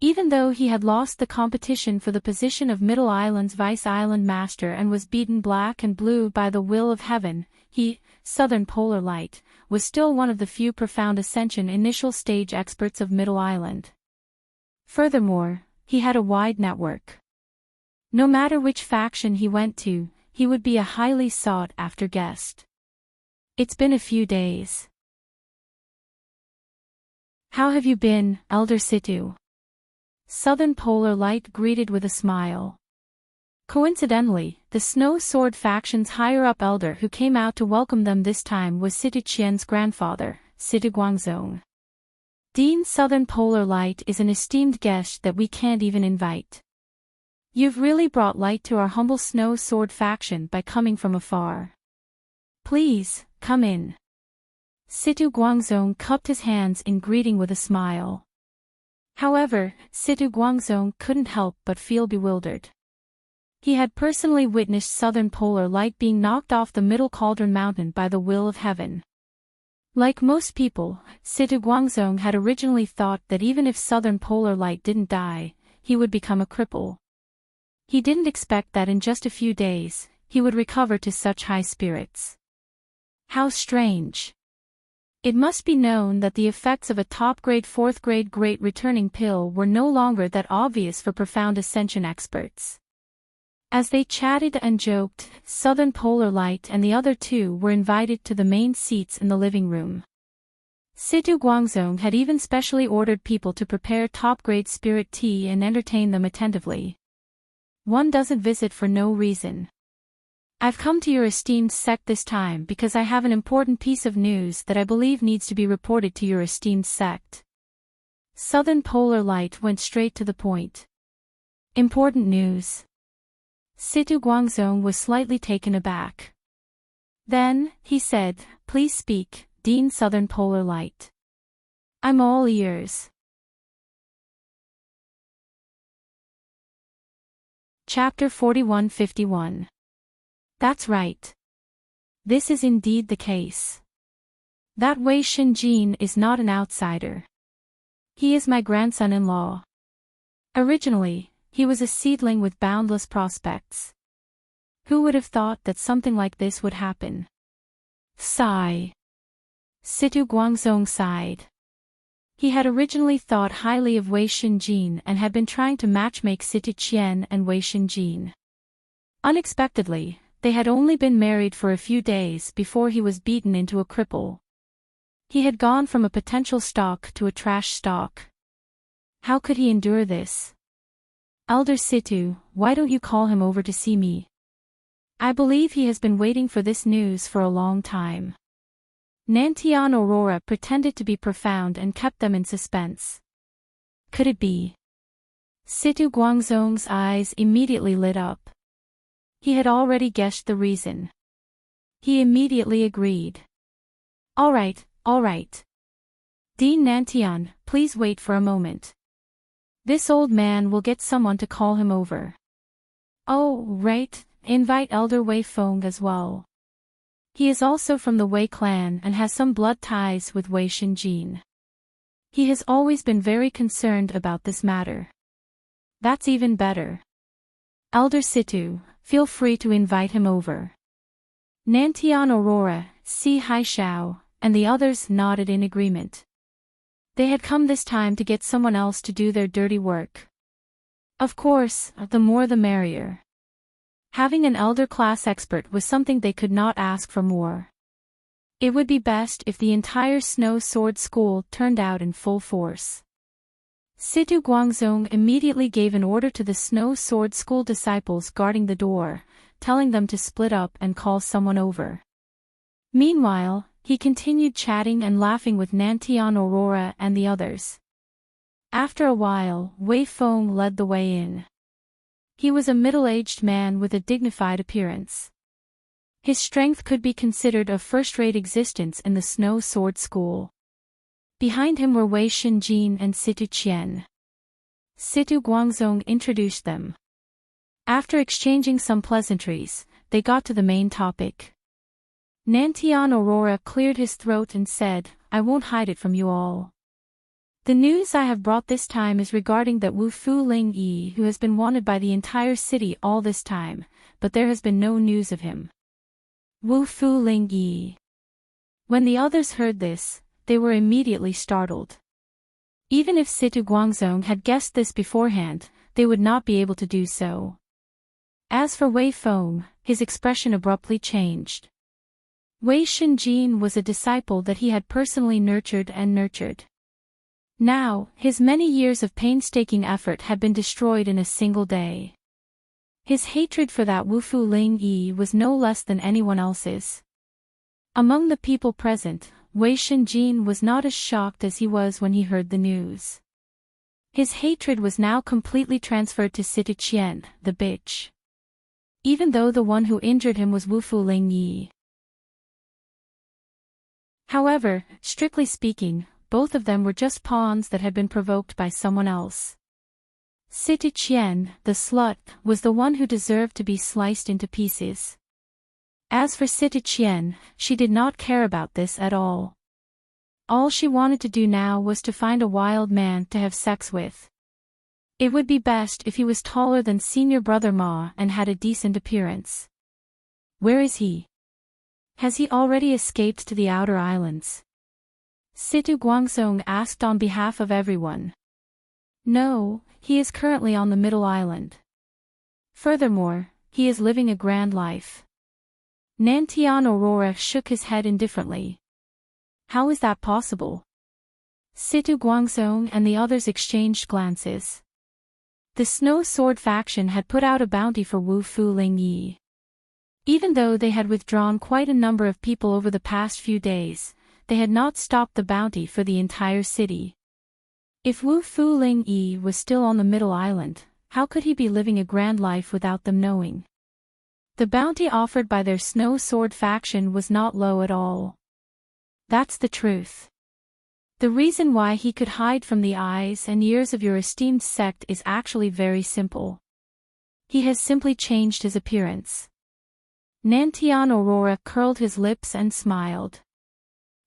Even though he had lost the competition for the position of Middle Island's Vice Island Master and was beaten black and blue by the will of heaven, he, Southern Polar Light, was still one of the few profound ascension initial stage experts of Middle Island. Furthermore, he had a wide network. No matter which faction he went to, he would be a highly sought-after guest. It's been a few days. How have you been, Elder Situ? Southern Polar Light greeted with a smile. Coincidentally, the Snow Sword faction's higher-up elder who came out to welcome them this time was Situ Qian's grandfather, Situ Guangzong. Dean Southern Polar Light is an esteemed guest that we can't even invite. You've really brought light to our humble Snow Sword faction by coming from afar. Please, come in. Situ Guangzong cupped his hands in greeting with a smile. However, Situ Guangzong couldn't help but feel bewildered. He had personally witnessed Southern Polar Light being knocked off the Middle Cauldron Mountain by the will of heaven. Like most people, Situ Guangzong had originally thought that even if Southern Polar Light didn't die, he would become a cripple. He didn't expect that in just a few days, he would recover to such high spirits. How strange. It must be known that the effects of a top-grade 4th-grade great returning pill were no longer that obvious for profound ascension experts. As they chatted and joked, Southern Polar Light and the other two were invited to the main seats in the living room. Situ Guangzong had even specially ordered people to prepare top-grade spirit tea and entertain them attentively. One doesn't visit for no reason. I've come to your esteemed sect this time because I have an important piece of news that I believe needs to be reported to your esteemed sect. Southern Polar Light went straight to the point. Important news. Situ Guangzong was slightly taken aback. Then, he said, please speak, Dean Southern Polar Light. I'm all ears. Chapter 4151. That's right. This is indeed the case. That Wei Shinjin is not an outsider. He is my grandson-in-law. Originally, he was a seedling with boundless prospects. Who would have thought that something like this would happen? Sigh. Situ Guangzong sighed. He had originally thought highly of Wei Shinjin and had been trying to matchmake Situ Qian and Wei Shinjin. Unexpectedly, they had only been married for a few days before he was beaten into a cripple. He had gone from a potential stock to a trash stock. How could he endure this? Elder Situ, why don't you call him over to see me? I believe he has been waiting for this news for a long time. Nantian Aurora pretended to be profound and kept them in suspense. Could it be? Situ Guangzong's eyes immediately lit up. He had already guessed the reason. He immediately agreed. All right. Dean Nantian, please wait for a moment. This old man will get someone to call him over. Oh, right, invite Elder Wei Feng as well. He is also from the Wei clan and has some blood ties with Wei Shinjin. He has always been very concerned about this matter. That's even better. Elder Situ, feel free to invite him over. Nantian Aurora, Si Haishao, and the others nodded in agreement. They had come this time to get someone else to do their dirty work. Of course, the more the merrier. Having an elder class expert was something they could not ask for more. It would be best if the entire Snow Sword School turned out in full force. Situ Guangzong immediately gave an order to the Snow Sword School disciples guarding the door, telling them to split up and call someone over. Meanwhile, he continued chatting and laughing with Nantian Aurora and the others. After a while, Wei Feng led the way in. He was a middle-aged man with a dignified appearance. His strength could be considered a first-rate existence in the Snow Sword School. Behind him were Wei Shinjin and Situ Qian. Situ Guangzong introduced them. After exchanging some pleasantries, they got to the main topic. Nantian Aurora cleared his throat and said, I won't hide it from you all. The news I have brought this time is regarding that Wu Fu Ling Yi who has been wanted by the entire city all this time, but there has been no news of him. Wu Fu Ling Yi. When the others heard this, they were immediately startled. Even if Situ Guangzong had guessed this beforehand, they would not be able to do so. As for Wei Feng, his expression abruptly changed. Wei Shenjin was a disciple that he had personally nurtured. Now, his many years of painstaking effort had been destroyed in a single day. His hatred for that Wufu Ling Yi was no less than anyone else's. Among the people present, Wei Shenjin was not as shocked as he was when he heard the news. His hatred was now completely transferred to Situ Qian, the bitch. Even though the one who injured him was Wufu Ling Yi. However, strictly speaking, both of them were just pawns that had been provoked by someone else. Situ Qian, the slut, was the one who deserved to be sliced into pieces. As for Situ Qian, she did not care about this at all. All she wanted to do now was to find a wild man to have sex with. It would be best if he was taller than senior brother Ma and had a decent appearance. Where is he? Has he already escaped to the outer islands? Situ Guangzong asked on behalf of everyone. No, he is currently on the middle island. Furthermore, he is living a grand life. Nantian Aurora shook his head indifferently. How is that possible? Situ Guangzong and the others exchanged glances. The Snow Sword faction had put out a bounty for Wu Fu Ling Yi. Even though they had withdrawn quite a number of people over the past few days, they had not stopped the bounty for the entire city. If Wu Fu Ling Yi was still on the middle island, how could he be living a grand life without them knowing? The bounty offered by their Snow Sword faction was not low at all. That's the truth. The reason why he could hide from the eyes and ears of your esteemed sect is actually very simple. He has simply changed his appearance. Nantian Aurora curled his lips and smiled.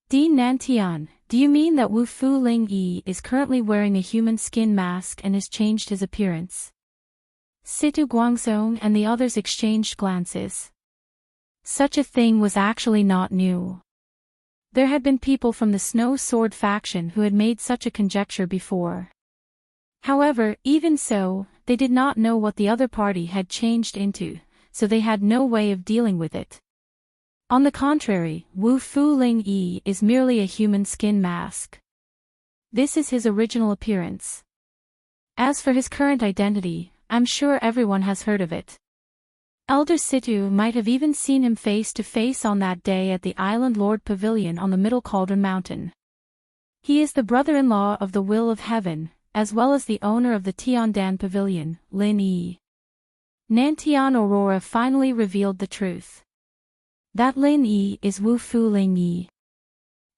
Dean Nantian, do you mean that Wu Fu Ling Yi is currently wearing a human skin mask and has changed his appearance? Situ Guangzong and the others exchanged glances. Such a thing was actually not new. There had been people from the Snow Sword faction who had made such a conjecture before. However, even so, they did not know what the other party had changed into, so they had no way of dealing with it. On the contrary, Wu Fu Ling Yi is merely a human skin mask. This is his original appearance. As for his current identity, I'm sure everyone has heard of it. Elder Situ might have even seen him face to face on that day at the Island Lord Pavilion on the Middle Cauldron Mountain. He is the brother-in-law of the Will of Heaven, as well as the owner of the Tiandan Pavilion, Lin Yi. Nantian Aurora finally revealed the truth. That Lin Yi is Wu Fu Ling Yi.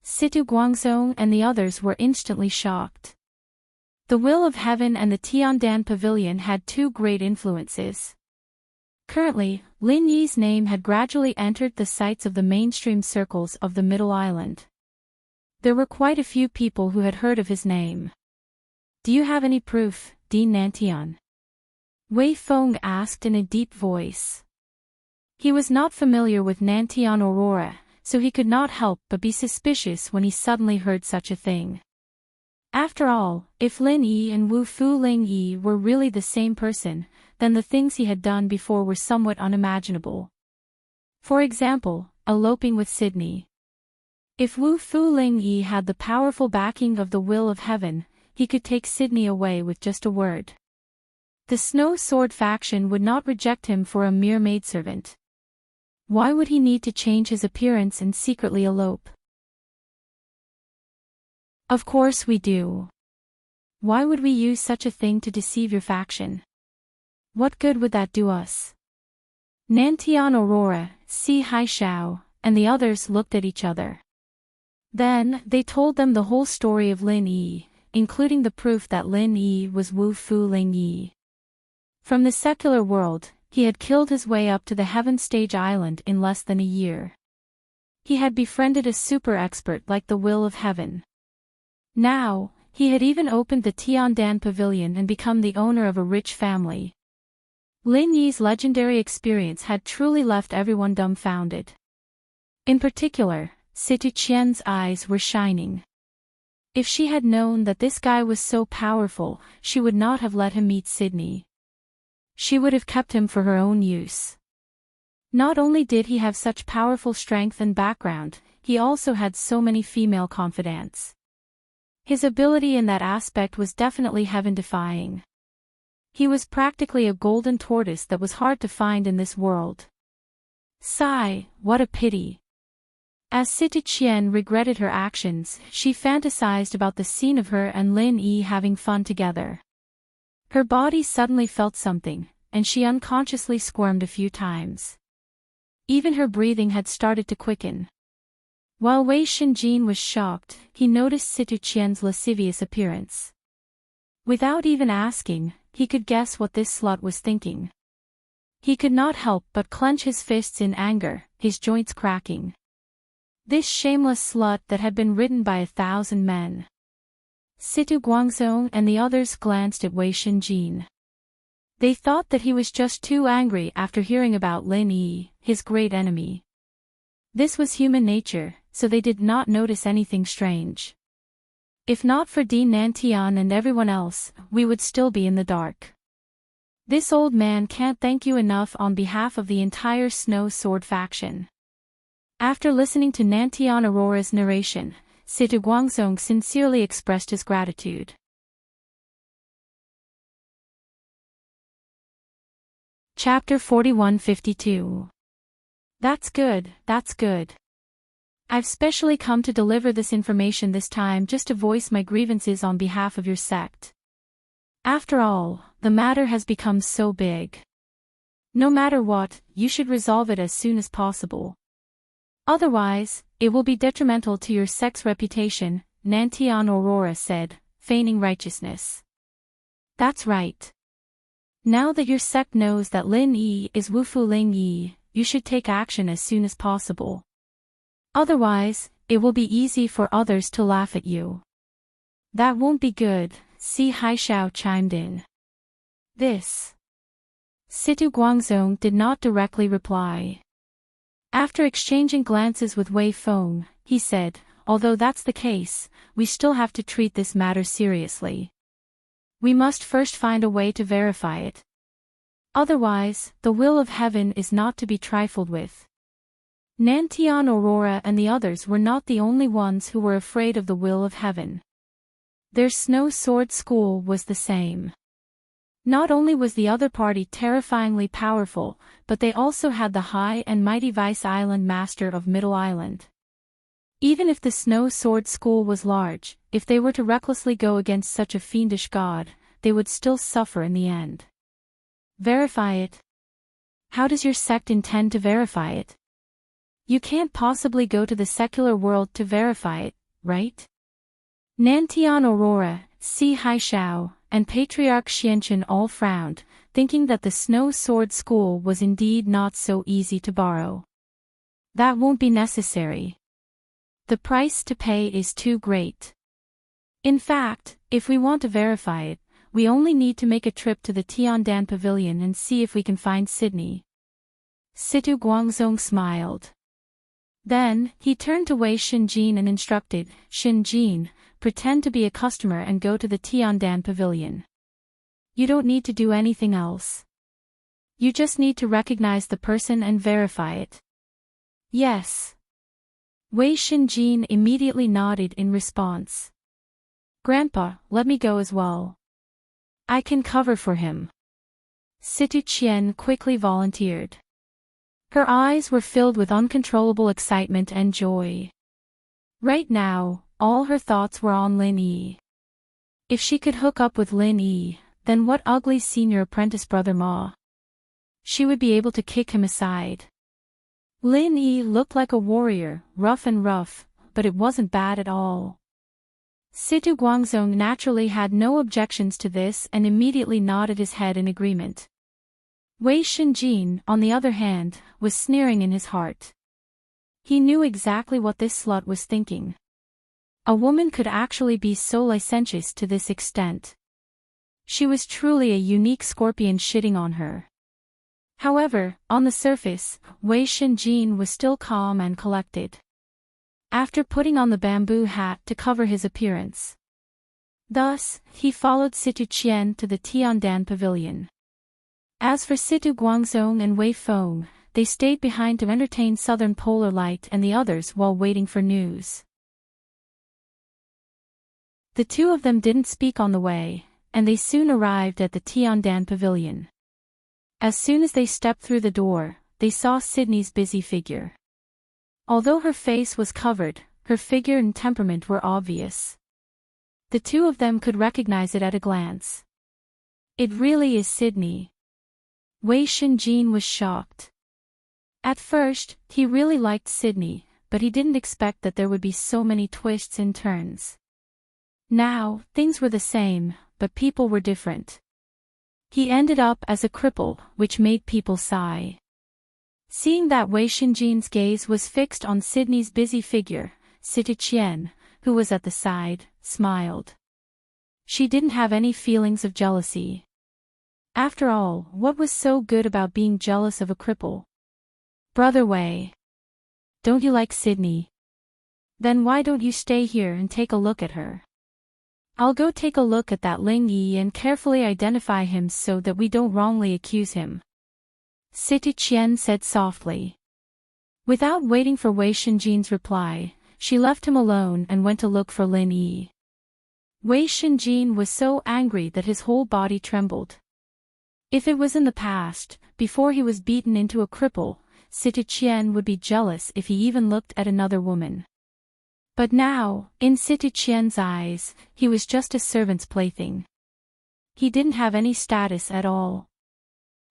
Situ Guangzong and the others were instantly shocked. The Will of Heaven and the Tiandan Pavilion had two great influences. Currently, Lin Yi's name had gradually entered the sights of the mainstream circles of the Middle Island. There were quite a few people who had heard of his name. Do you have any proof, Dean Nantian? Wei Feng asked in a deep voice. He was not familiar with Nantian Aurora, so he could not help but be suspicious when he suddenly heard such a thing. After all, if Lin Yi and Wu Fu Ling Yi were really the same person, then the things he had done before were somewhat unimaginable. For example, eloping with Sydney. If Wu Fu Ling Yi had the powerful backing of the Will of Heaven, he could take Sydney away with just a word. The Snow Sword faction would not reject him for a mere maidservant. Why would he need to change his appearance and secretly elope? Of course we do. Why would we use such a thing to deceive your faction? What good would that do us? Nantian Aurora, Si Haishao, and the others looked at each other. Then, they told them the whole story of Lin Yi, including the proof that Lin Yi was Wu Fu Ling Yi. From the secular world, he had killed his way up to the Heaven Stage Island in less than a year. He had befriended a super expert like the Will of Heaven. Now, he had even opened the Tiandan Pavilion and become the owner of a rich family. Lin Yi's legendary experience had truly left everyone dumbfounded. In particular, Situ Qian's eyes were shining. If she had known that this guy was so powerful, she would not have let him meet Sydney. She would have kept him for her own use. Not only did he have such powerful strength and background, he also had so many female confidants. His ability in that aspect was definitely heaven-defying. He was practically a golden tortoise that was hard to find in this world. Sigh, what a pity. As Situ Qian regretted her actions, she fantasized about the scene of her and Lin Yi having fun together. Her body suddenly felt something, and she unconsciously squirmed a few times. Even her breathing had started to quicken. While Wei Shenjin was shocked, he noticed Situ Qian's lascivious appearance. Without even asking, he could guess what this slut was thinking. He could not help but clench his fists in anger, his joints cracking. This shameless slut that had been ridden by 1,000 men. Situ Guangzhong and the others glanced at Wei Shenjin. They thought that he was just too angry after hearing about Lin Yi, his great enemy. This was human nature, so they did not notice anything strange. If not for Dean Nantian and everyone else, we would still be in the dark. This old man can't thank you enough on behalf of the entire Snow Sword faction. After listening to Nantian Aurora's narration, Situ Guangzhong sincerely expressed his gratitude. Chapter 4152. That's good, that's good. I've specially come to deliver this information this time just to voice my grievances on behalf of your sect. After all, the matter has become so big. No matter what, you should resolve it as soon as possible. Otherwise, it will be detrimental to your sect's reputation, Nantian Aurora said, feigning righteousness. That's right. Now that your sect knows that Lin Yi is Wufu Ling Yi, you should take action as soon as possible. Otherwise, it will be easy for others to laugh at you. That won't be good, Si Haishao chimed in. This. Situ Guangzhong did not directly reply. After exchanging glances with Wei Feng, he said, although that's the case, we still have to treat this matter seriously. We must first find a way to verify it. Otherwise, the will of heaven is not to be trifled with. Nantian Aurora and the others were not the only ones who were afraid of the will of heaven. Their Snow Sword School was the same. Not only was the other party terrifyingly powerful, but they also had the high and mighty Vice Island Master of Middle Island. Even if the Snow Sword School was large, if they were to recklessly go against such a fiendish god, they would still suffer in the end. Verify it? How does your sect intend to verify it? You can't possibly go to the secular world to verify it, right? Nantian Aurora, Si Haishao, and Patriarch Xianchen all frowned, thinking that the Snow Sword School was indeed not so easy to borrow. That won't be necessary. The price to pay is too great. In fact, if we want to verify it, we only need to make a trip to the Tiandan Pavilion and see if we can find Sydney. Situ Guangzhong smiled. Then, he turned to Wei Shenjin and instructed, Shenjin, pretend to be a customer and go to the Tiandan Pavilion. You don't need to do anything else. You just need to recognize the person and verify it. Yes. Wei Shenjin immediately nodded in response. Grandpa, let me go as well. I can cover for him. Situ Qian quickly volunteered. Her eyes were filled with uncontrollable excitement and joy. Right now, all her thoughts were on Lin Yi. If she could hook up with Lin Yi, then what ugly senior apprentice brother Ma? She would be able to kick him aside. Lin Yi looked like a warrior, rough, but it wasn't bad at all. Situ Guangzhong naturally had no objections to this and immediately nodded his head in agreement. Wei Shenjin, on the other hand, was sneering in his heart. He knew exactly what this slut was thinking. A woman could actually be so licentious to this extent. She was truly a unique scorpion shitting on her. However, on the surface, Wei Shenjin was still calm and collected. after putting on the bamboo hat to cover his appearance. Thus, he followed Situ Qian to the Tiandan pavilion. As for Situ Guangzong and Wei Feng, they stayed behind to entertain Southern Polar Light and the others while waiting for news. The two of them didn't speak on the way, and they soon arrived at the Tiandan pavilion. As soon as they stepped through the door, they saw Sydney's busy figure. Although her face was covered, her figure and temperament were obvious. The two of them could recognize it at a glance. It really is Sydney. Wei Shenjin was shocked. At first, he really liked Sydney, but he didn't expect that there would be so many twists and turns. Now, things were the same, but people were different. He ended up as a cripple, which made people sigh. Seeing that Wei Shenjin's gaze was fixed on Sydney's busy figure, Situ Qian, who was at the side, smiled. She didn't have any feelings of jealousy. After all, what was so good about being jealous of a cripple? Brother Wei. Don't you like Sydney? Then why don't you stay here and take a look at her? I'll go take a look at that Ling Yi and carefully identify him so that we don't wrongly accuse him. Situ Qian said softly. Without waiting for Wei Shenjin's reply, she left him alone and went to look for Lin Yi. Wei Shenjin was so angry that his whole body trembled. If it was in the past, before he was beaten into a cripple, Situ Qian would be jealous if he even looked at another woman. But now, in Situ Qian's eyes, he was just a servant's plaything. He didn't have any status at all.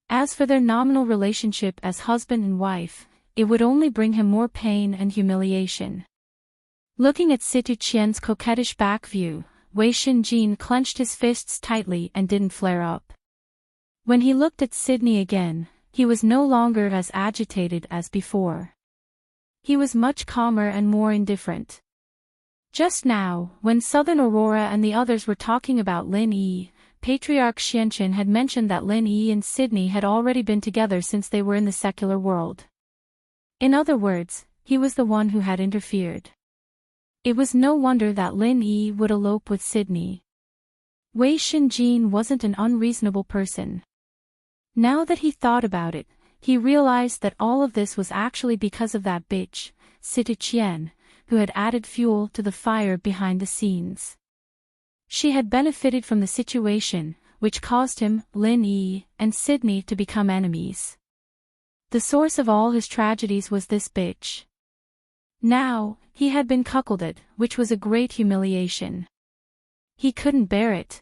As for their nominal relationship as husband and wife, it would only bring him more pain and humiliation. Looking at Situ Qian's coquettish back view, Wei Shenjin clenched his fists tightly and didn't flare up. When he looked at Sydney again, he was no longer as agitated as before. He was much calmer and more indifferent. Just now, when Southern Aurora and the others were talking about Lin Yi, Patriarch Xianqin had mentioned that Lin Yi and Sydney had already been together since they were in the secular world. In other words, he was the one who had interfered. It was no wonder that Lin Yi would elope with Sydney. Wei Shenjin wasn't an unreasonable person. Now that he thought about it, he realized that all of this was actually because of that bitch, Situ Qian, who had added fuel to the fire behind the scenes. She had benefited from the situation, which caused him, Lin Yi, and Sydney to become enemies. The source of all his tragedies was this bitch. Now, he had been cuckolded, which was a great humiliation. He couldn't bear it.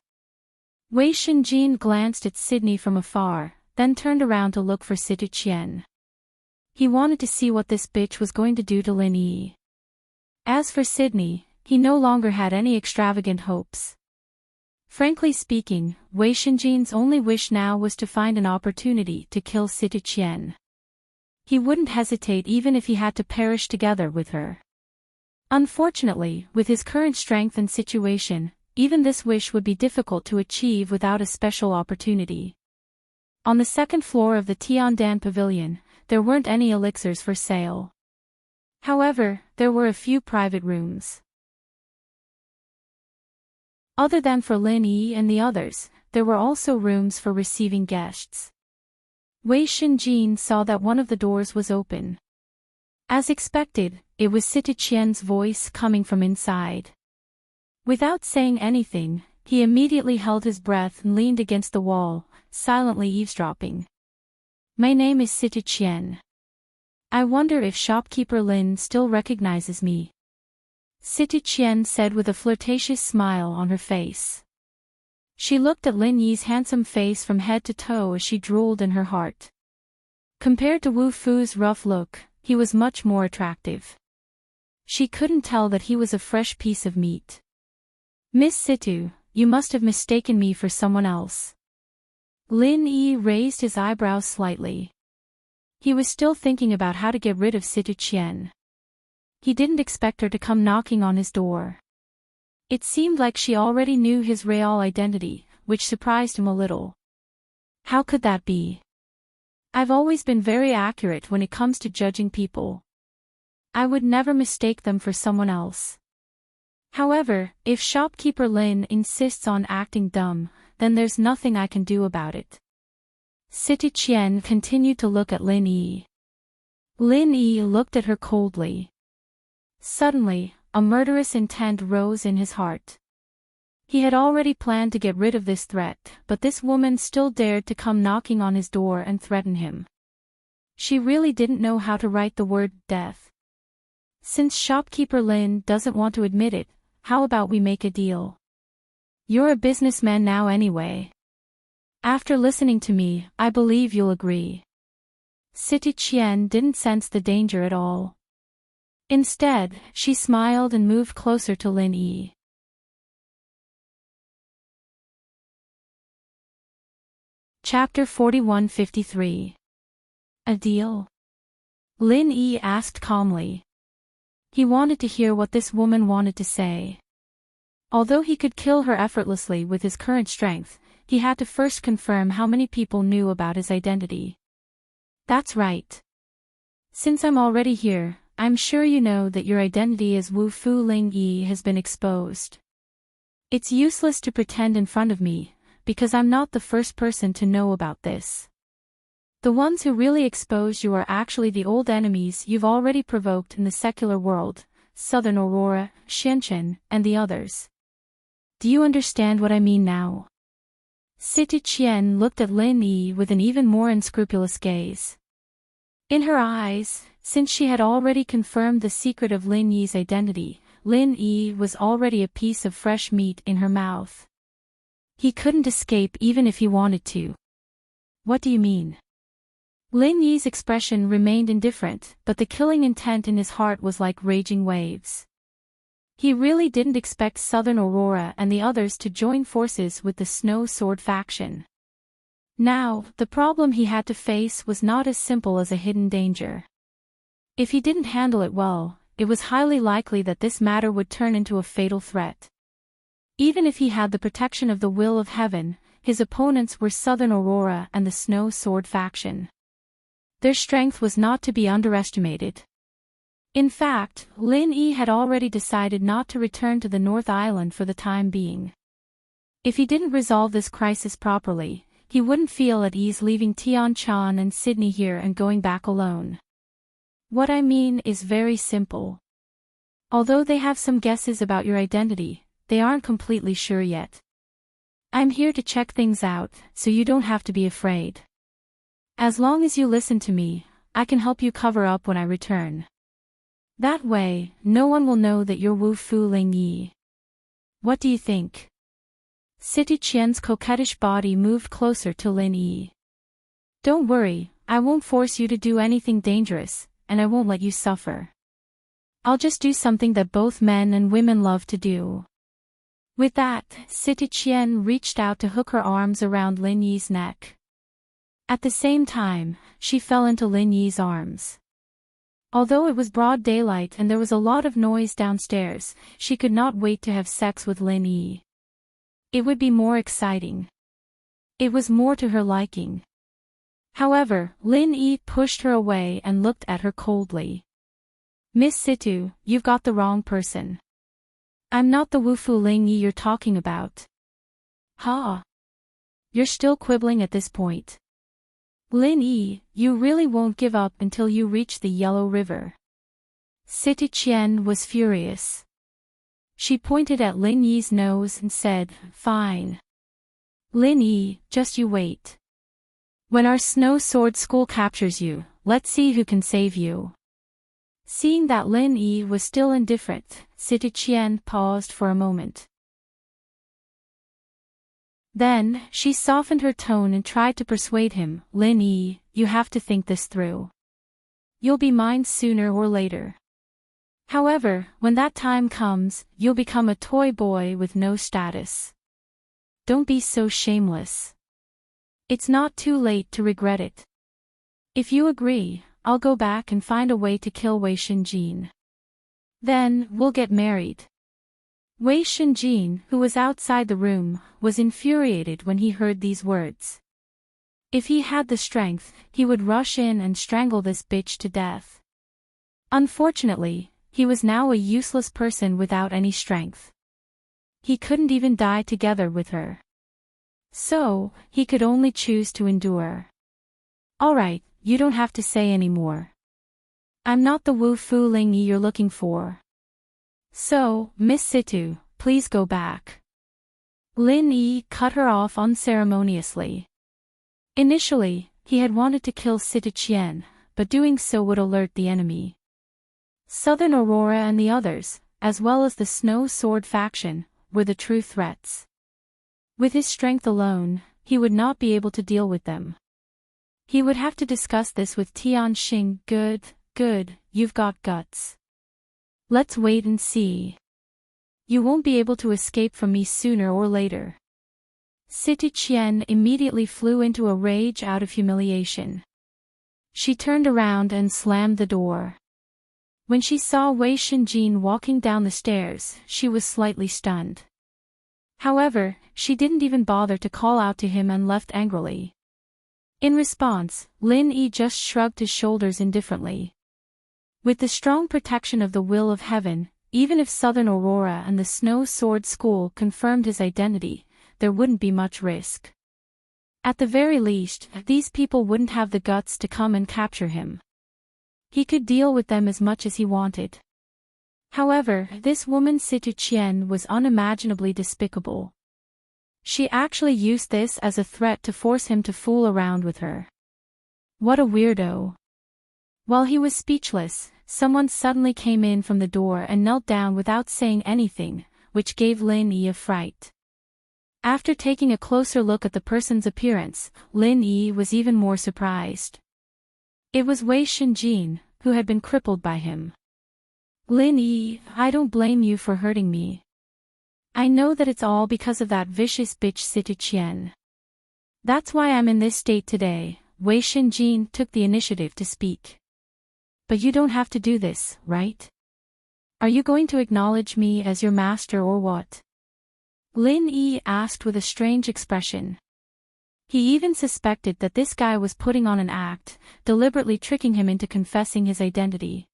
Wei Shenjin glanced at Sydney from afar, then turned around to look for Situ Qian. He wanted to see what this bitch was going to do to Lin Yi. As for Sydney, he no longer had any extravagant hopes. Frankly speaking, Wei Shenjin's only wish now was to find an opportunity to kill Situ Qian. He wouldn't hesitate even if he had to perish together with her. Unfortunately, with his current strength and situation, even this wish would be difficult to achieve without a special opportunity. On the second floor of the Tiandan pavilion, there weren't any elixirs for sale. However, there were a few private rooms. Other than for Lin Yi and the others, there were also rooms for receiving guests. Wei Shenjin saw that one of the doors was open. As expected, it was Situ Qian's voice coming from inside. Without saying anything, he immediately held his breath and leaned against the wall, silently eavesdropping. My name is Situ Qian. I wonder if shopkeeper Lin still recognizes me. Situ Qian said with a flirtatious smile on her face. She looked at Lin Yi's handsome face from head to toe as she drooled in her heart. Compared to Wu Fu's rough look, he was much more attractive. She couldn't tell that he was a fresh piece of meat. Miss Situ, you must have mistaken me for someone else. Lin Yi raised his eyebrows slightly. He was still thinking about how to get rid of Situ Qian. He didn't expect her to come knocking on his door. It seemed like she already knew his real identity, which surprised him a little. How could that be? I've always been very accurate when it comes to judging people. I would never mistake them for someone else. However, if shopkeeper Lin insists on acting dumb, then there's nothing I can do about it. City Qian continued to look at Lin Yi. Lin Yi looked at her coldly. Suddenly, a murderous intent rose in his heart. He had already planned to get rid of this threat, but this woman still dared to come knocking on his door and threaten him. She really didn't know how to write the word death. Since shopkeeper Lin doesn't want to admit it, how about we make a deal? You're a businessman now anyway. After listening to me, I believe you'll agree. City Qian didn't sense the danger at all. Instead, she smiled and moved closer to Lin Yi. Chapter 4153. A deal? Lin Yi asked calmly. He wanted to hear what this woman wanted to say. Although he could kill her effortlessly with his current strength, he had to first confirm how many people knew about his identity. That's right. Since I'm already here, I'm sure you know that your identity as Wu Fu Ling Yi has been exposed. It's useless to pretend in front of me, because I'm not the first person to know about this. The ones who really exposed you are actually the old enemies you've already provoked in the secular world, Southern Aurora, Shenzhen, and the others. Do you understand what I mean now? City Qian looked at Lin Yi with an even more unscrupulous gaze. In her eyes, since she had already confirmed the secret of Lin Yi's identity, Lin Yi was already a piece of fresh meat in her mouth. He couldn't escape even if he wanted to. What do you mean? Lin Yi's expression remained indifferent, but the killing intent in his heart was like raging waves. He really didn't expect Southern Aurora and the others to join forces with the Snow Sword faction. Now, the problem he had to face was not as simple as a hidden danger. If he didn't handle it well, it was highly likely that this matter would turn into a fatal threat. Even if he had the protection of the will of heaven, his opponents were Southern Aurora and the Snow Sword faction. Their strength was not to be underestimated. In fact, Lin Yi had already decided not to return to the North Island for the time being. If he didn't resolve this crisis properly, he wouldn't feel at ease leaving Tianchan and Sydney here and going back alone. What I mean is very simple. Although they have some guesses about your identity, they aren't completely sure yet. I'm here to check things out, so you don't have to be afraid. As long as you listen to me, I can help you cover up when I return. That way, no one will know that you're Wu Fu Ling Yi. What do you think? City Qian's coquettish body moved closer to Lin Yi. Don't worry, I won't force you to do anything dangerous, and I won't let you suffer. I'll just do something that both men and women love to do. With that, City Qian reached out to hook her arms around Lin Yi's neck. At the same time, she fell into Lin Yi's arms. Although it was broad daylight and there was a lot of noise downstairs, she could not wait to have sex with Lin Yi. It would be more exciting. It was more to her liking. However, Lin Yi pushed her away and looked at her coldly. Miss Situ, you've got the wrong person. I'm not the Wu Fu Ling Yi you're talking about. Ha! You're still quibbling at this point. Lin Yi, you really won't give up until you reach the Yellow River. City Qian was furious. She pointed at Lin Yi's nose and said, Fine. Lin Yi, just you wait. When our Snow Sword School captures you, let's see who can save you. Seeing that Lin Yi was still indifferent, City Qian paused for a moment. Then, she softened her tone and tried to persuade him, Lin Yi, you have to think this through. You'll be mine sooner or later. However, when that time comes, you'll become a toy boy with no status. Don't be so shameless. It's not too late to regret it. If you agree, I'll go back and find a way to kill Wei Shenjin. Then, we'll get married. Wei Shenjin, who was outside the room, was infuriated when he heard these words. If he had the strength, he would rush in and strangle this bitch to death. Unfortunately, he was now a useless person without any strength. He couldn't even die together with her. So, he could only choose to endure. Alright, you don't have to say any more. I'm not the Wu-Fu Ling Yi you're looking for. So, Miss Situ, please go back. Lin Yi cut her off unceremoniously. Initially, he had wanted to kill Situ Qian, but doing so would alert the enemy. Southern Aurora and the others, as well as the Snow Sword faction, were the true threats. With his strength alone, he would not be able to deal with them. He would have to discuss this with Tian Xing. Good, you've got guts. Let's wait and see. You won't be able to escape from me sooner or later. Situ Qian immediately flew into a rage out of humiliation. She turned around and slammed the door. When she saw Wei Shenjin walking down the stairs, she was slightly stunned. However, she didn't even bother to call out to him and left angrily. In response, Lin Yi just shrugged his shoulders indifferently. With the strong protection of the will of heaven, even if Southern Aurora and the Snow Sword School confirmed his identity, there wouldn't be much risk. At the very least, these people wouldn't have the guts to come and capture him. He could deal with them as much as he wanted. However, this woman Situ Qian was unimaginably despicable. She actually used this as a threat to force him to fool around with her. What a weirdo. While he was speechless, someone suddenly came in from the door and knelt down without saying anything, which gave Lin Yi a fright. After taking a closer look at the person's appearance, Lin Yi was even more surprised. It was Wei Shenjin, who had been crippled by him. Lin Yi, I don't blame you for hurting me. I know that it's all because of that vicious bitch Situ Qian. That's why I'm in this state today. Wei Shenjin took the initiative to speak. But you don't have to do this, right? Are you going to acknowledge me as your master or what? Lin Yi asked with a strange expression. He even suspected that this guy was putting on an act, deliberately tricking him into confessing his identity.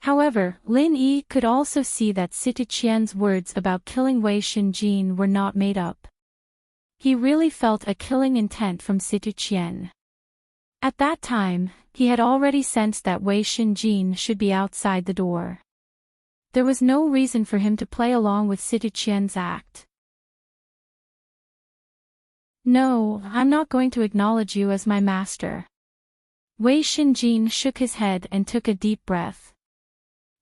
However, Lin Yi could also see that Situ Qian's words about killing Wei Shenjin were not made up. He really felt a killing intent from Situ Qian. At that time, he had already sensed that Wei Shenjin should be outside the door. There was no reason for him to play along with Situ Qian's act. No, I'm not going to acknowledge you as my master. Wei Shenjin shook his head and took a deep breath.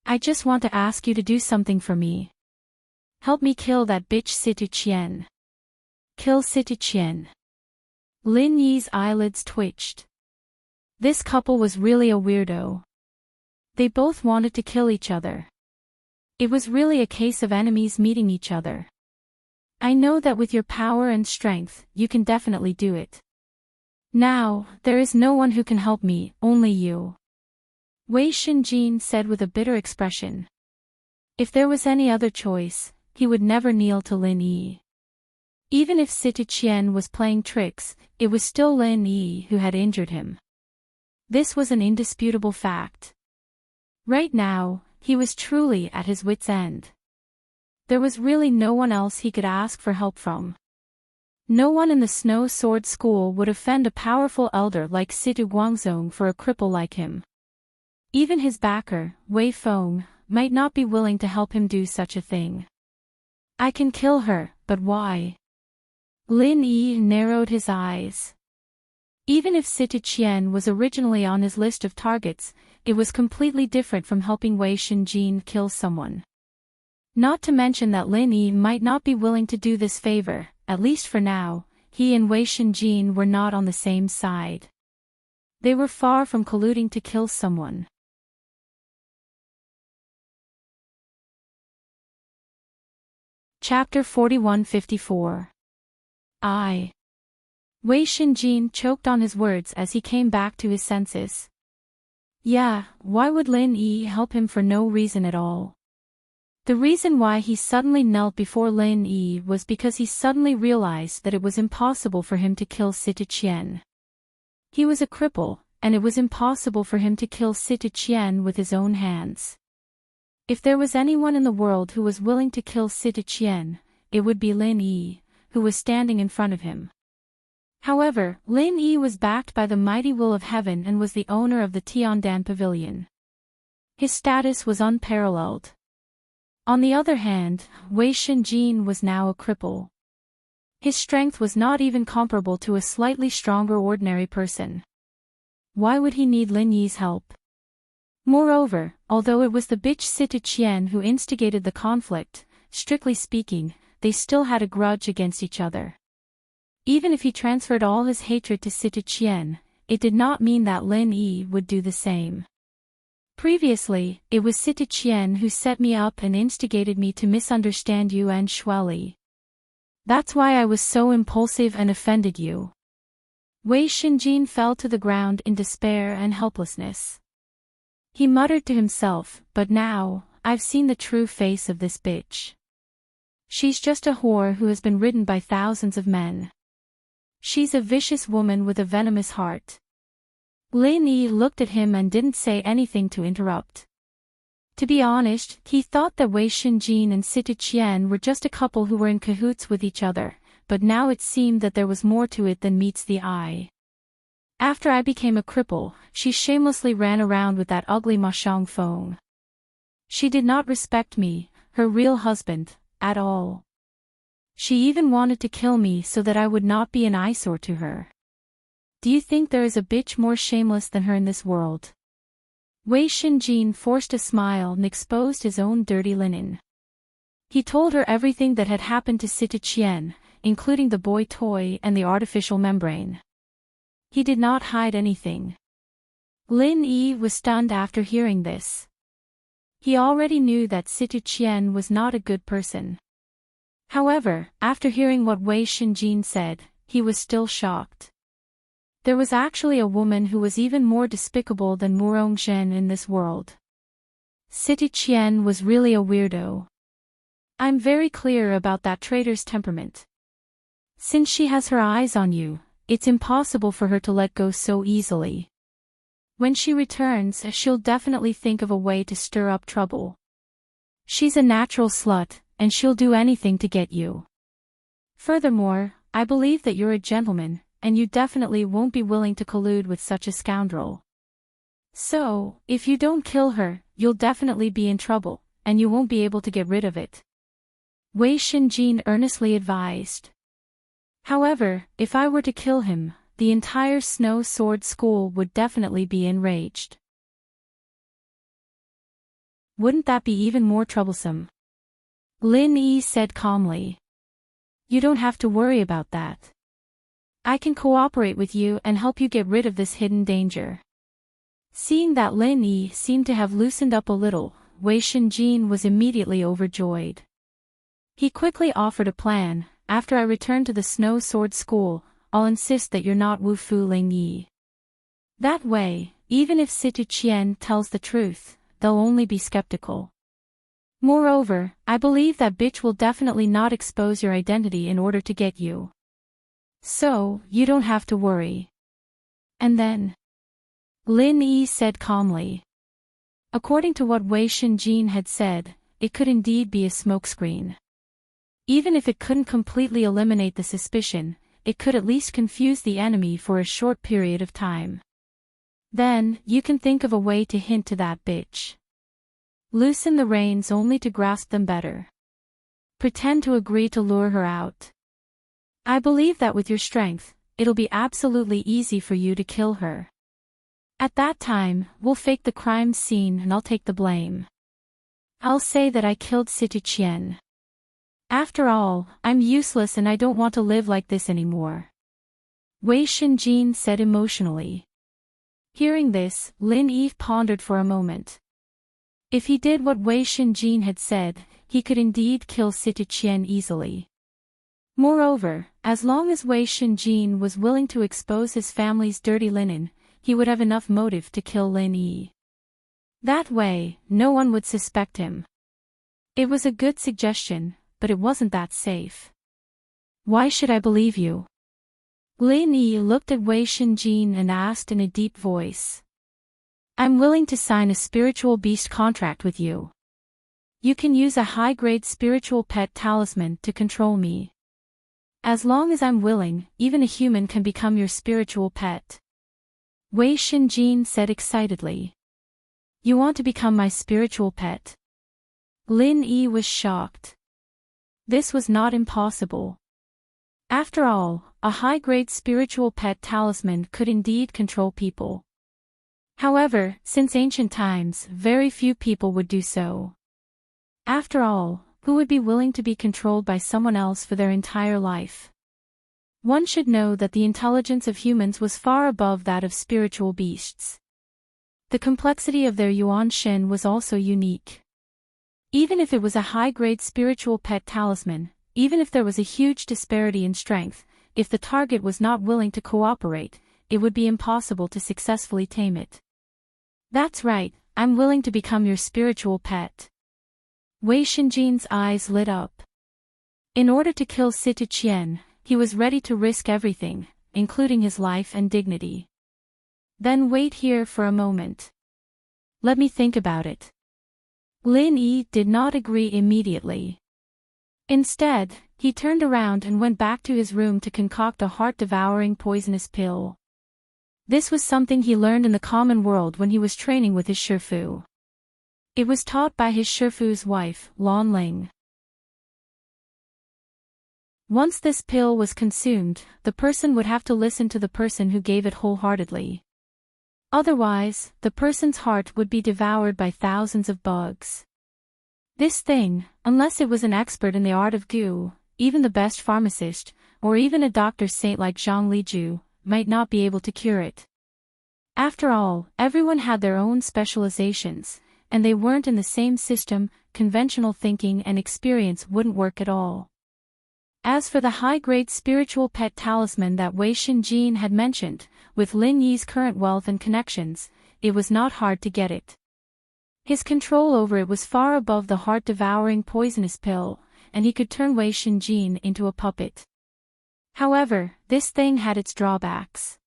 I just want to ask you to do something for me. Help me kill that bitch Situ Qian. Kill Situ Qian. Lin Yi's eyelids twitched. This couple was really a weirdo. They both wanted to kill each other. It was really a case of enemies meeting each other. I know that with your power and strength, you can definitely do it. Now, there is no one who can help me, only you. Wei Shenjin said with a bitter expression. If there was any other choice, he would never kneel to Lin Yi. Even if Situ Qian was playing tricks, it was still Lin Yi who had injured him. This was an indisputable fact. Right now, he was truly at his wit's end. There was really no one else he could ask for help from. No one in the Snow Sword School would offend a powerful elder like Situ Guangzong for a cripple like him. Even his backer, Wei Feng, might not be willing to help him do such a thing. I can kill her, but why? Lin Yi narrowed his eyes. Even if Situ Qian was originally on his list of targets, it was completely different from helping Wei Shenjin kill someone. Not to mention that Lin Yi might not be willing to do this favor, at least for now. He and Wei Shenjin were not on the same side. They were far from colluding to kill someone. Chapter 4154. Wei Shenjin choked on his words as he came back to his senses. Yeah, why would Lin Yi help him for no reason at all? The reason why he suddenly knelt before Lin Yi was because he suddenly realized that it was impossible for him to kill Situ Qian. He was a cripple, and it was impossible for him to kill Sita Qian with his own hands. If there was anyone in the world who was willing to kill Sita Qian, it would be Lin Yi, who was standing in front of him. However, Lin Yi was backed by the mighty will of heaven and was the owner of the Tiandan Pavilion. His status was unparalleled. On the other hand, Wei Shenjin was now a cripple. His strength was not even comparable to a slightly stronger ordinary person. Why would he need Lin Yi's help? Moreover, although it was the bitch Sita Qian who instigated the conflict, strictly speaking, they still had a grudge against each other. Even if he transferred all his hatred to Sita Qian, it did not mean that Lin Yi would do the same. Previously, it was Sita Qian who set me up and instigated me to misunderstand you and Shueli. That's why I was so impulsive and offended you. Wei Shenjin fell to the ground in despair and helplessness. He muttered to himself, but now, I've seen the true face of this bitch. She's just a whore who has been ridden by thousands of men. She's a vicious woman with a venomous heart. Lin Yi looked at him and didn't say anything to interrupt. To be honest, he thought that Wei Shenjin and Sita Qian were just a couple who were in cahoots with each other, but now it seemed that there was more to it than meets the eye. After I became a cripple, she shamelessly ran around with that ugly Ma Shangfeng. She did not respect me, her real husband, at all. She even wanted to kill me so that I would not be an eyesore to her. Do you think there is a bitch more shameless than her in this world? Wei Shenjin forced a smile and exposed his own dirty linen. He told her everything that had happened to Sita Qian, including the boy toy and the artificial membrane. He did not hide anything. Lin Yi was stunned after hearing this. He already knew that Sita Qian was not a good person. However, after hearing what Wei Shenjin said, he was still shocked. There was actually a woman who was even more despicable than Mu Rongzhen in this world. Sita Qian was really a weirdo. I'm very clear about that traitor's temperament. Since she has her eyes on you, it's impossible for her to let go so easily. When she returns, she'll definitely think of a way to stir up trouble. She's a natural slut, and she'll do anything to get you. Furthermore, I believe that you're a gentleman, and you definitely won't be willing to collude with such a scoundrel. So, if you don't kill her, you'll definitely be in trouble, and you won't be able to get rid of it. Wei Shenjin earnestly advised. However, if I were to kill him, the entire Snow Sword School would definitely be enraged. Wouldn't that be even more troublesome? Lin Yi said calmly. You don't have to worry about that. I can cooperate with you and help you get rid of this hidden danger. Seeing that Lin Yi seemed to have loosened up a little, Wei Shenjin was immediately overjoyed. He quickly offered a plan. After I return to the Snow Sword School, I'll insist that you're not Wu Fu Ling Yi. That way, even if Sita Qian tells the truth, they'll only be skeptical. Moreover, I believe that bitch will definitely not expose your identity in order to get you. So, you don't have to worry. And then? Lin Yi said calmly. According to what Wei Shenjin had said, it could indeed be a smokescreen. Even if it couldn't completely eliminate the suspicion, it could at least confuse the enemy for a short period of time. Then, you can think of a way to hint to that bitch. Loosen the reins only to grasp them better. Pretend to agree to lure her out. I believe that with your strength, it'll be absolutely easy for you to kill her. At that time, we'll fake the crime scene and I'll take the blame. I'll say that I killed Sita Qian. After all, I'm useless and I don't want to live like this anymore. Wei Shenjin said emotionally. Hearing this, Lin Yi pondered for a moment. If he did what Wei Shenjin had said, he could indeed kill Sita Qian easily. Moreover, as long as Wei Shenjin was willing to expose his family's dirty linen, he would have enough motive to kill Lin Yi. That way, no one would suspect him. It was a good suggestion, but it wasn't that safe. Why should I believe you? Lin Yi looked at Wei Shinjin and asked in a deep voice. I'm willing to sign a spiritual beast contract with you. You can use a high-grade spiritual pet talisman to control me. As long as I'm willing, even a human can become your spiritual pet. Wei Shinjin said excitedly. You want to become my spiritual pet? Lin Yi was shocked. This was not impossible. After all, a high-grade spiritual pet talisman could indeed control people. However, since ancient times, very few people would do so. After all, who would be willing to be controlled by someone else for their entire life? One should know that the intelligence of humans was far above that of spiritual beasts. The complexity of their Yuan Shen was also unique. Even if it was a high-grade spiritual pet talisman, even if there was a huge disparity in strength, if the target was not willing to cooperate, it would be impossible to successfully tame it. That's right, I'm willing to become your spiritual pet. Wei Shinjin's eyes lit up. In order to kill Situ Qian, he was ready to risk everything, including his life and dignity. Then wait here for a moment. Let me think about it. Lin Yi did not agree immediately. Instead, he turned around and went back to his room to concoct a heart-devouring poisonous pill. This was something he learned in the common world when he was training with his Shifu. It was taught by his Shifu's wife, Lan Ling. Once this pill was consumed, the person would have to listen to the person who gave it wholeheartedly. Otherwise, the person's heart would be devoured by thousands of bugs. This thing, unless it was an expert in the art of goo, even the best pharmacist, or even a doctor saint like Zhang Liju, might not be able to cure it. After all, everyone had their own specializations, and they weren't in the same system. Conventional thinking and experience wouldn't work at all. As for the high-grade spiritual pet talisman that Wei Shinjin had mentioned, with Lin Yi's current wealth and connections, it was not hard to get it. His control over it was far above the heart-devouring poisonous pill, and he could turn Wei Shinjin into a puppet. However, this thing had its drawbacks.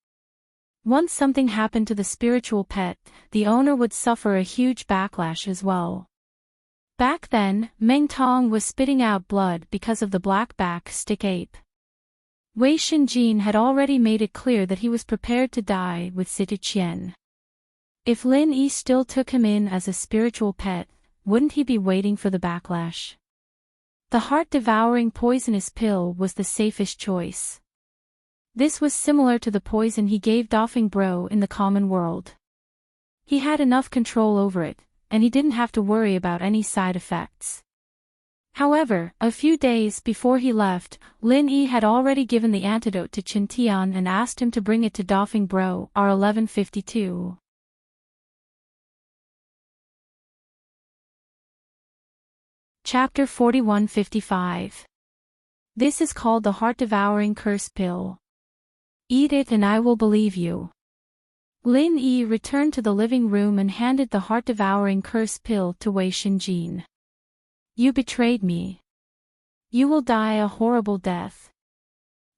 Once something happened to the spiritual pet, the owner would suffer a huge backlash as well. Back then, Meng Tong was spitting out blood because of the black-back stick ape. Wei Shinjin had already made it clear that he was prepared to die with Situ Qian. If Lin Yi still took him in as a spiritual pet, wouldn't he be waiting for the backlash? The heart-devouring poisonous pill was the safest choice. This was similar to the poison he gave Dofeng Bro in the common world. He had enough control over it, and he didn't have to worry about any side effects. However, a few days before he left, Lin Yi had already given the antidote to Chen Tian and asked him to bring it to Dofeng Bro, R1152. Chapter 4155. This is called the heart-devouring curse pill. Eat it and I will believe you. Lin Yi returned to the living room and handed the heart-devouring curse pill to Wei Shinjin. You betrayed me. You will die a horrible death.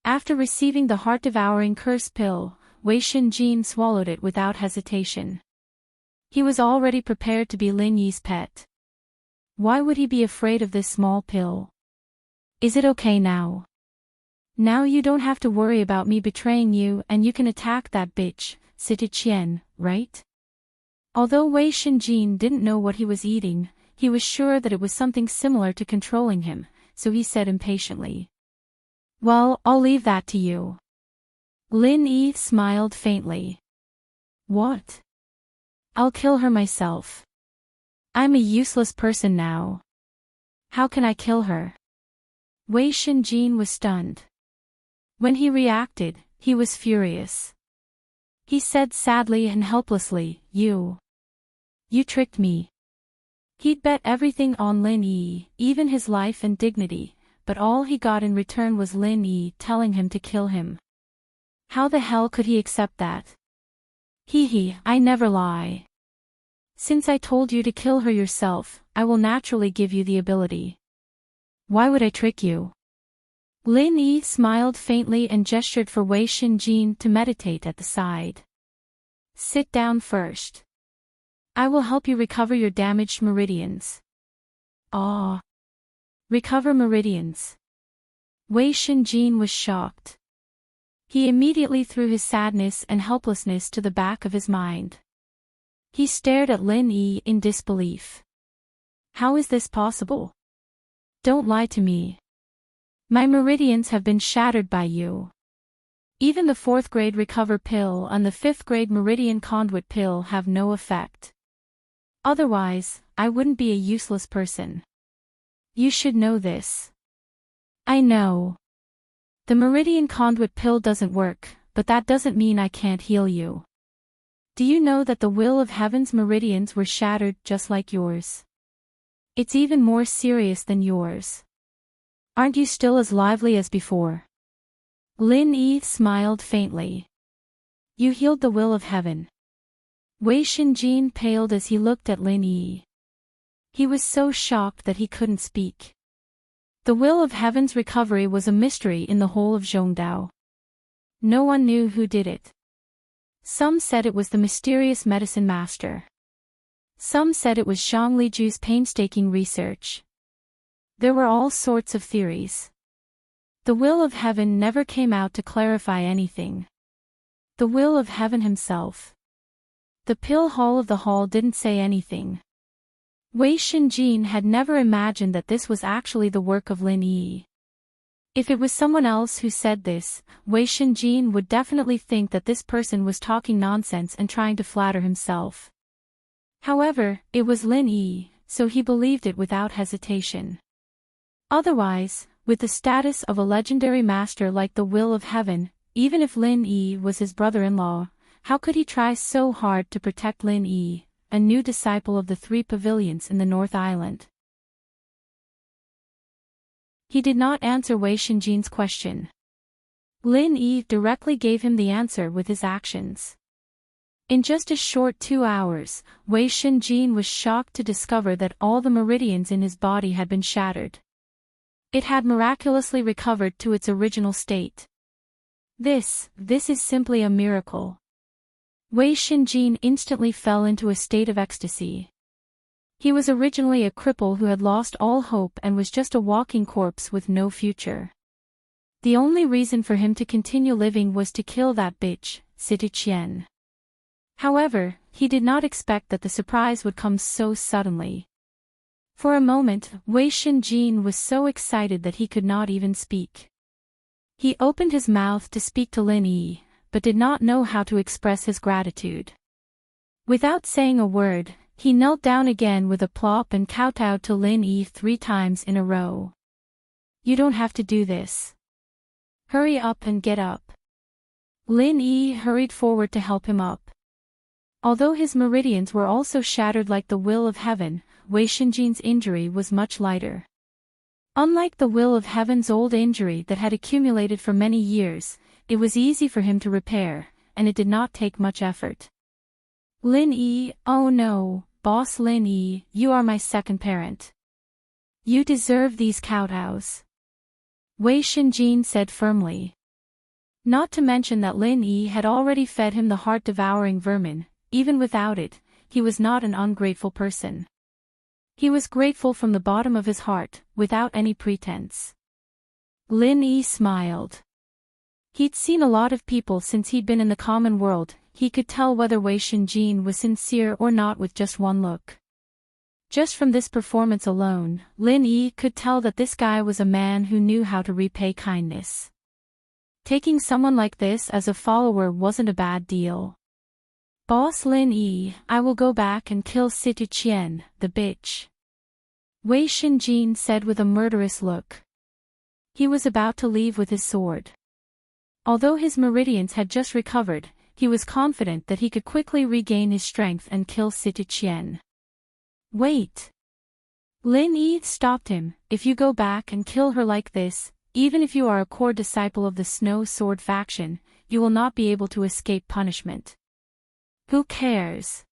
After receiving the heart-devouring curse pill, Wei Shinjin swallowed it without hesitation. He was already prepared to be Lin Yi's pet. Why would he be afraid of this small pill? Is it okay now? Now you don't have to worry about me betraying you and you can attack that bitch, Situ Qian, right? Although Wei Shinjin didn't know what he was eating, he was sure that it was something similar to controlling him, so he said impatiently. Well, I'll leave that to you. Lin Yi smiled faintly. What? I'll kill her myself. I'm a useless person now. How can I kill her? Wei Shinjin was stunned. When he reacted, he was furious. He said sadly and helplessly, You tricked me. He'd bet everything on Lin Yi, even his life and dignity, but all he got in return was Lin Yi telling him to kill him. How the hell could he accept that? I never lie. Since I told you to kill her yourself, I will naturally give you the ability. Why would I trick you? Lin Yi smiled faintly and gestured for Wei Shinjin to meditate at the side. Sit down first. I will help you recover your damaged meridians. Ah. Recover meridians. Wei Shinjin was shocked. He immediately threw his sadness and helplessness to the back of his mind. He stared at Lin Yi in disbelief. How is this possible? Don't lie to me. My meridians have been shattered by you. Even the 4th grade recover pill and the 5th grade meridian conduit pill have no effect. Otherwise, I wouldn't be a useless person. You should know this. I know. The meridian conduit pill doesn't work, but that doesn't mean I can't heal you. Do you know that the will of heaven's meridians were shattered just like yours? It's even more serious than yours. Aren't you still as lively as before? Lin Yi smiled faintly. You healed the will of heaven. Wei Shinjin paled as he looked at Lin Yi. He was so shocked that he couldn't speak. The will of heaven's recovery was a mystery in the whole of Zhongdao. No one knew who did it. Some said it was the mysterious medicine master. Some said it was Zhang Liju's painstaking research. There were all sorts of theories. The will of heaven never came out to clarify anything. The will of heaven himself. The pill hall of the hall didn't say anything. Wei Shinjin had never imagined that this was actually the work of Lin Yi. If it was someone else who said this, Wei Shinjin would definitely think that this person was talking nonsense and trying to flatter himself. However, it was Lin Yi, so he believed it without hesitation. Otherwise, with the status of a legendary master like the will of heaven, even if Lin Yi was his brother-in-law, how could he try so hard to protect Lin Yi, a new disciple of the 3 pavilions in the North Island? He did not answer Wei Shinjin's question. Lin Yi directly gave him the answer with his actions. In just a short 2 hours, Wei Shinjin was shocked to discover that all the meridians in his body had been shattered. It had miraculously recovered to its original state. This is simply a miracle. Wei Shinjin instantly fell into a state of ecstasy. He was originally a cripple who had lost all hope and was just a walking corpse with no future. The only reason for him to continue living was to kill that bitch, City Qian. However, he did not expect that the surprise would come so suddenly. For a moment, Wei Shinjin was so excited that he could not even speak. He opened his mouth to speak to Lin Yi, but did not know how to express his gratitude. Without saying a word, he knelt down again with a plop and kowtowed to Lin Yi 3 times in a row. You don't have to do this. Hurry up and get up. Lin Yi hurried forward to help him up. Although his meridians were also shattered like the will of heaven, Wei Shinjin's injury was much lighter. Unlike the will of heaven's old injury that had accumulated for many years, it was easy for him to repair, and it did not take much effort. Lin Yi, oh no, boss Lin Yi, you are my second parent. You deserve these kowtows. Wei Shinjin said firmly. Not to mention that Lin Yi had already fed him the heart-devouring vermin. Even without it, he was not an ungrateful person. He was grateful from the bottom of his heart, without any pretense. Lin Yi smiled. He'd seen a lot of people since he'd been in the common world. He could tell whether Wei Shinjin was sincere or not with just one look. Just from this performance alone, Lin Yi could tell that this guy was a man who knew how to repay kindness. Taking someone like this as a follower wasn't a bad deal. Boss Lin Yi, I will go back and kill City Qian, the bitch. Wei Shinjin said with a murderous look. He was about to leave with his sword. Although his meridians had just recovered, he was confident that he could quickly regain his strength and kill City Qian. Wait. Lin Yi stopped him. If you go back and kill her like this, even if you are a core disciple of the Snow Sword faction, you will not be able to escape punishment. Who cares?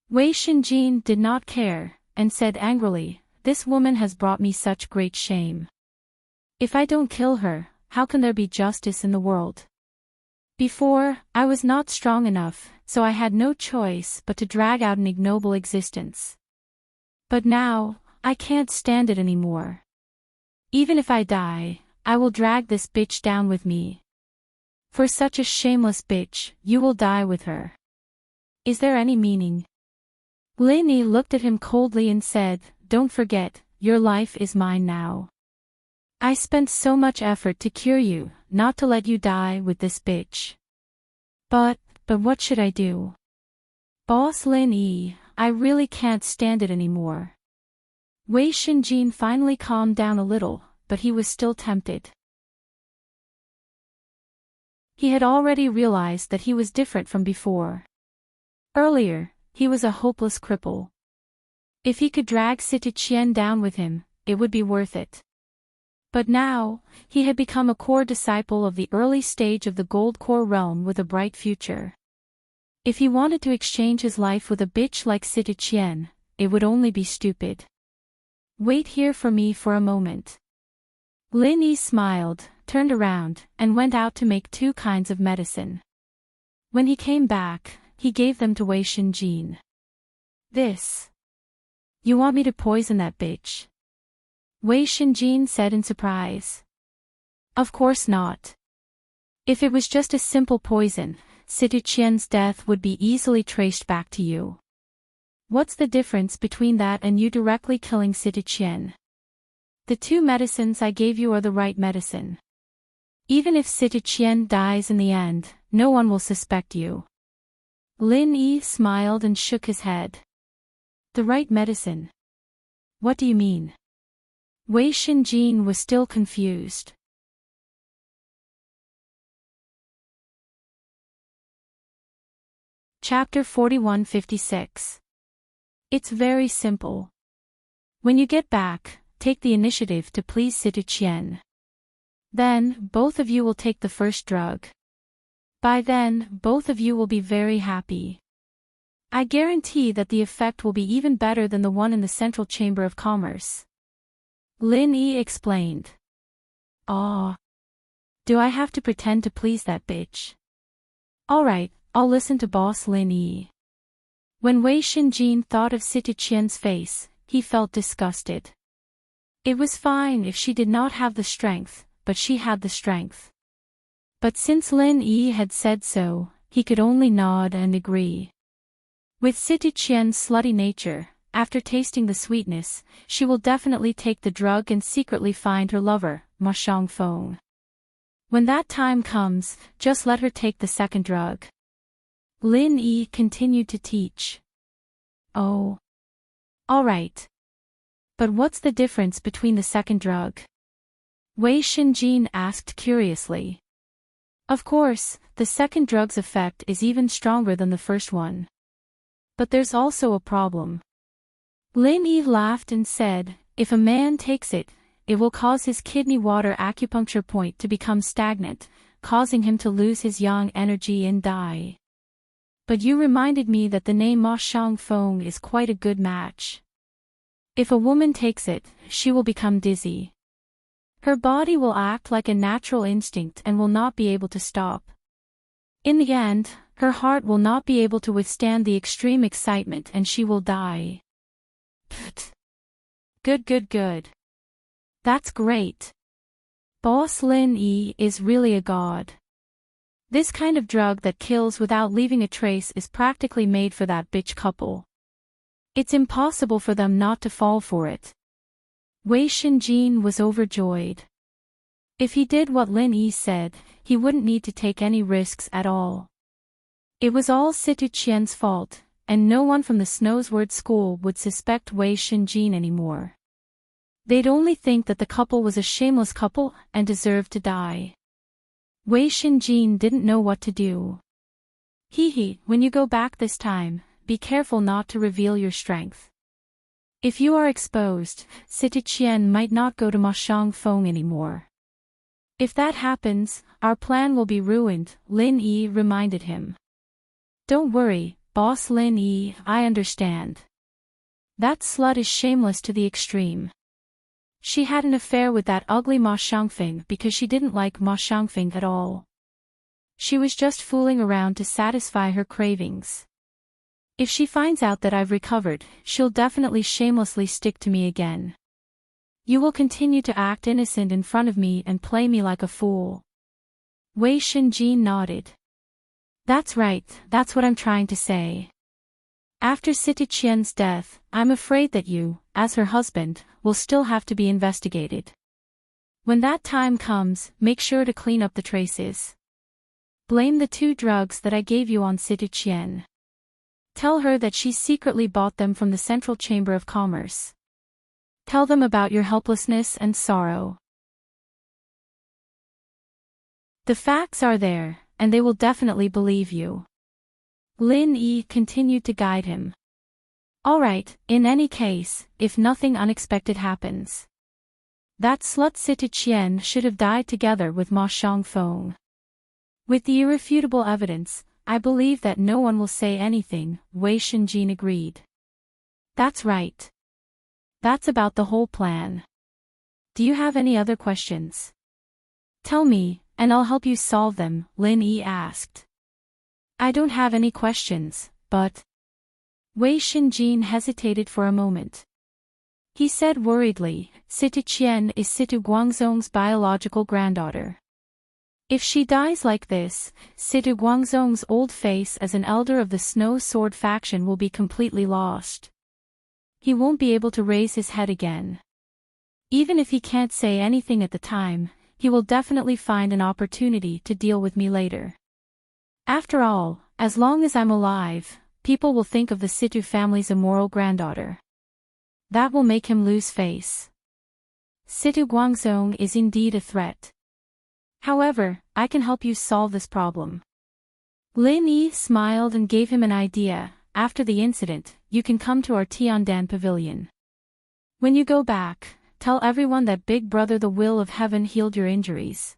Wei Shinjin did not care, and said angrily, this woman has brought me such great shame. If I don't kill her, how can there be justice in the world? Before, I was not strong enough, so I had no choice but to drag out an ignoble existence. But now, I can't stand it anymore. Even if I die, I will drag this bitch down with me. For such a shameless bitch, you will die with her. Is there any meaning? Lin Yi looked at him coldly and said, "Don't forget, your life is mine now. I spent so much effort to cure you, not to let you die with this bitch. But what should I do? Boss Lin Yi, I really can't stand it anymore." Wei Shinjin finally calmed down a little, but he was still tempted. He had already realized that he was different from before. Earlier, he was a hopeless cripple. If he could drag Sita Qian down with him, it would be worth it. But now, he had become a core disciple of the early stage of the Gold Core realm with a bright future. If he wanted to exchange his life with a bitch like Sita Qian, it would only be stupid. Wait here for me for a moment. Lin Yi smiled, turned around, and went out to make 2 kinds of medicine. When he came back, he gave them to Wei Shinjin. "This. You want me to poison that bitch?" Wei Shinjin said in surprise. "Of course not. If it was just a simple poison, Sita Qian's death would be easily traced back to you. What's the difference between that and you directly killing Sita Qian? The 2 medicines I gave you are the right medicine. Even if Sita Qian dies in the end, no one will suspect you." Lin Yi smiled and shook his head. "The right medicine? What do you mean?" Wei Shinjin was still confused. Chapter 4156. It's very simple. When you get back, take the initiative to please Sita Qian. Then, both of you will take the first drug. By then, both of you will be very happy. I guarantee that the effect will be even better than the one in the Central Chamber of Commerce. Lin Yi explained. "Ah. Do I have to pretend to please that bitch? Alright, I'll listen to Boss Lin Yi." When Wei Shinjin thought of Sita Qian's face, he felt disgusted. It was fine if she did not have the strength, but she had the strength. But since Lin Yi had said so, he could only nod and agree. With Sita Qian's slutty nature, after tasting the sweetness, she will definitely take the drug and secretly find her lover, Ma Shangfeng. When that time comes, just let her take the second drug. Lin Yi continued to teach. "Oh. Alright. But what's the difference between the second drug?" Wei Shinjin asked curiously. Of course, the second drug's effect is even stronger than the first one. But there's also a problem. Lin Yi laughed and said, "If a man takes it, it will cause his kidney water acupuncture point to become stagnant, causing him to lose his yang energy and die. But you reminded me that the name Ma Shangfeng is quite a good match. If a woman takes it, she will become dizzy. Her body will act like a natural instinct and will not be able to stop. In the end, her heart will not be able to withstand the extreme excitement and she will die." Pfft. Good. That's great. Boss Lin Yi is really a god. This kind of drug that kills without leaving a trace is practically made for that bitch couple. It's impossible for them not to fall for it. Wei Shinjin was overjoyed. If he did what Lin Yi said, he wouldn't need to take any risks at all. It was all Sita Qian's fault, and no one from the Snowsword School would suspect Wei Shinjin anymore. They'd only think that the couple was a shameless couple and deserved to die. Wei Shinjin didn't know what to do. Hee, when you go back this time, be careful not to reveal your strength. If you are exposed, Sita Qian might not go to Ma Shangfeng anymore. If that happens, our plan will be ruined, Lin Yi reminded him. Don't worry, Boss Lin Yi, I understand. That slut is shameless to the extreme. She had an affair with that ugly Ma Xiangfeng because she didn't like Ma Xiangfeng at all. She was just fooling around to satisfy her cravings. If she finds out that I've recovered, she'll definitely shamelessly stick to me again. You will continue to act innocent in front of me and play me like a fool. Wei Shenjin nodded. That's right, that's what I'm trying to say. After Sita Qian's death, I'm afraid that you, as her husband, will still have to be investigated. When that time comes, make sure to clean up the traces. Blame the 2 drugs that I gave you on Sita Qian. Tell her that she secretly bought them from the Central Chamber of Commerce. Tell them about your helplessness and sorrow. The facts are there, and they will definitely believe you. Lin Yi continued to guide him. All right, in any case, if nothing unexpected happens. That slut Sita Qian should have died together with Ma Xiangfeng. With the irrefutable evidence, I believe that no one will say anything, Wei Shenjin agreed. That's right. That's about the whole plan. Do you have any other questions? Tell me, and I'll help you solve them, Lin Yi asked. I don't have any questions, but... Wei Shenjin hesitated for a moment. He said worriedly, Sita Qian is Sita Guangzong's biological granddaughter. If she dies like this, Sita Guangzong's old face as an elder of the Snow Sword faction will be completely lost. He won't be able to raise his head again. Even if he can't say anything at the time, he will definitely find an opportunity to deal with me later. After all, as long as I'm alive, people will think of the Situ family's immoral granddaughter. That will make him lose face. Situ Guangzong is indeed a threat. However, I can help you solve this problem. Lin Yi smiled and gave him an idea. After the incident, you can come to our Tiandan pavilion. When you go back, tell everyone that Big Brother the Will of Heaven healed your injuries.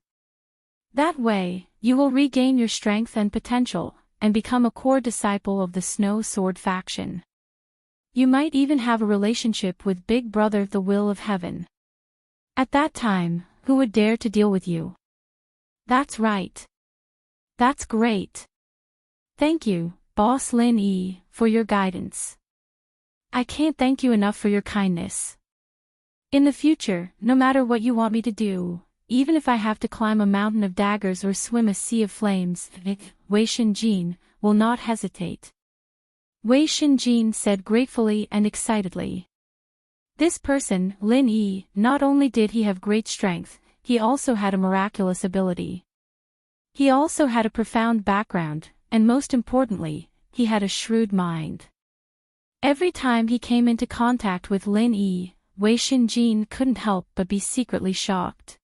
That way, you will regain your strength and potential, and become a core disciple of the Snow Sword faction. You might even have a relationship with Big Brother the Will of Heaven. At that time, who would dare to deal with you? That's right. That's great. Thank you, Boss Lin Yi, for your guidance. I can't thank you enough for your kindness. In the future, no matter what you want me to do, even if I have to climb a mountain of daggers or swim a sea of flames, Wei Shenjin will not hesitate. Wei Shenjin said gratefully and excitedly. This person, Lin Yi, not only did he have great strength, he also had a miraculous ability. He also had a profound background, and most importantly, he had a shrewd mind. Every time he came into contact with Lin Yi, Wei Shenjin couldn't help but be secretly shocked.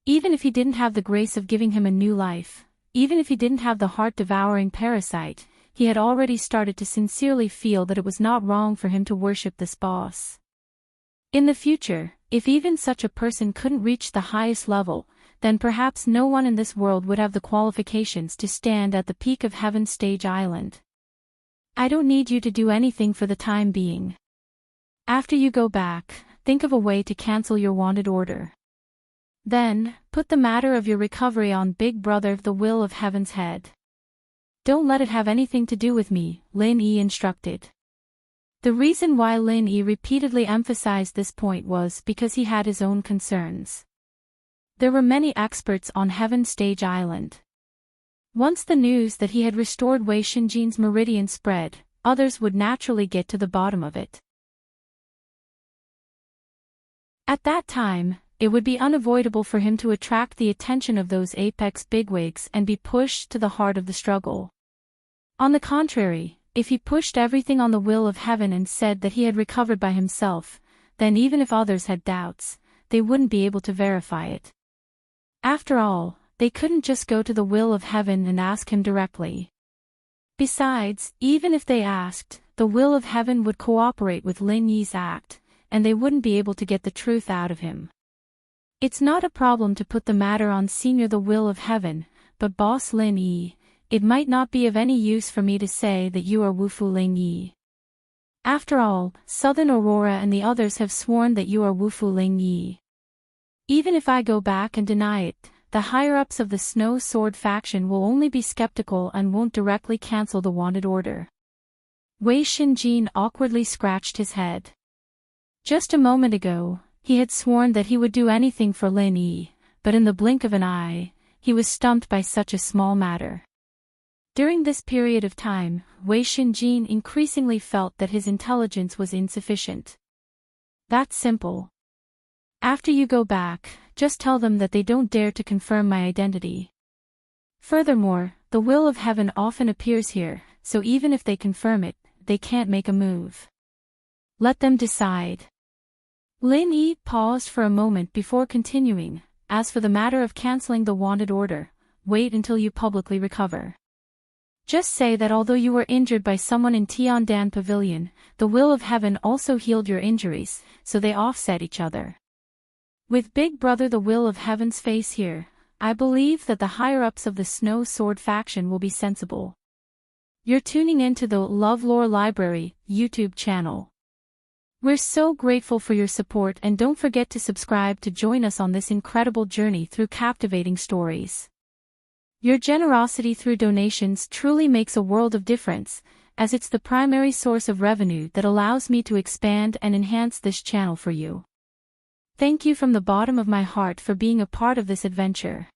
Even if he didn't have the grace of giving him a new life, even if he didn't have the heart-devouring parasite, he had already started to sincerely feel that it was not wrong for him to worship this boss. In the future, if even such a person couldn't reach the highest level, then perhaps no one in this world would have the qualifications to stand at the peak of Heaven Stage Island. I don't need you to do anything for the time being. After you go back, think of a way to cancel your wanted order. Then, put the matter of your recovery on Big Brother the Will of Heaven's head. Don't let it have anything to do with me, Lin Yi instructed. The reason why Lin Yi repeatedly emphasized this point was because he had his own concerns. There were many experts on Heaven Stage Island. Once the news that he had restored Wei Shenjin's meridian spread, others would naturally get to the bottom of it. At that time, it would be unavoidable for him to attract the attention of those apex bigwigs and be pushed to the heart of the struggle. On the contrary, if he pushed everything on the will of heaven and said that he had recovered by himself, then even if others had doubts, they wouldn't be able to verify it. After all, they couldn't just go to the will of heaven and ask him directly. Besides, even if they asked, the will of heaven would cooperate with Lin Yi's act, and they wouldn't be able to get the truth out of him. It's not a problem to put the matter on Senior the Will of Heaven, but Boss Lin Yi, it might not be of any use for me to say that you are Wufu Lin Yi. After all, Southern Aurora and the others have sworn that you are Wufu Ling Yi. Even if I go back and deny it, the higher-ups of the Snow Sword faction will only be skeptical and won't directly cancel the wanted order. Wei Xinjin awkwardly scratched his head. Just a moment ago, he had sworn that he would do anything for Lin Yi, but in the blink of an eye, he was stumped by such a small matter. During this period of time, Wei Xinjin increasingly felt that his intelligence was insufficient. That's simple. After you go back, just tell them that they don't dare to confirm my identity. Furthermore, the will of heaven often appears here, so even if they confirm it, they can't make a move. Let them decide. Lin Yi paused for a moment before continuing. As for the matter of canceling the wanted order, wait until you publicly recover. Just say that although you were injured by someone in Tiandan Pavilion, the will of heaven also healed your injuries, so they offset each other. With Big Brother the will of heaven's face here, I believe that the higher-ups of the Snow Sword faction will be sensible. You're tuning into the LoveLore Library YouTube channel. We're so grateful for your support, and don't forget to subscribe to join us on this incredible journey through captivating stories. Your generosity through donations truly makes a world of difference, as it's the primary source of revenue that allows me to expand and enhance this channel for you. Thank you from the bottom of my heart for being a part of this adventure.